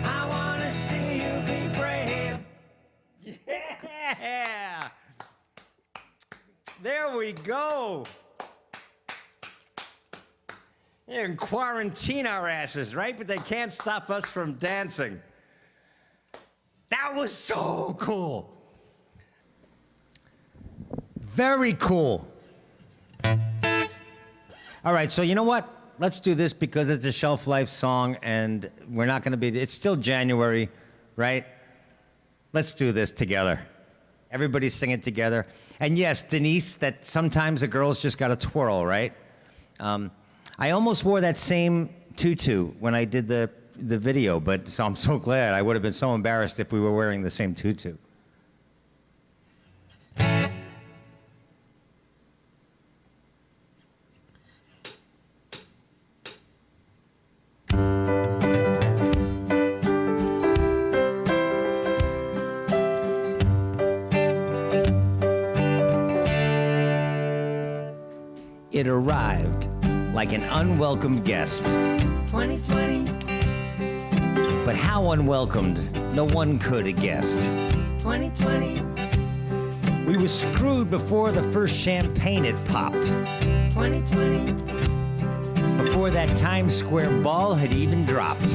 I wanna see you be brave. Yeah! There we go. They can quarantine our asses, right? But they can't stop us from dancing. That was so cool. Very cool. All right, so you know what? Let's do this because it's a shelf life song and we're not going to be, it's still January, right? Let's do this together. Everybody sing it together. And yes, Denise, that sometimes a girl's just got to twirl, right? I almost wore that same tutu when I did the video, but so I'm so glad. I would have been so embarrassed if we were wearing the same tutu. It arrived like an unwelcome guest. 2020, But how unwelcomed, no one could have guessed. 2020, We were screwed before the first champagne had popped. 2020, Before that Times Square ball had even dropped.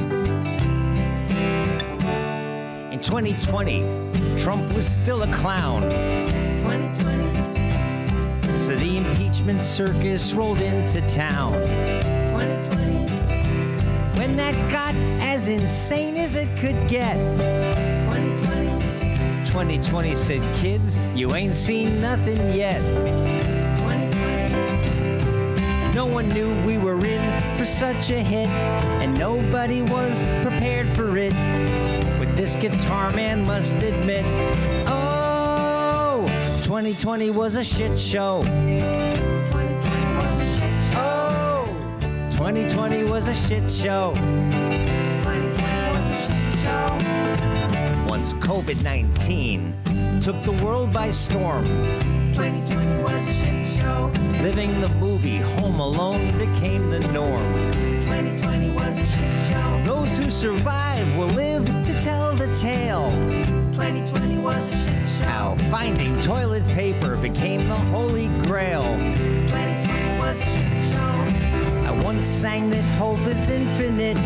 In 2020, Trump was still a clown. 2020, So the impeachment circus rolled into town. 2020, When that got as insane as it could get. 2020, 2020 said, kids, you ain't seen nothing yet. 2020, No one knew we were in for such a hit, and nobody was prepared for it. But this guitar man must admit, oh, 2020 was a shit show. 2020 was a shit show. Oh, 2020 was a shit show. 2020 was a shit once COVID-19 took the world by storm. 2020 was a shit show. Living the movie Home Alone became the norm. 2020 was a shit show. Those who survive will live to tell the tale. 2020 was a shit show. How finding toilet paper became the holy grail. 2020 was a shit show. I once sang that hope is infinite,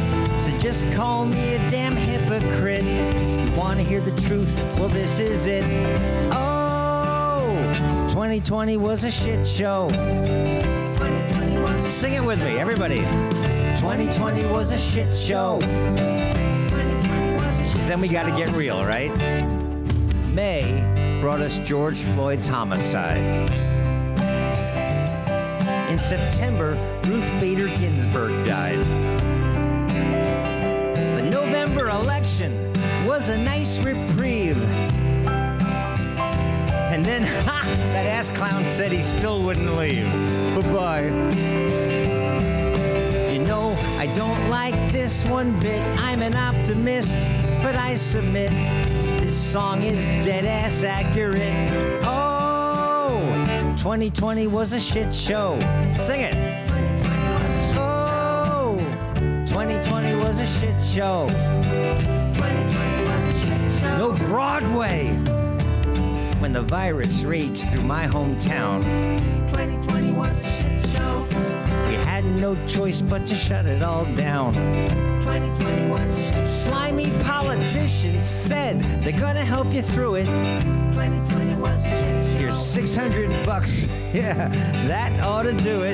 so just call me a damn hypocrite. You want to hear the truth? Well, this is it. Oh, 2020 was a shit show. 2020 was a Sing it with me, everybody. 2020 was a shit show. 2020 was a shit Then we got to get real, right? May brought us George Floyd's homicide. In September, Ruth Bader Ginsburg died. The November election was a nice reprieve. And then, that ass clown said he still wouldn't leave. Bye-bye. You know, I don't like this one bit. I'm an optimist, but I submit this song is dead-ass accurate. Oh, 2020 was a shit show. Sing it. Oh, 2020 was a shit show. 2020 was a shit show. No Broadway. When the virus raged through my hometown, 2020 was a shit show. we had no choice but to shut it all down. 2020 was a shit show. Slimy politicians said they're gonna help you through it. 2020 was a shit show. Here's $600. Yeah, that ought to do it.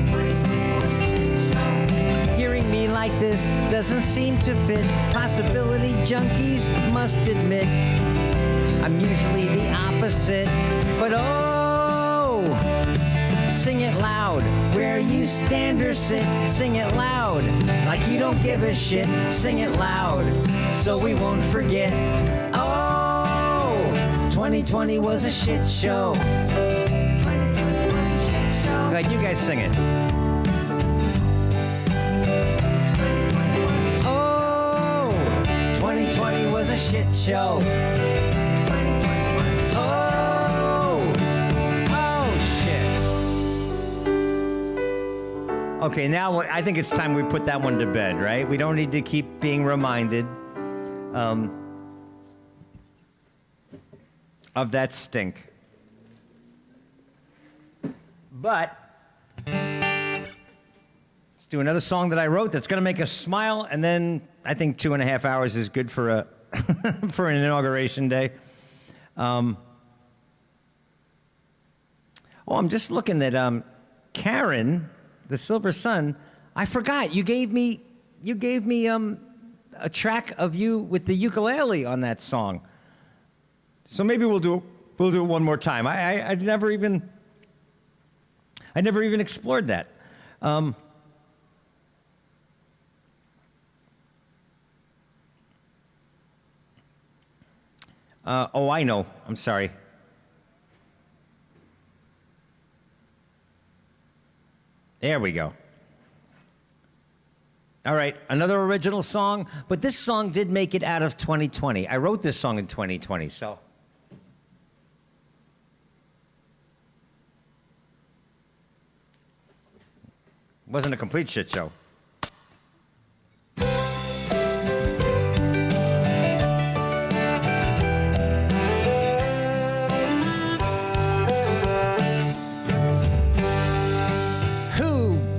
2020 was a shit show. Hearing me like this doesn't seem to fit. Possibility junkies must admit I'm usually the opposite. But oh, sing it loud. Where you stand or sit, sing it loud. Like you don't give a shit, sing it loud. So we won't forget. Oh, 2020 was a shit show. 2020 was a shit show. Go ahead, you guys sing it. 2020 was a shit show. Oh, 2020 was a shit show. 2020 was a shit show. Oh, shit. Okay, now I think it's time we put that one to bed, right? We don't need to keep being reminded of that stink. But let's do another song that I wrote that's going to make us smile, and then I think 2.5 hours is good for a for an inauguration day. Oh, I'm just looking at Karen, the Silver Sun. I forgot you gave me a track of you with the ukulele on that song. So maybe we'll do it one more time. I never even explored that. Oh, I know. I'm sorry. There we go. All right, another original song, but this song did make it out of 2020. I wrote this song in 2020, so. It wasn't a complete shit show.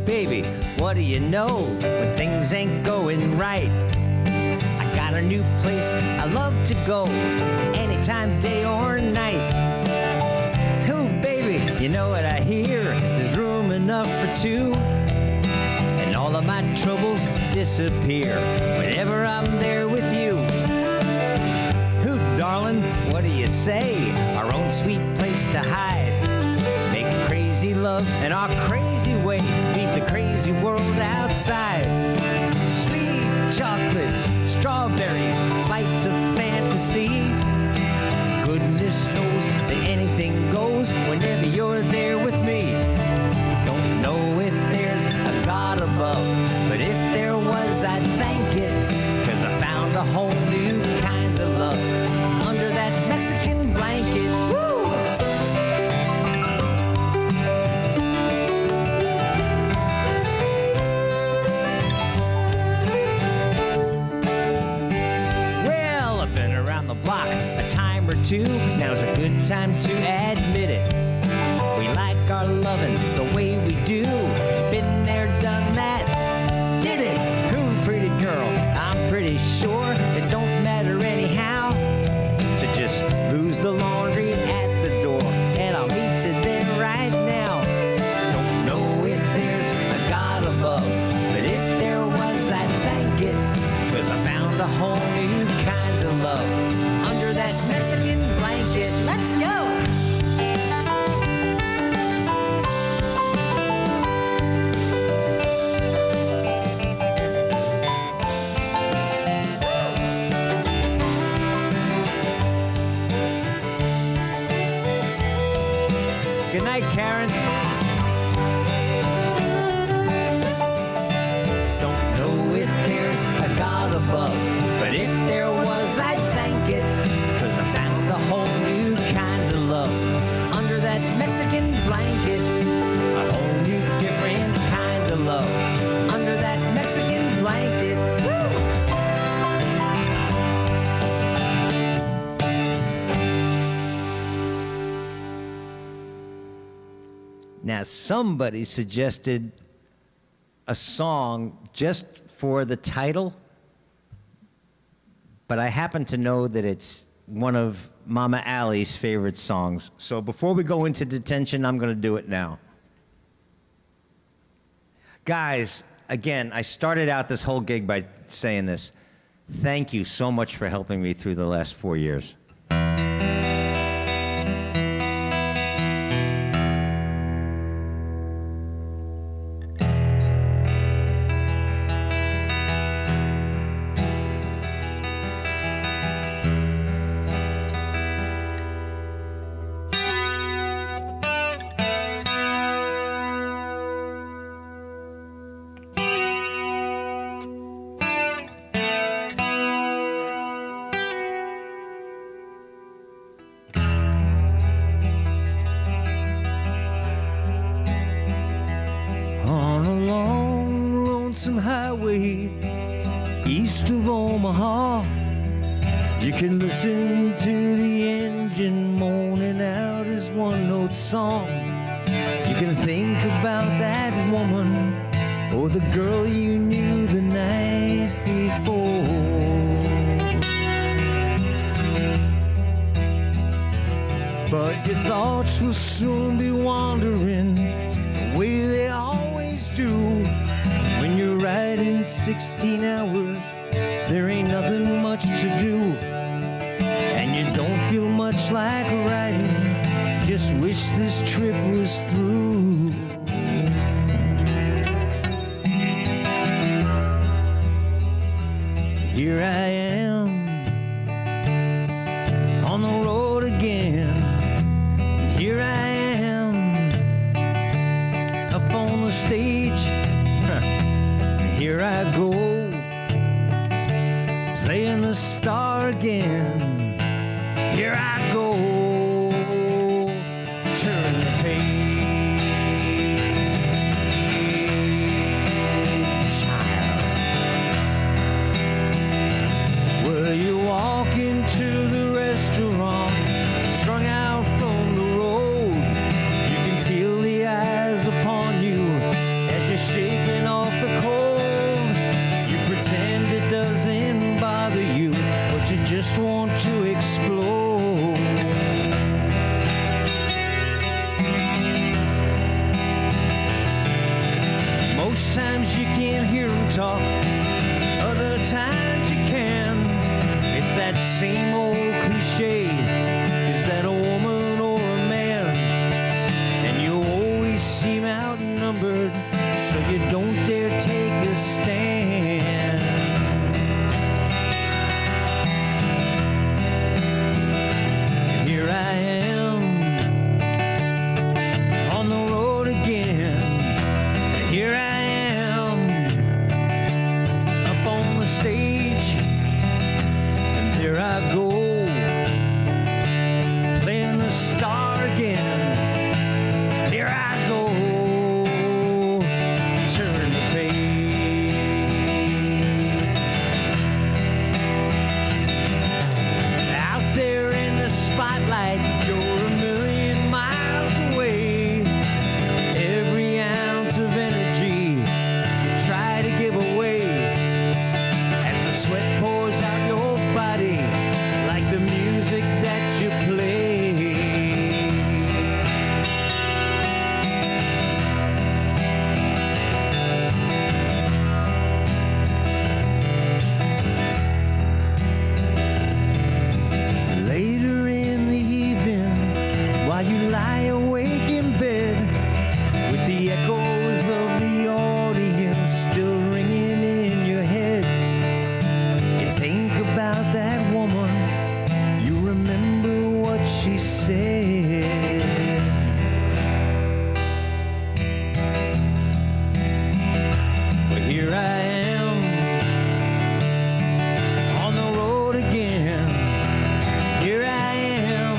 Baby, what do you know when things ain't going right? I got a new place I love to go, anytime, day or night. Ooh, baby, you know what I hear? There's room enough for two, and all of my troubles disappear whenever I'm there with you. Ooh, darling, what do you say? Our own sweet place to hide. Make crazy love in our crazy way. Leave the crazy world outside. Sweet chocolates, strawberries, flights of fantasy. Goodness knows that anything goes whenever you're there with me. Don't know if there's a God above, but if there was, I'd thank it. 'Cause I found a whole new kind of love. time to admit it. We like our loving the way we do. Been there, done that, did it. Who, pretty girl? I'm pretty sure it don't matter anyhow. To just lose the laundry at the door, and I'll meet you there right now. Don't know if there's a God above, but if there was, I'd thank it. 'Cause I found a whole new kind of love under that Mexican blanket. Let's go. Good night, Karen. Don't know if there's a God above, but if there was, I'd thank it. 'Cause I found a whole new kind of love under that Mexican blanket. A whole new different kind of love under that Mexican blanket. Woo! Now, somebody suggested a song just for the title, but I happen to know that it's one of Mama Allie's favorite songs. So before we go into detention, I'm going to do it now. Guys, again, I started out this whole gig by saying this. Thank you so much for helping me through the last 4 years. On a long, lonesome highway east of Omaha, you can listen to the engine moaning out his one-note song. You can think about that woman or the girl you knew the night before. But your thoughts will soon be wandering the way they always do. When you're riding 16 hours, there ain't nothing much to do. And you don't feel much like riding, just wish this trip was through. Here I am on the road again. Here I am up on the stage. Here I go, playing the star again. Here I go, turn the page. while you lie awake in bed with the echoes of the audience still ringing in your head. You think about that woman, you remember what she said. But here I am on the road again. Here I am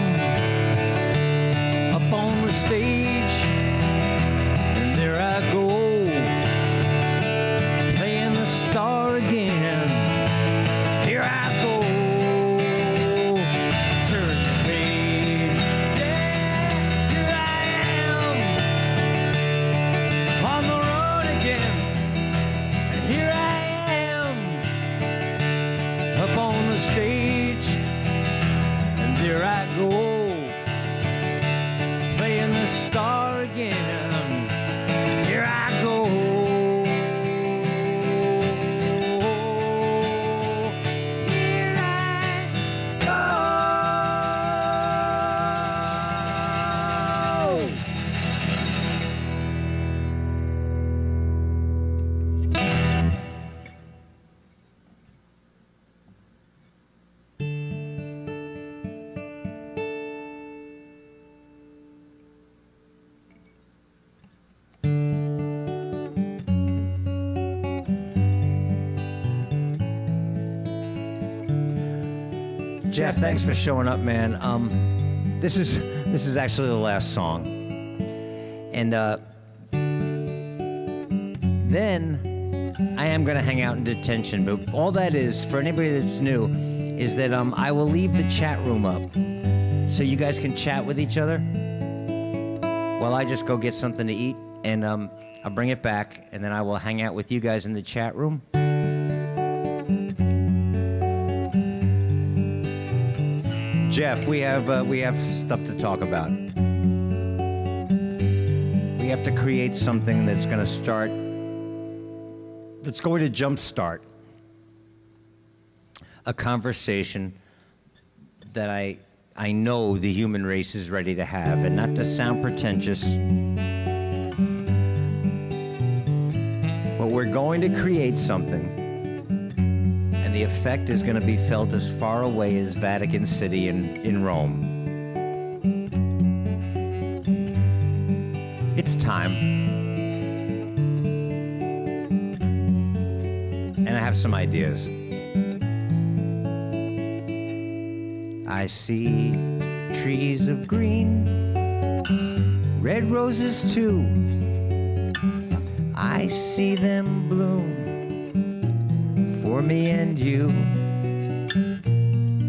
up on the stage, and there I go, playing the star again. Here I go, turn the page. Yeah, here I am on the road again, and here I am up on the stage, and there I go, playing the star again. Here I go. Here I go. Jeff, thanks for showing up, man. This is actually the last song, and then I am gonna hang out in detention. But all that is, for anybody that's new, is that I will leave the chat room up so you guys can chat with each other while I just go get something to eat, and I'll bring it back, and then I will hang out with you guys in the chat room. Jeff, we have stuff to talk about. We have to create something that's going to jumpstart a conversation that I know the human race is ready to have, and not to sound pretentious, but we're going to create something. And the effect is going to be felt as far away as Vatican City in Rome. It's time. And I have some ideas. I see trees of green, red roses too. I see them bloom for me and you,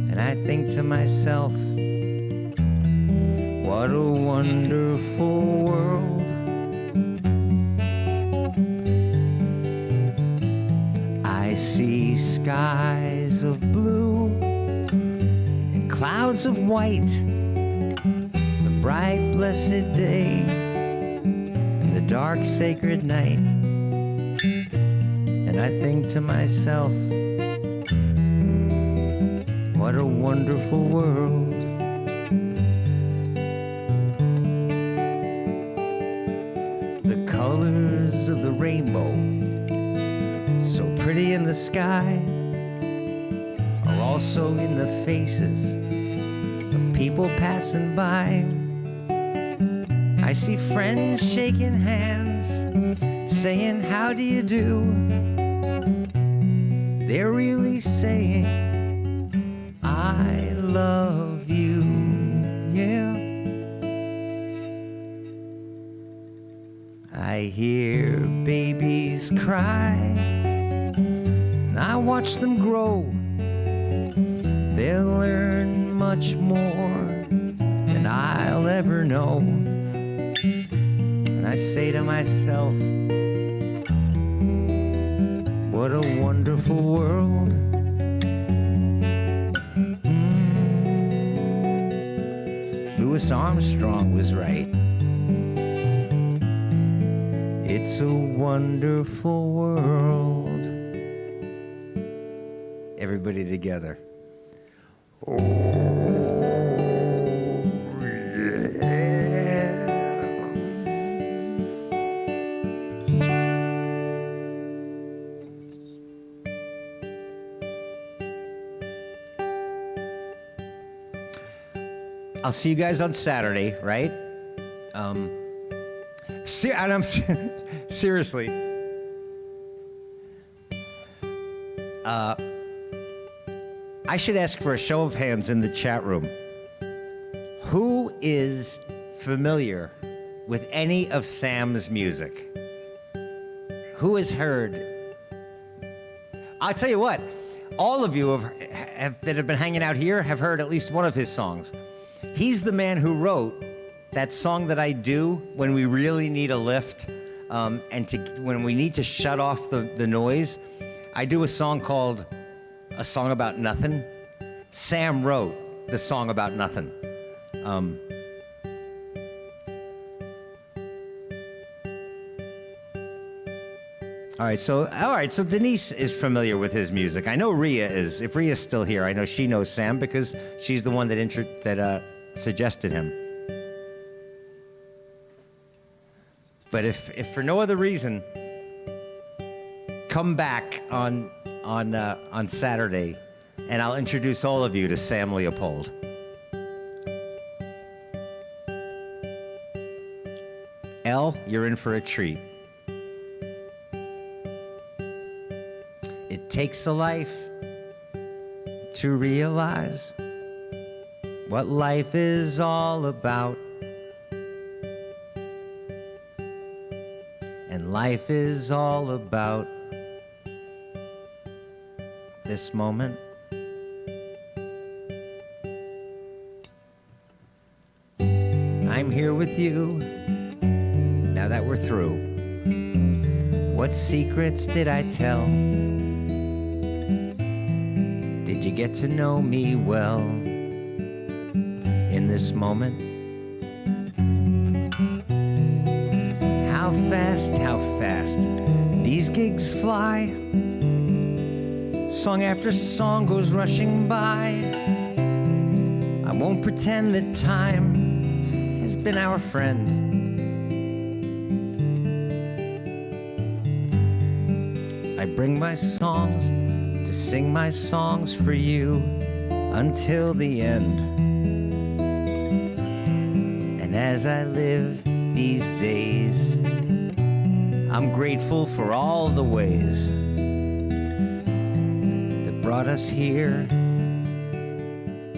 and I think to myself, what a wonderful world. I see skies of blue and clouds of white, the bright blessed day and the dark sacred night. And I think to myself, what a wonderful world. The colors of the rainbow, so pretty in the sky, are also in the faces of people passing by. I see friends shaking hands, saying, how do you do? They're really saying, I love you, yeah. I hear babies cry, and I watch them grow. They'll learn much more than I'll ever know. And I say to myself, what a wonderful world. Louis Armstrong was right. It's a wonderful world. Everybody together. Oh, yeah. I'll see you guys on Saturday, right? And I'm seriously. I should ask for a show of hands in the chat room. Who is familiar with any of Sam's music? Who has heard? I'll tell you what, all of you that have been hanging out here have heard at least one of his songs. He's the man who wrote that song that I do when we really need a lift, when we need to shut off the noise. I do a song called A Song About Nothing. Sam wrote the song about nothing. All right, so Denise is familiar with his music. I know Rhea is. If Rhea's still here, I know she knows Sam because she's the one that suggested him. But if for no other reason, come back on Saturday, and I'll introduce all of you to Sam Leopold. Elle, you're in for a treat. It takes a life to realize what life is all about. And life is all about this moment. I'm here with you now that we're through. What secrets did I tell? Did you get to know me well in this moment? How fast these gigs fly. Song after song goes rushing by. I won't pretend that time has been our friend. I bring my songs to sing my songs for you until the end. And as I live these days, I'm grateful for all the ways that brought us here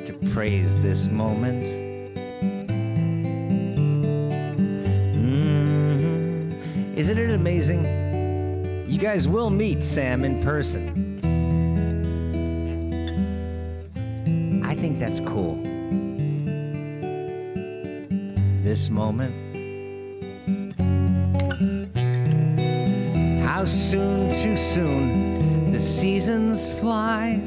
to praise this moment. Isn't it amazing? You guys will meet Sam in person. I think that's cool. This moment. How soon, too soon, the seasons fly.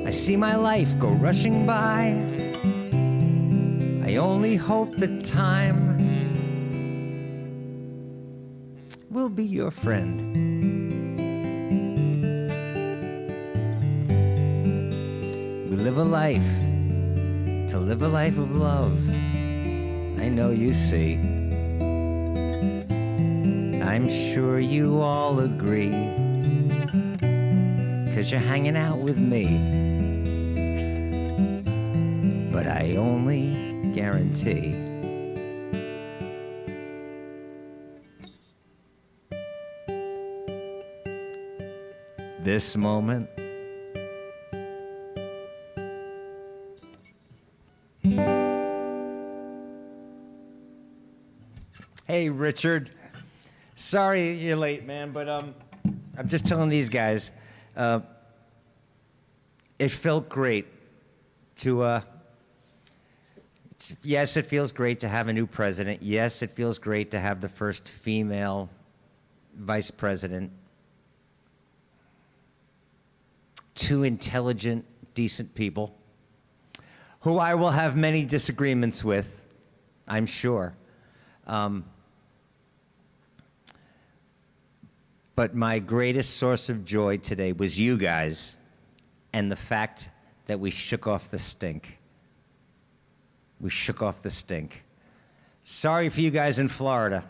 I see my life go rushing by. I only hope that time will be your friend. We live a life to live a life of love. I know you see. I'm sure you all agree, 'cause you're hanging out with me. But I only guarantee this moment. Hey, Richard. Sorry you're late, man, but I'm just telling these guys, it felt great to, yes, it feels great to have a new president. Yes, it feels great to have the first female vice president. Two intelligent, decent people who I will have many disagreements with, I'm sure. But my greatest source of joy today was you guys and the fact that we shook off the stink. We shook off the stink. Sorry for you guys in Florida.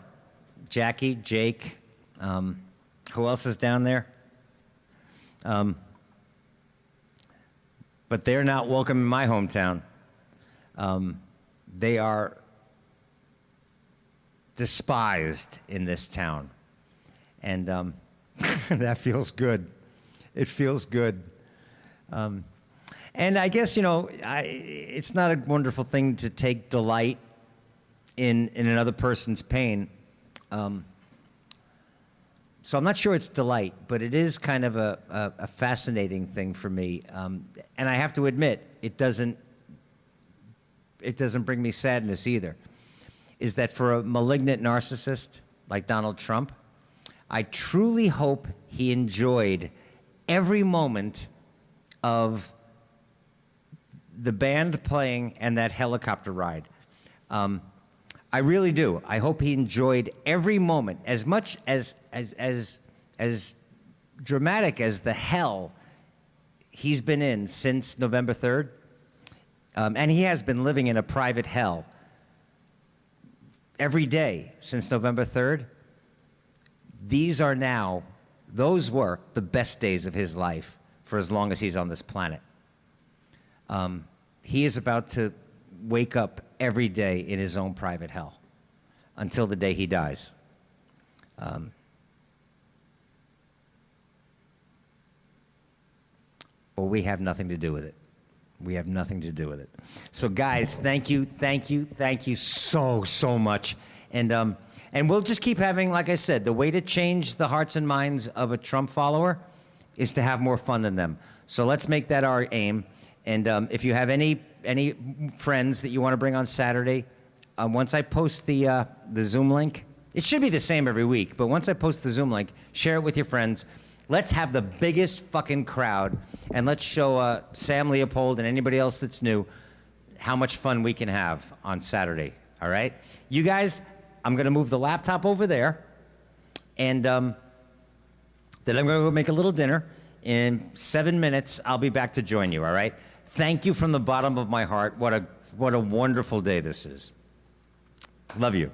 Jackie, Jake, who else is down there? But they're not welcome in my hometown. They are despised in this town. And that feels good. It feels good. And I guess, it's not a wonderful thing to take delight in another person's pain. So I'm not sure it's delight, but it is kind of a fascinating thing for me. And I have to admit, it doesn't bring me sadness either. Is that for a malignant narcissist like Donald Trump, I truly hope he enjoyed every moment of the band playing and that helicopter ride. I really do. I hope he enjoyed every moment, as much as dramatic as the hell he's been in since November 3rd. And he has been living in a private hell every day since November 3rd. Those were the best days of his life for as long as he's on this planet. He is about to wake up every day in his own private hell until the day he dies. But we have nothing to do with it. We have nothing to do with it. So guys, thank you so much. And we'll just keep having, like I said, the way to change the hearts and minds of a Trump follower is to have more fun than them. So let's make that our aim. And if you have any friends that you want to bring on Saturday, once I post the Zoom link, it should be the same every week, but once I post the Zoom link, share it with your friends. Let's have the biggest fucking crowd, and let's show Sam Leopold and anybody else that's new how much fun we can have on Saturday, all right? You guys, I'm going to move the laptop over there, and then I'm going to go make a little dinner. In 7 minutes, I'll be back to join you, all right? Thank you from the bottom of my heart. What a wonderful day this is. Love you.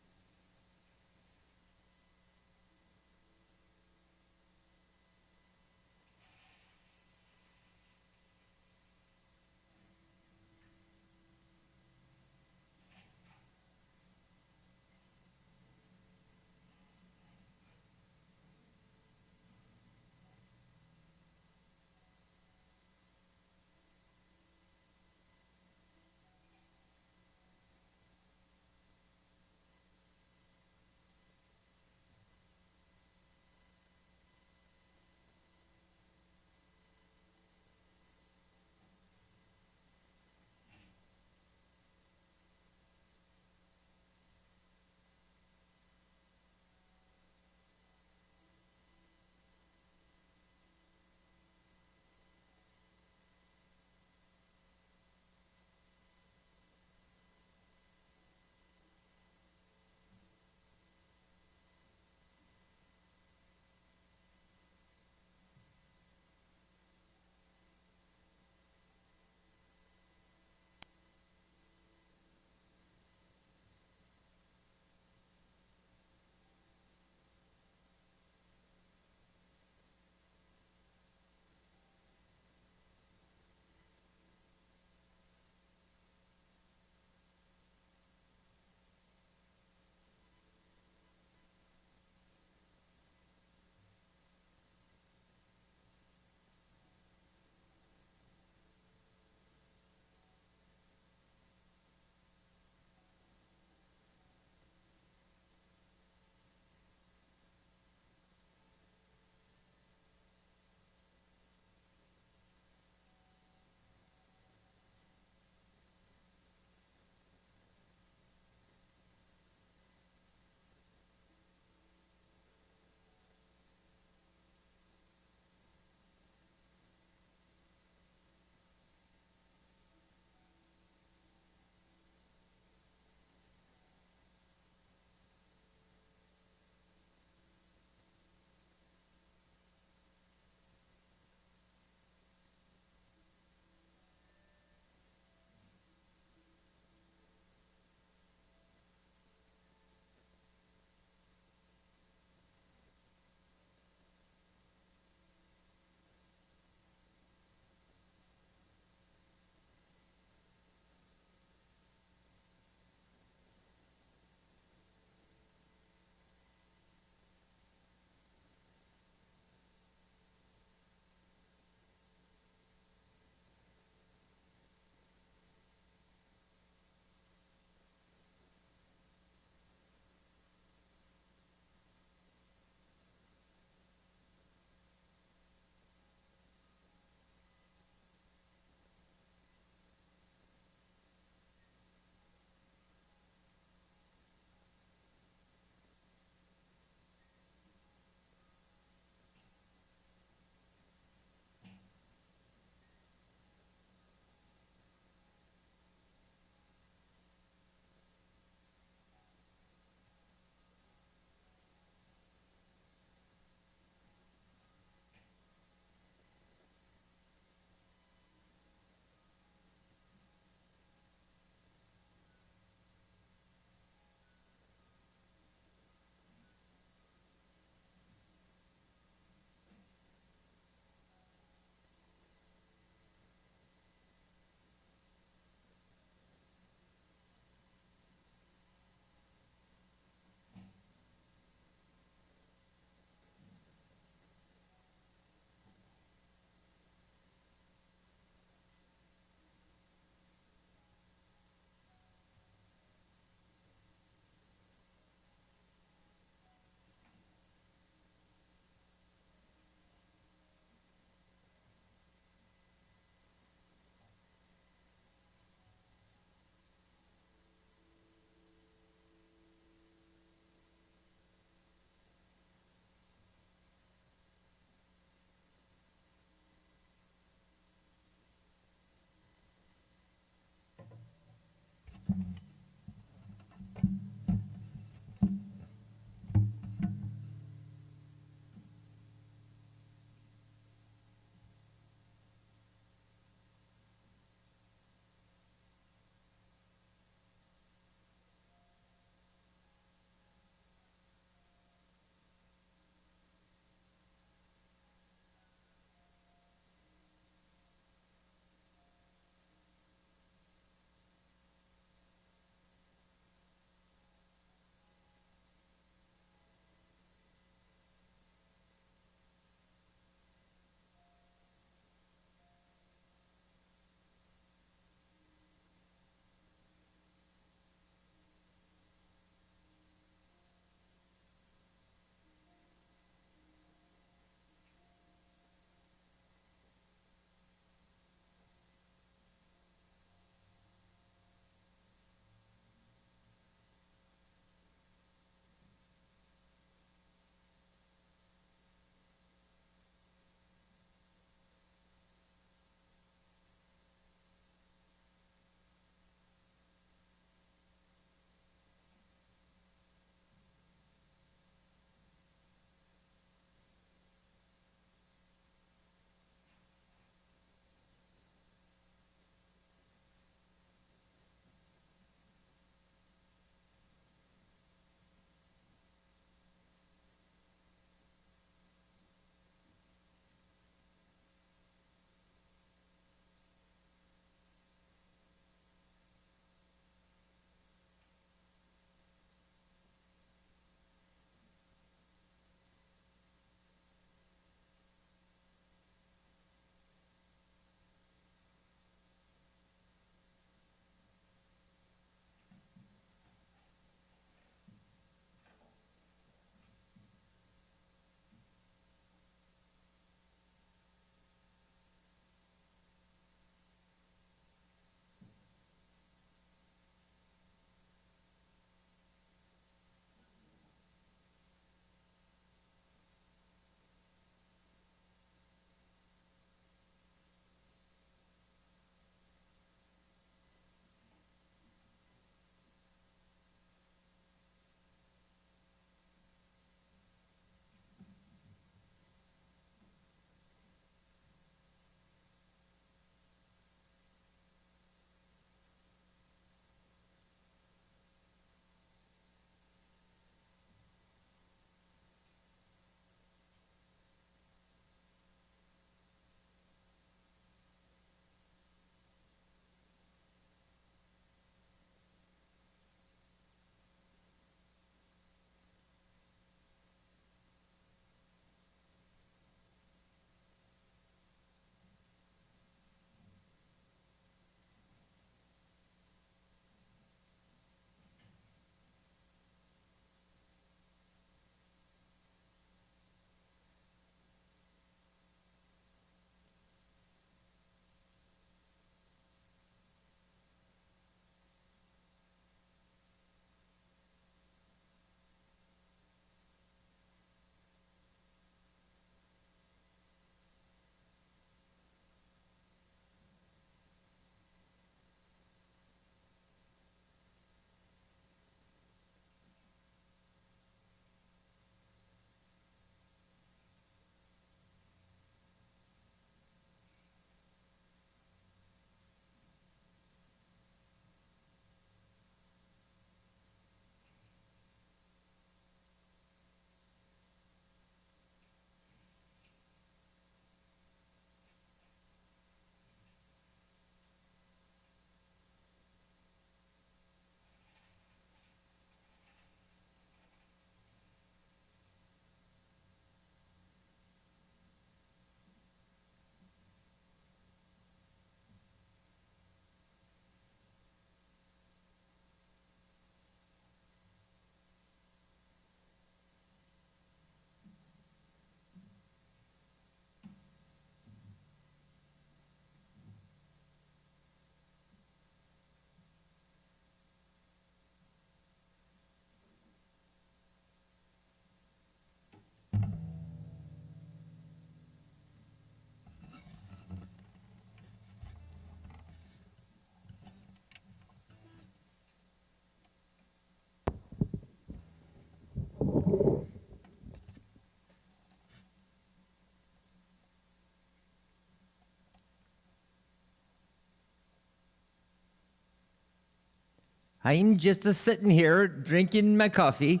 I'm just sitting here drinking my coffee,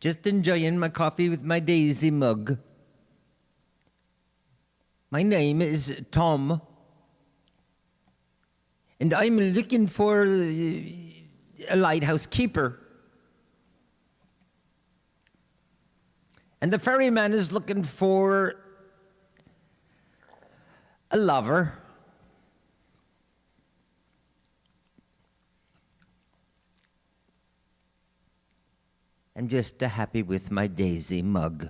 just enjoying my coffee with my daisy mug. My name is Tom, and I'm looking for a lighthouse keeper. And the ferryman is looking for a lover. I'm just happy with my daisy mug.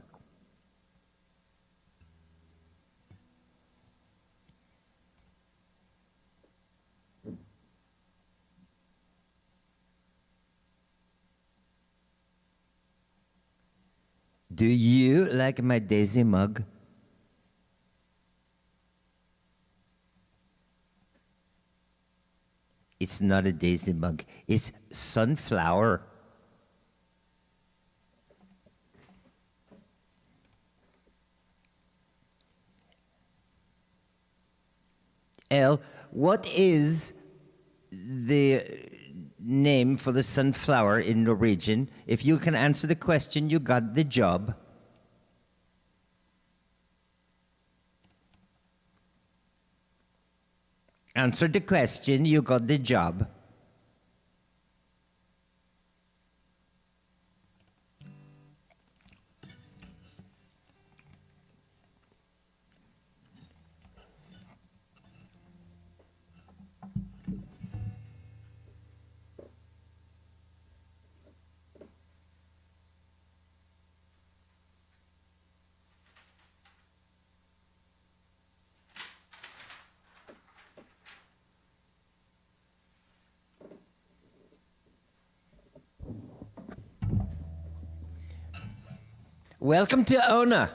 Do you like my daisy mug? It's not a daisy mug, it's sunflower. L, what is the name for the sunflower in Norwegian? If you can answer the question, you got the job. Answer the question, you got the job. Welcome to Ona.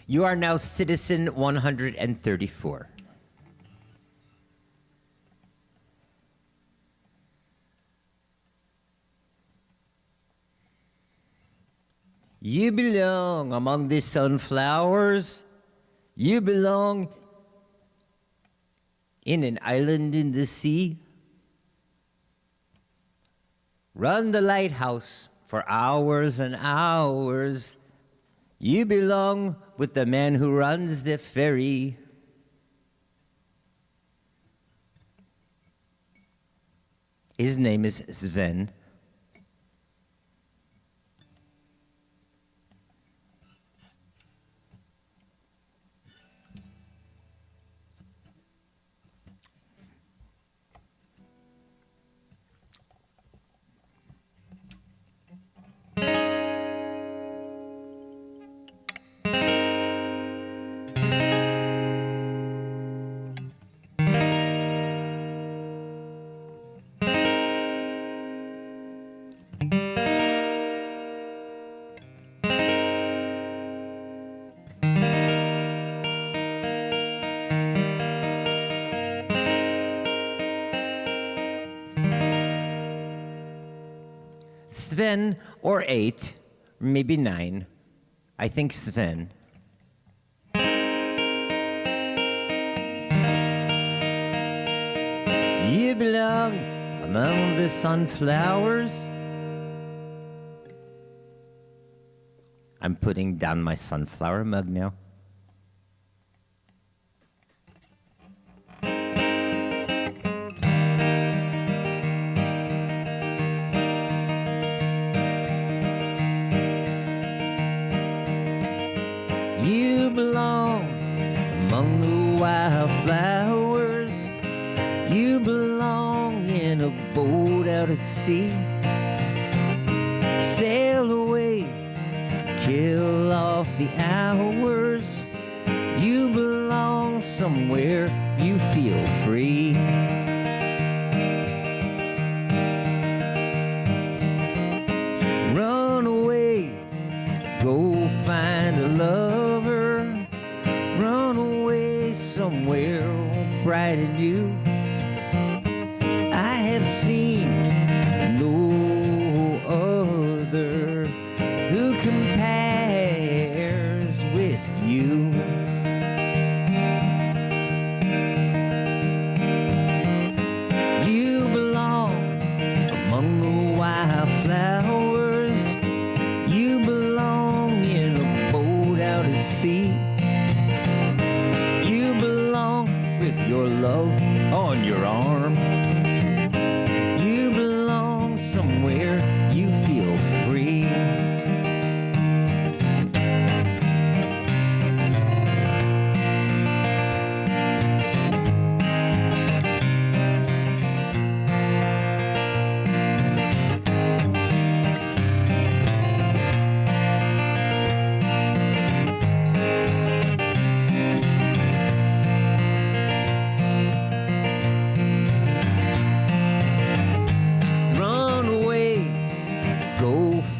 You are now citizen 134. You belong among the sunflowers. You belong in an island in the sea. Run the lighthouse for hours and hours. You belong with the man who runs the ferry. His name is Sven. Sven, or 8, maybe 9. I think Sven. You belong among the sunflowers. I'm putting down my sunflower mug now. You belong among the wildflowers. You belong in a boat out at sea. Sail away, kill off the hours. You belong somewhere you feel free. Run away, go find a lover. Run away somewhere bright and new. I have seen no other who compares with you. your arm. You belong somewhere, you feel free.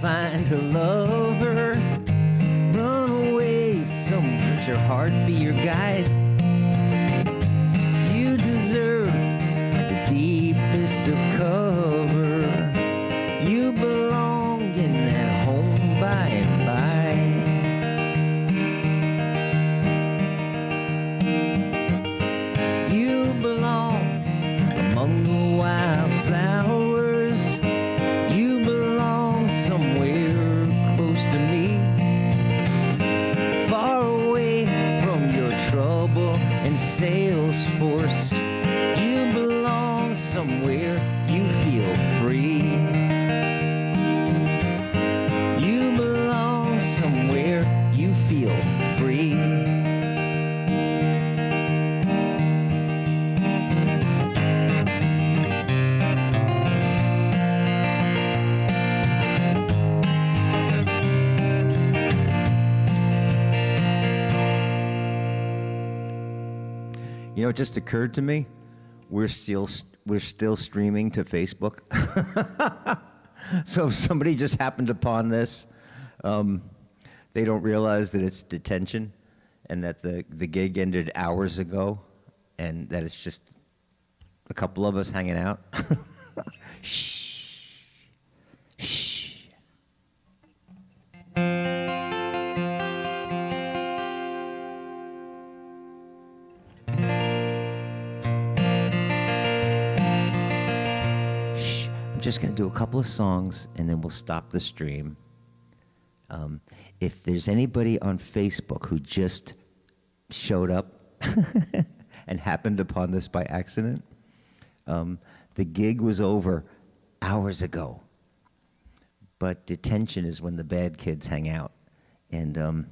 Find a lover, run away, let your heart be your guide. You deserve the deepest of cover. You belong in that home by and by. You belong among the wildflowers. You belong somewhere close to me, far away from your trouble and sales force. You belong somewhere you feel free. You belong somewhere you feel free. You know, it just occurred to me, we're still streaming to Facebook. So if somebody just happened upon this, they don't realize that it's detention and that the gig ended hours ago and that it's just a couple of us hanging out. Shh. Shh. I'm just going to do a couple of songs, and then we'll stop the stream. If there's anybody on Facebook who just showed up and happened upon this by accident, the gig was over hours ago. But detention is when the bad kids hang out. And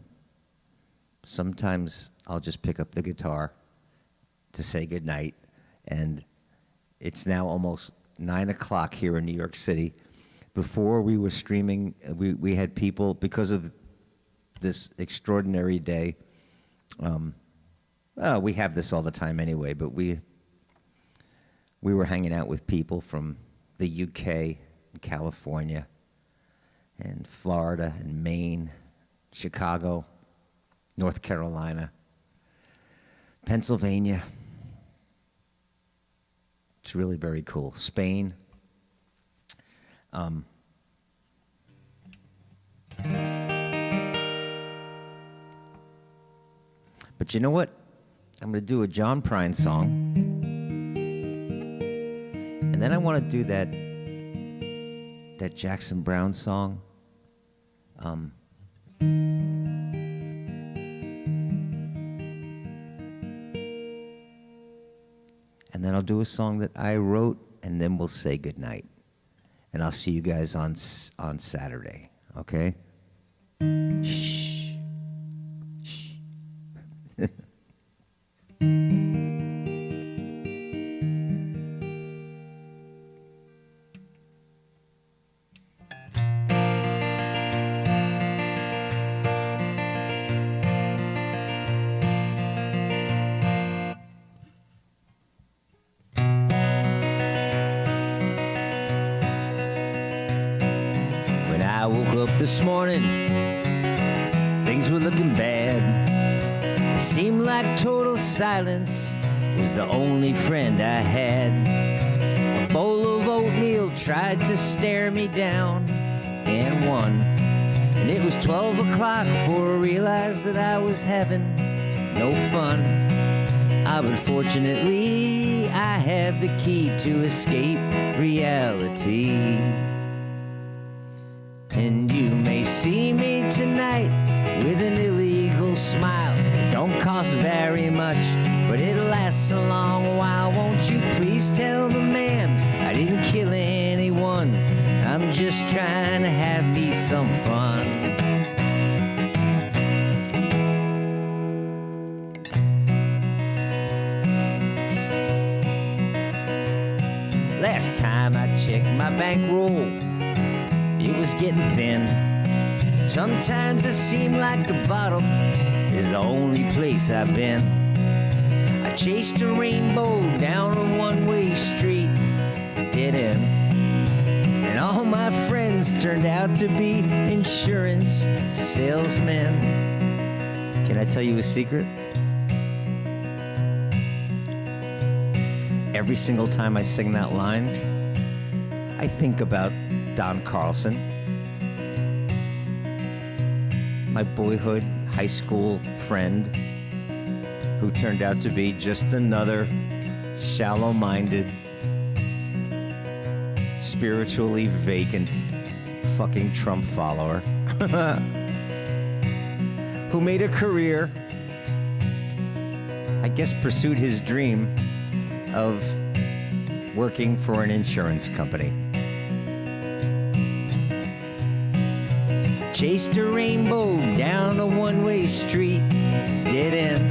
sometimes I'll just pick up the guitar to say goodnight. And it's now almost 9 o'clock here in New York City. Before we were streaming, we had people, because of this extraordinary day, we have this all the time anyway, but we were hanging out with people from the UK, and California, and Florida, and Maine, Chicago, North Carolina, Pennsylvania. It's really very cool. Spain. But you know what? I'm going to do a John Prine song. And then I want to do that Jackson Browne song. And then I'll do a song that I wrote, and then we'll say goodnight. And I'll see you guys on Saturday, okay? Shh. Shh. I woke up this morning, things were looking bad. It seemed like total silence was the only friend I had. A bowl of oatmeal tried to stare me down and won. And it was 12 o'clock before I realized that I was having no fun. But fortunately, I have the key to escape reality. And you may see me tonight with an illegal smile. It don't cost very much, but it lasts a long while. Won't you please just trying to have me some fun. Last time I checked my bankroll, it was getting thin. Sometimes it seemed like the bottom is the only place I've been. I chased a rainbow down a one-way street, dead end. And all my friends turned out to be insurance salesmen. Can I tell you a secret? Every single time I sing that line, I think about Don Carlson, my boyhood high school friend who turned out to be just another shallow-minded, spiritually vacant fucking Trump follower who made a career, I guess pursued his dream of working for an insurance company. Chased a rainbow down a one-way street, dead end.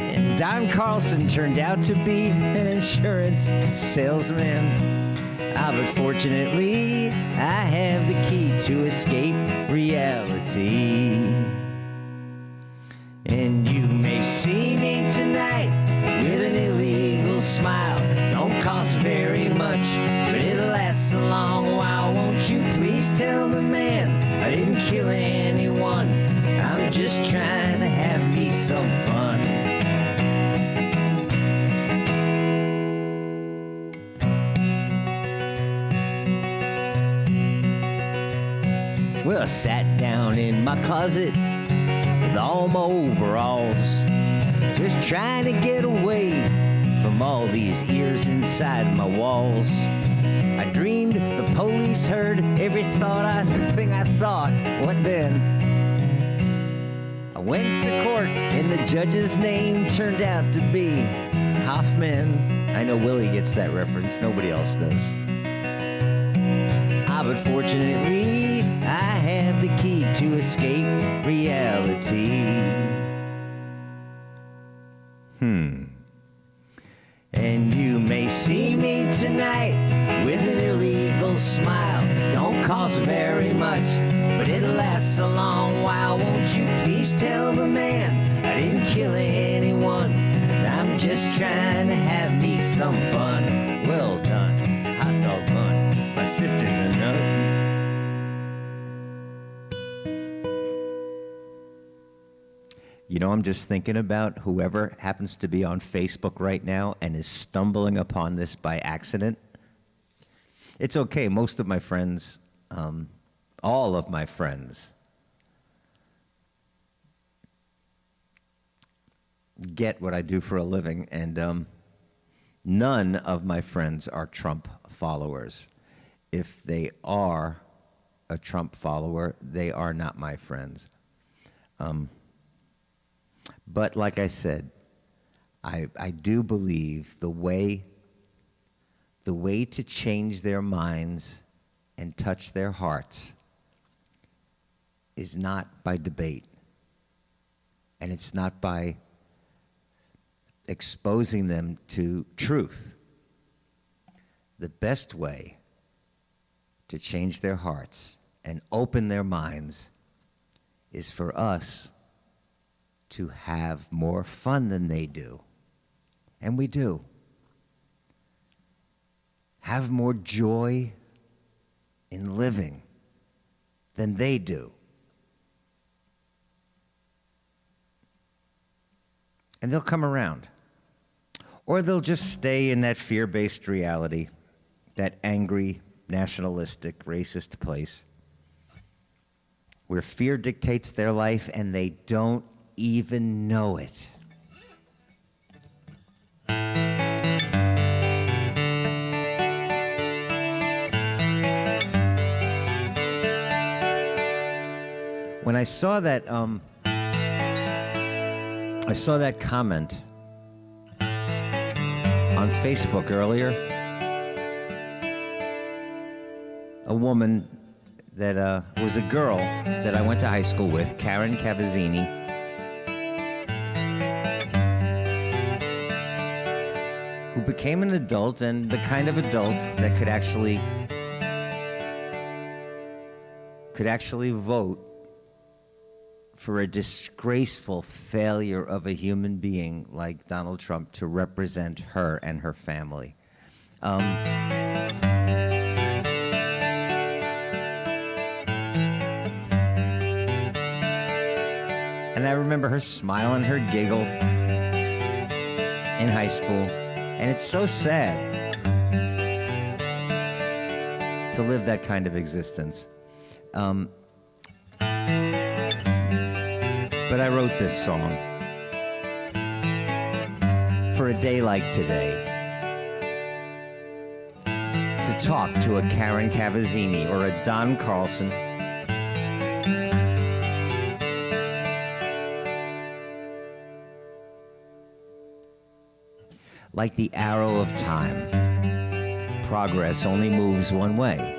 And Don Carlson turned out to be an insurance salesman. But fortunately, I have the key to escape reality. And you may see me tonight with an illegal smile. Don't cost very much, but it'll last a long while. Won't you please tell the man I didn't kill anyone? I'm just trying to have me some fun. Well, I sat down in my closet with all my overalls, just trying to get away from all these ears inside my walls. I dreamed the police heard every thing I thought. What then? I went to court and the judge's name turned out to be Hoffman. I know Willie gets that reference, nobody else does. But fortunately, I have the key to escape reality. And you may see me tonight with an illegal smile. Don't cost very much, but it'll last a long while. Won't you please tell the man I didn't kill anyone? I'm just trying to have me some fun. Well done, hot dog bun. My sister's a nut. You know, I'm just thinking about whoever happens to be on Facebook right now and is stumbling upon this by accident. It's okay. Most of my friends, all of my friends, get what I do for a living, and none of my friends are Trump followers. If they are a Trump follower, they are not my friends. But like I said, I do believe the way to change their minds and touch their hearts is not by debate. And it's not by exposing them to truth. The best way to change their hearts and open their minds is for us to have more fun than they do. And we do. Have more joy in living than they do. And they'll come around. Or they'll just stay in that fear-based reality, that angry, nationalistic, racist place where fear dictates their life and they don't even know it. When I saw that comment on Facebook earlier, a woman that was a girl that I went to high school with, Karen Cavazzini. Who became an adult, and the kind of adult that could actually vote for a disgraceful failure of a human being like Donald Trump to represent her and her family. And I remember her smile and her giggle in high school. And it's so sad to live that kind of existence. But I wrote this song for a day like today, to talk to a Karen Cavazzini or a Don Carlson, like the arrow of time. Progress only moves one way,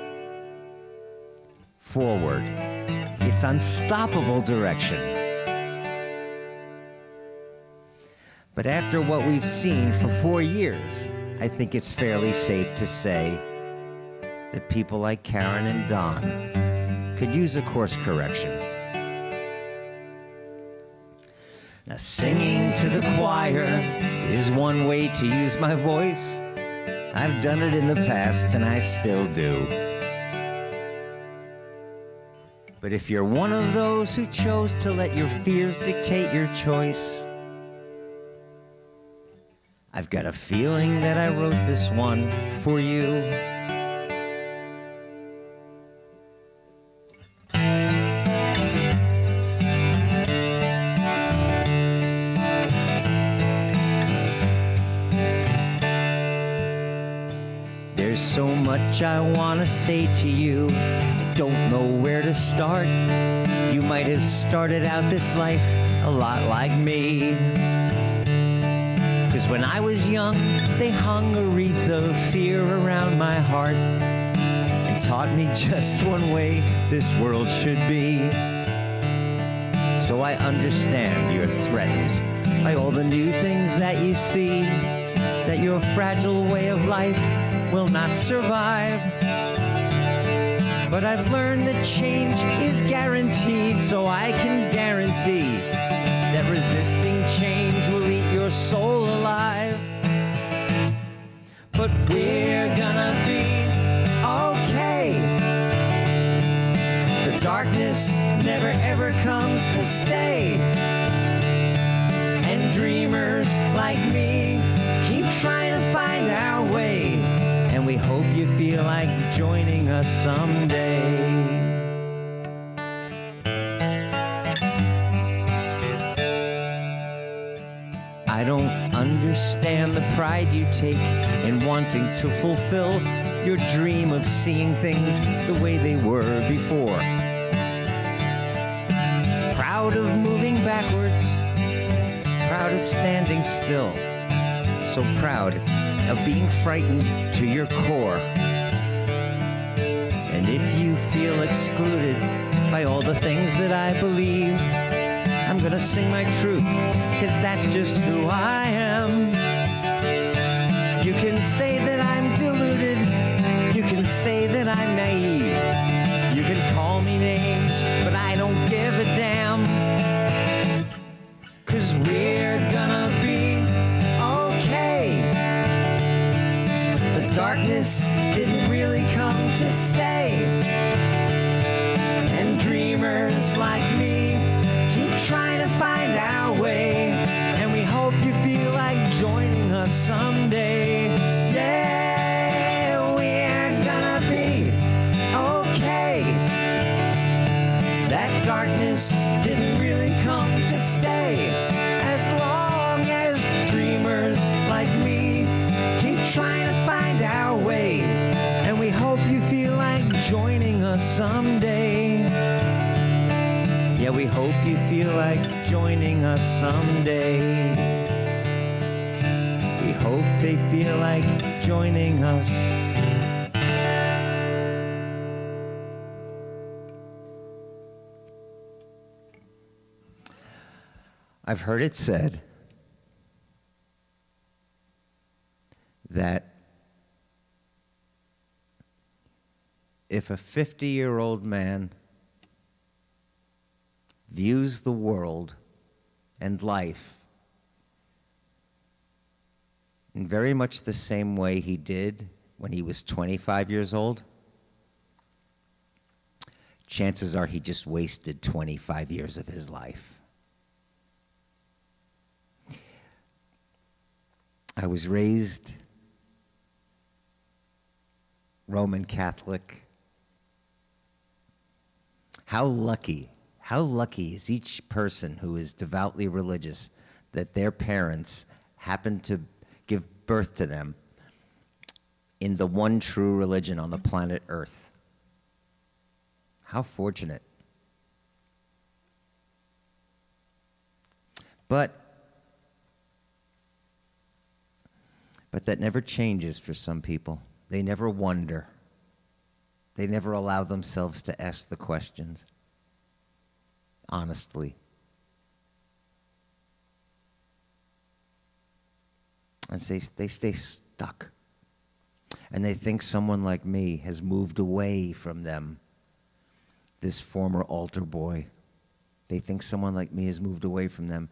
forward. It's unstoppable direction. But after what we've seen for 4 years, I think it's fairly safe to say that people like Karen and Don could use a course correction. Now, singing to the choir is one way to use my voice. I've done it in the past, and I still do. But if you're one of those who chose to let your fears dictate your choice, I've got a feeling that I wrote this one for you. There's so much I want to say to you. I don't know where to start. You might have started out this life a lot like me. 'Cause when I was young, they hung a wreath of fear around my heart and taught me just one way this world should be. So I understand you're threatened by all the new things that you see, that your fragile way of life will not survive. But I've learned that change is guaranteed, so I can guarantee that resisting change will eat your soul alive. But we're gonna be okay. The darkness never ever comes to stay. And dreamers like me keep trying to find our way. And we hope you feel like joining us someday. I don't understand the pride you take in wanting to fulfill your dream of seeing things the way they were before. Proud of moving backwards, proud of standing still, so proud of being frightened to your core. And if you feel excluded by all the things that I believe, I'm gonna sing my truth, 'cause that's just who I am. You can say that I'm deluded, you can say that I'm naive, you can call me names, but I don't give a damn. 'Cause we're gonna be okay. The darkness didn't really come to stay. And dreamers like me keep trying to find our way. And we hope you feel like joining us someday. Yeah, we're gonna be okay. That darkness didn't really come to stay. As long as dreamers like me keep trying to find our way. And we hope you feel like joining us someday. Yeah, we hope you feel like joining us someday. We hope they feel like joining us I've heard it said that if a 50-year-old man views the world and life in very much the same way he did when he was 25 years old, chances are he just wasted 25 years of his life. I was raised Roman Catholic. How lucky is each person who is devoutly religious that their parents happen to give birth to them in the one true religion on the planet Earth. How fortunate. But that never changes for some people. They never wonder. They never allow themselves to ask the questions honestly. And they stay stuck. And they think someone like me has moved away from them, this former altar boy. They think someone like me has moved away from them.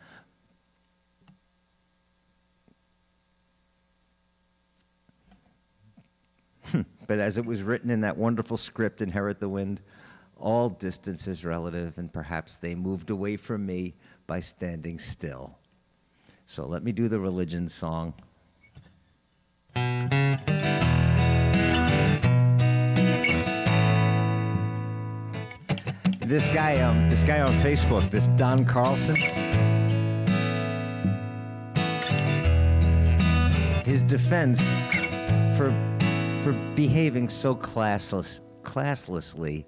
But as it was written in that wonderful script, Inherit the Wind, all distance is relative, and perhaps they moved away from me by standing still. So let me do the religion song. This guy on Facebook, this Don Carlson, his defense for behaving so classlessly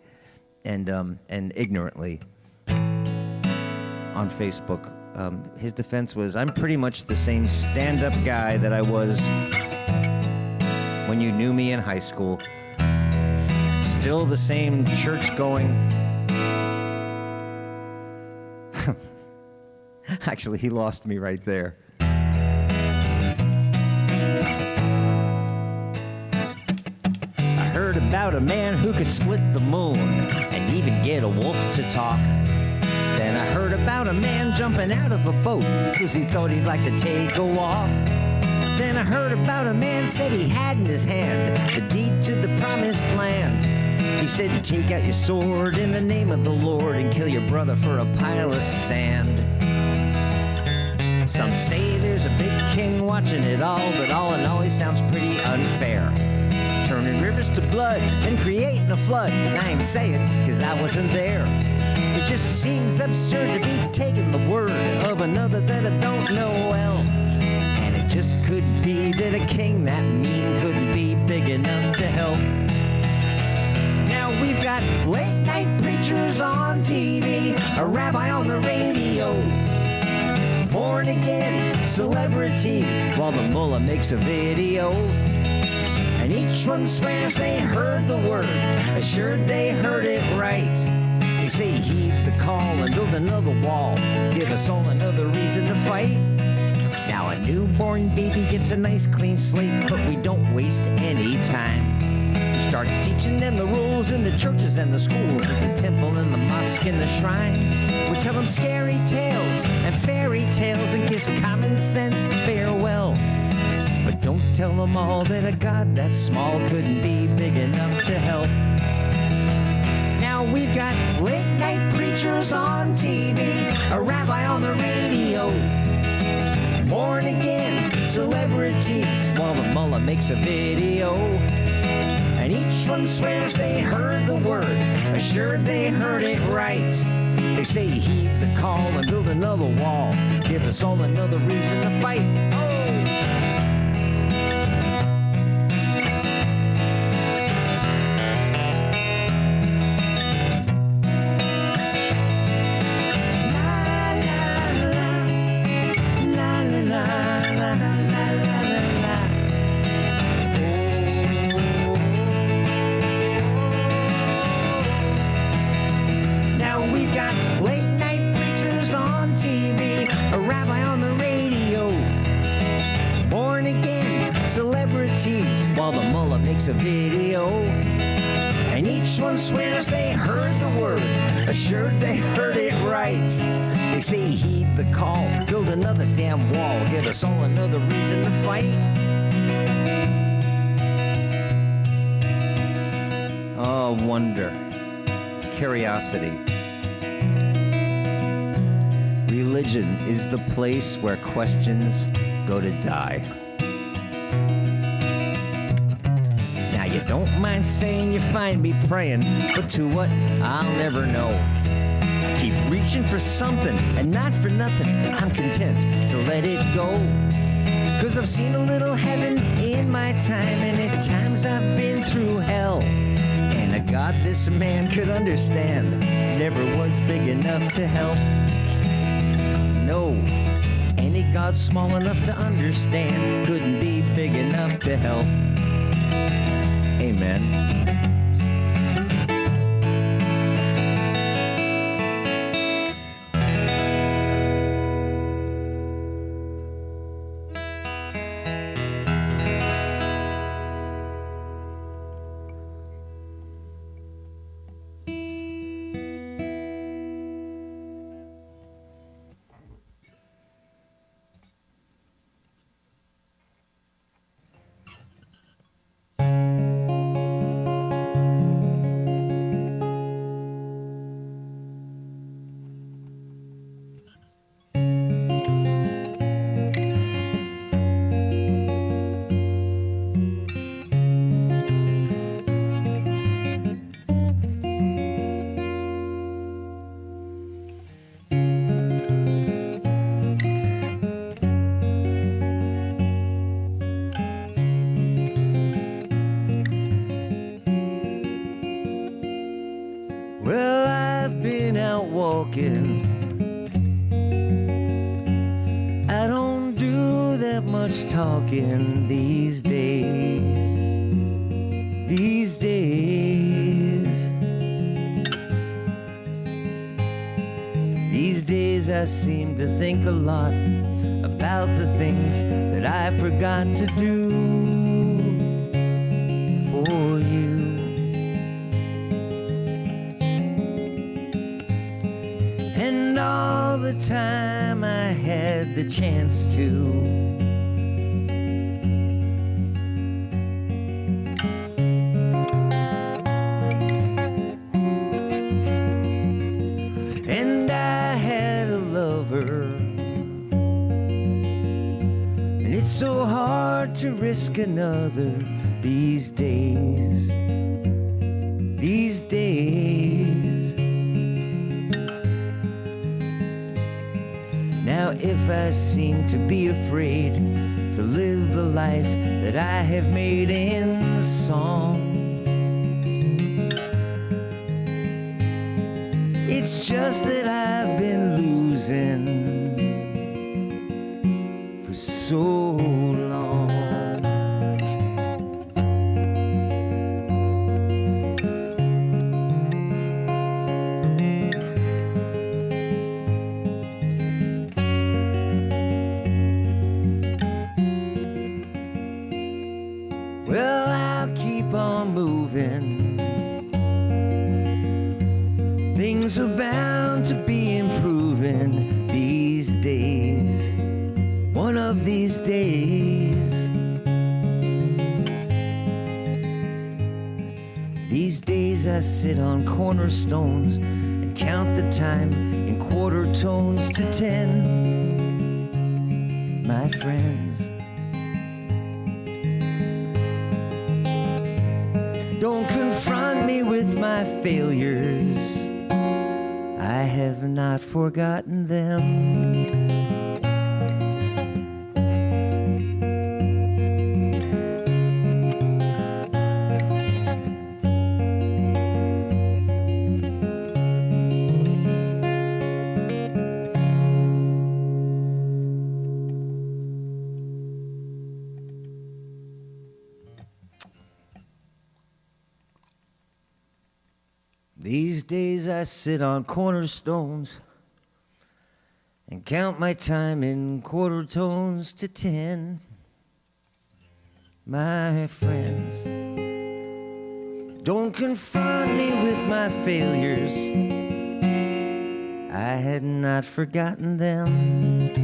and ignorantly on Facebook, his defense was, I'm pretty much the same stand-up guy that I was when you knew me in high school. Still the same church-going. Actually, he lost me right there. Heard about a man who could split the moon and even get a wolf to talk. Then I heard about a man jumping out of a boat because he thought he'd like to take a walk. Then I heard about a man said he had in his hand the deed to the promised land. He said, take out your sword in the name of the Lord and kill your brother for a pile of sand. Some say there's a big king watching it all, but all in all he sounds pretty unfair. Turning rivers to blood and creating a flood. I ain't saying, cause I wasn't there. It just seems absurd to be taking the word of another that I don't know well. And it just could be that a king that mean couldn't be big enough to help. Now we've got late night preachers on TV, a rabbi on the radio, born again celebrities while the mullah makes a video. And each one swears they heard the word, assured they heard it right. They say heed the call and build another wall, give us all another reason to fight. Now a newborn baby gets a nice clean slate, but we don't waste any time. We start teaching them the rules in the churches and the schools, at the temple and the mosque and the shrine. We tell them scary tales and fairy tales and kiss common sense farewell. But don't tell them all that a God that small couldn't be big enough to help. Now we've got late night preachers on TV, a rabbi on the radio, born again celebrities while the mullah makes a video. And each one swears they heard the word, assured they heard it right. They say heed the call and build another wall, give us all another reason to fight. We've got late night preachers on TV, a while the mullah makes a video. And each one swears they heard the word, assured they heard it right. They say heed the call, build another damn wall, give us all another reason to fight. Oh, wonder, curiosity. Religion is the place where questions go to die. Now you don't mind saying you find me praying, but to what? I'll never know. I keep reaching for something, and not for nothing, I'm content to let it go. 'Cause I've seen a little heaven in my time, and at times I've been through hell. And a God this man could understand never was big enough to help. No, any God small enough to understand couldn't be big enough to help. Amen. Well, I've been out walking. I don't do that much talking these days. These days. These days I seem to think a lot about the things that I forgot to do for you. And all the time I had the chance to, and I had a lover, and it's so hard to risk another these days. These days. Now if I seem to be afraid to live the life that I have made in song, it's just that I've been losing for so long. Well, I'll keep on moving. Things are bound to be improving these days. One of these days. These days I sit on cornerstones and count the time in quarter tones to 10. My friends, don't confront me with my failures. I have not forgotten them. These days I sit on cornerstones and count my time in quarter tones to 10. my friends. Don't confront me with my failures. I had not forgotten them.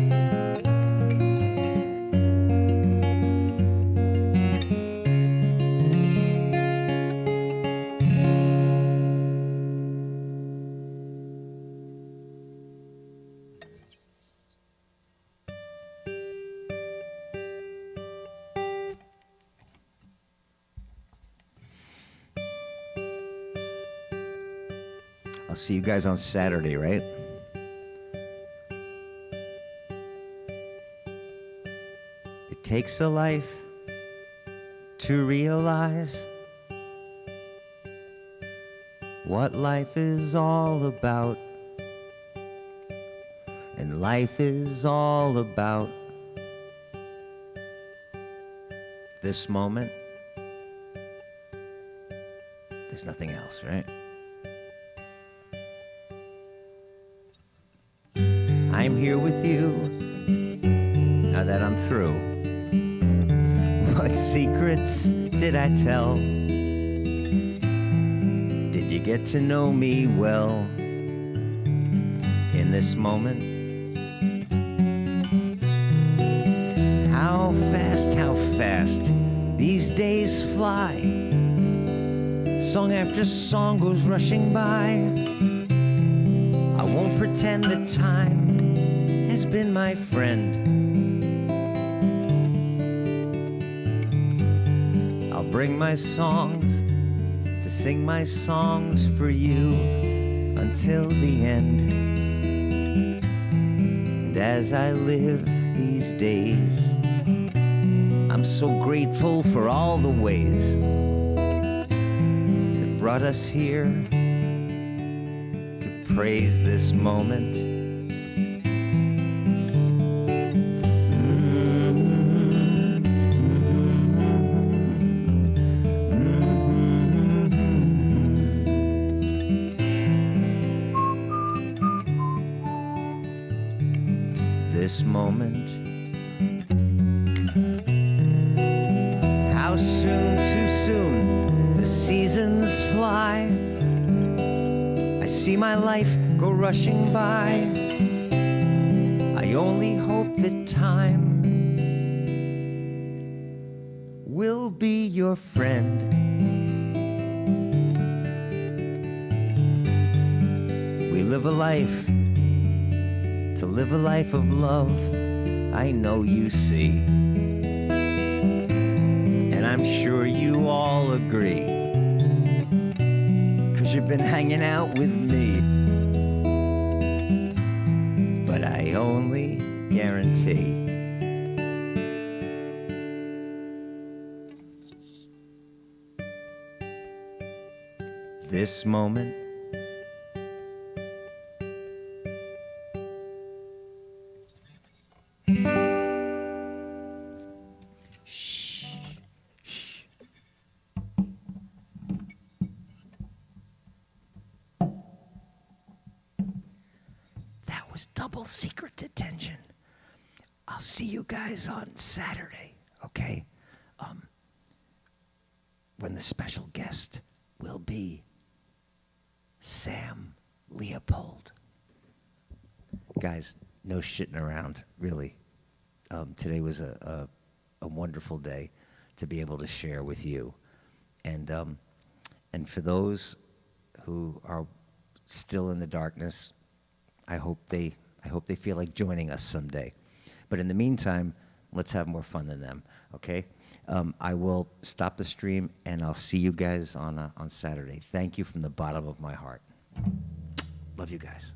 I'll see you guys on Saturday, right? It takes a life to realize what life is all about. And life is all about this moment. There's nothing else, right? I'm here with you, now that I'm through. What secrets did I tell? Did you get to know me well in this moment? How fast these days fly. Song after song goes rushing by. I won't pretend that time has been my friend. I'll bring my songs to sing my songs for you until the end. And as I live these days, I'm so grateful for all the ways that brought us here to praise this moment. This moment. How soon, too soon, the seasons fly. I see my life go rushing by. I only hope that time will be your friend. We live a life to live a life of love, I know you see. And I'm sure you all agree, 'cause you've been hanging out with me. But I only guarantee this moment was double secret detention. I'll see you guys on Saturday, okay? When the special guest will be Sam Leopold. Guys, no shitting around, really. Today was a wonderful day to be able to share with you. And for those who are still in the darkness, I hope they feel like joining us someday. But in the meantime, let's have more fun than them, okay? I will stop the stream, and I'll see you guys on Saturday. Thank you from the bottom of my heart. Love you guys.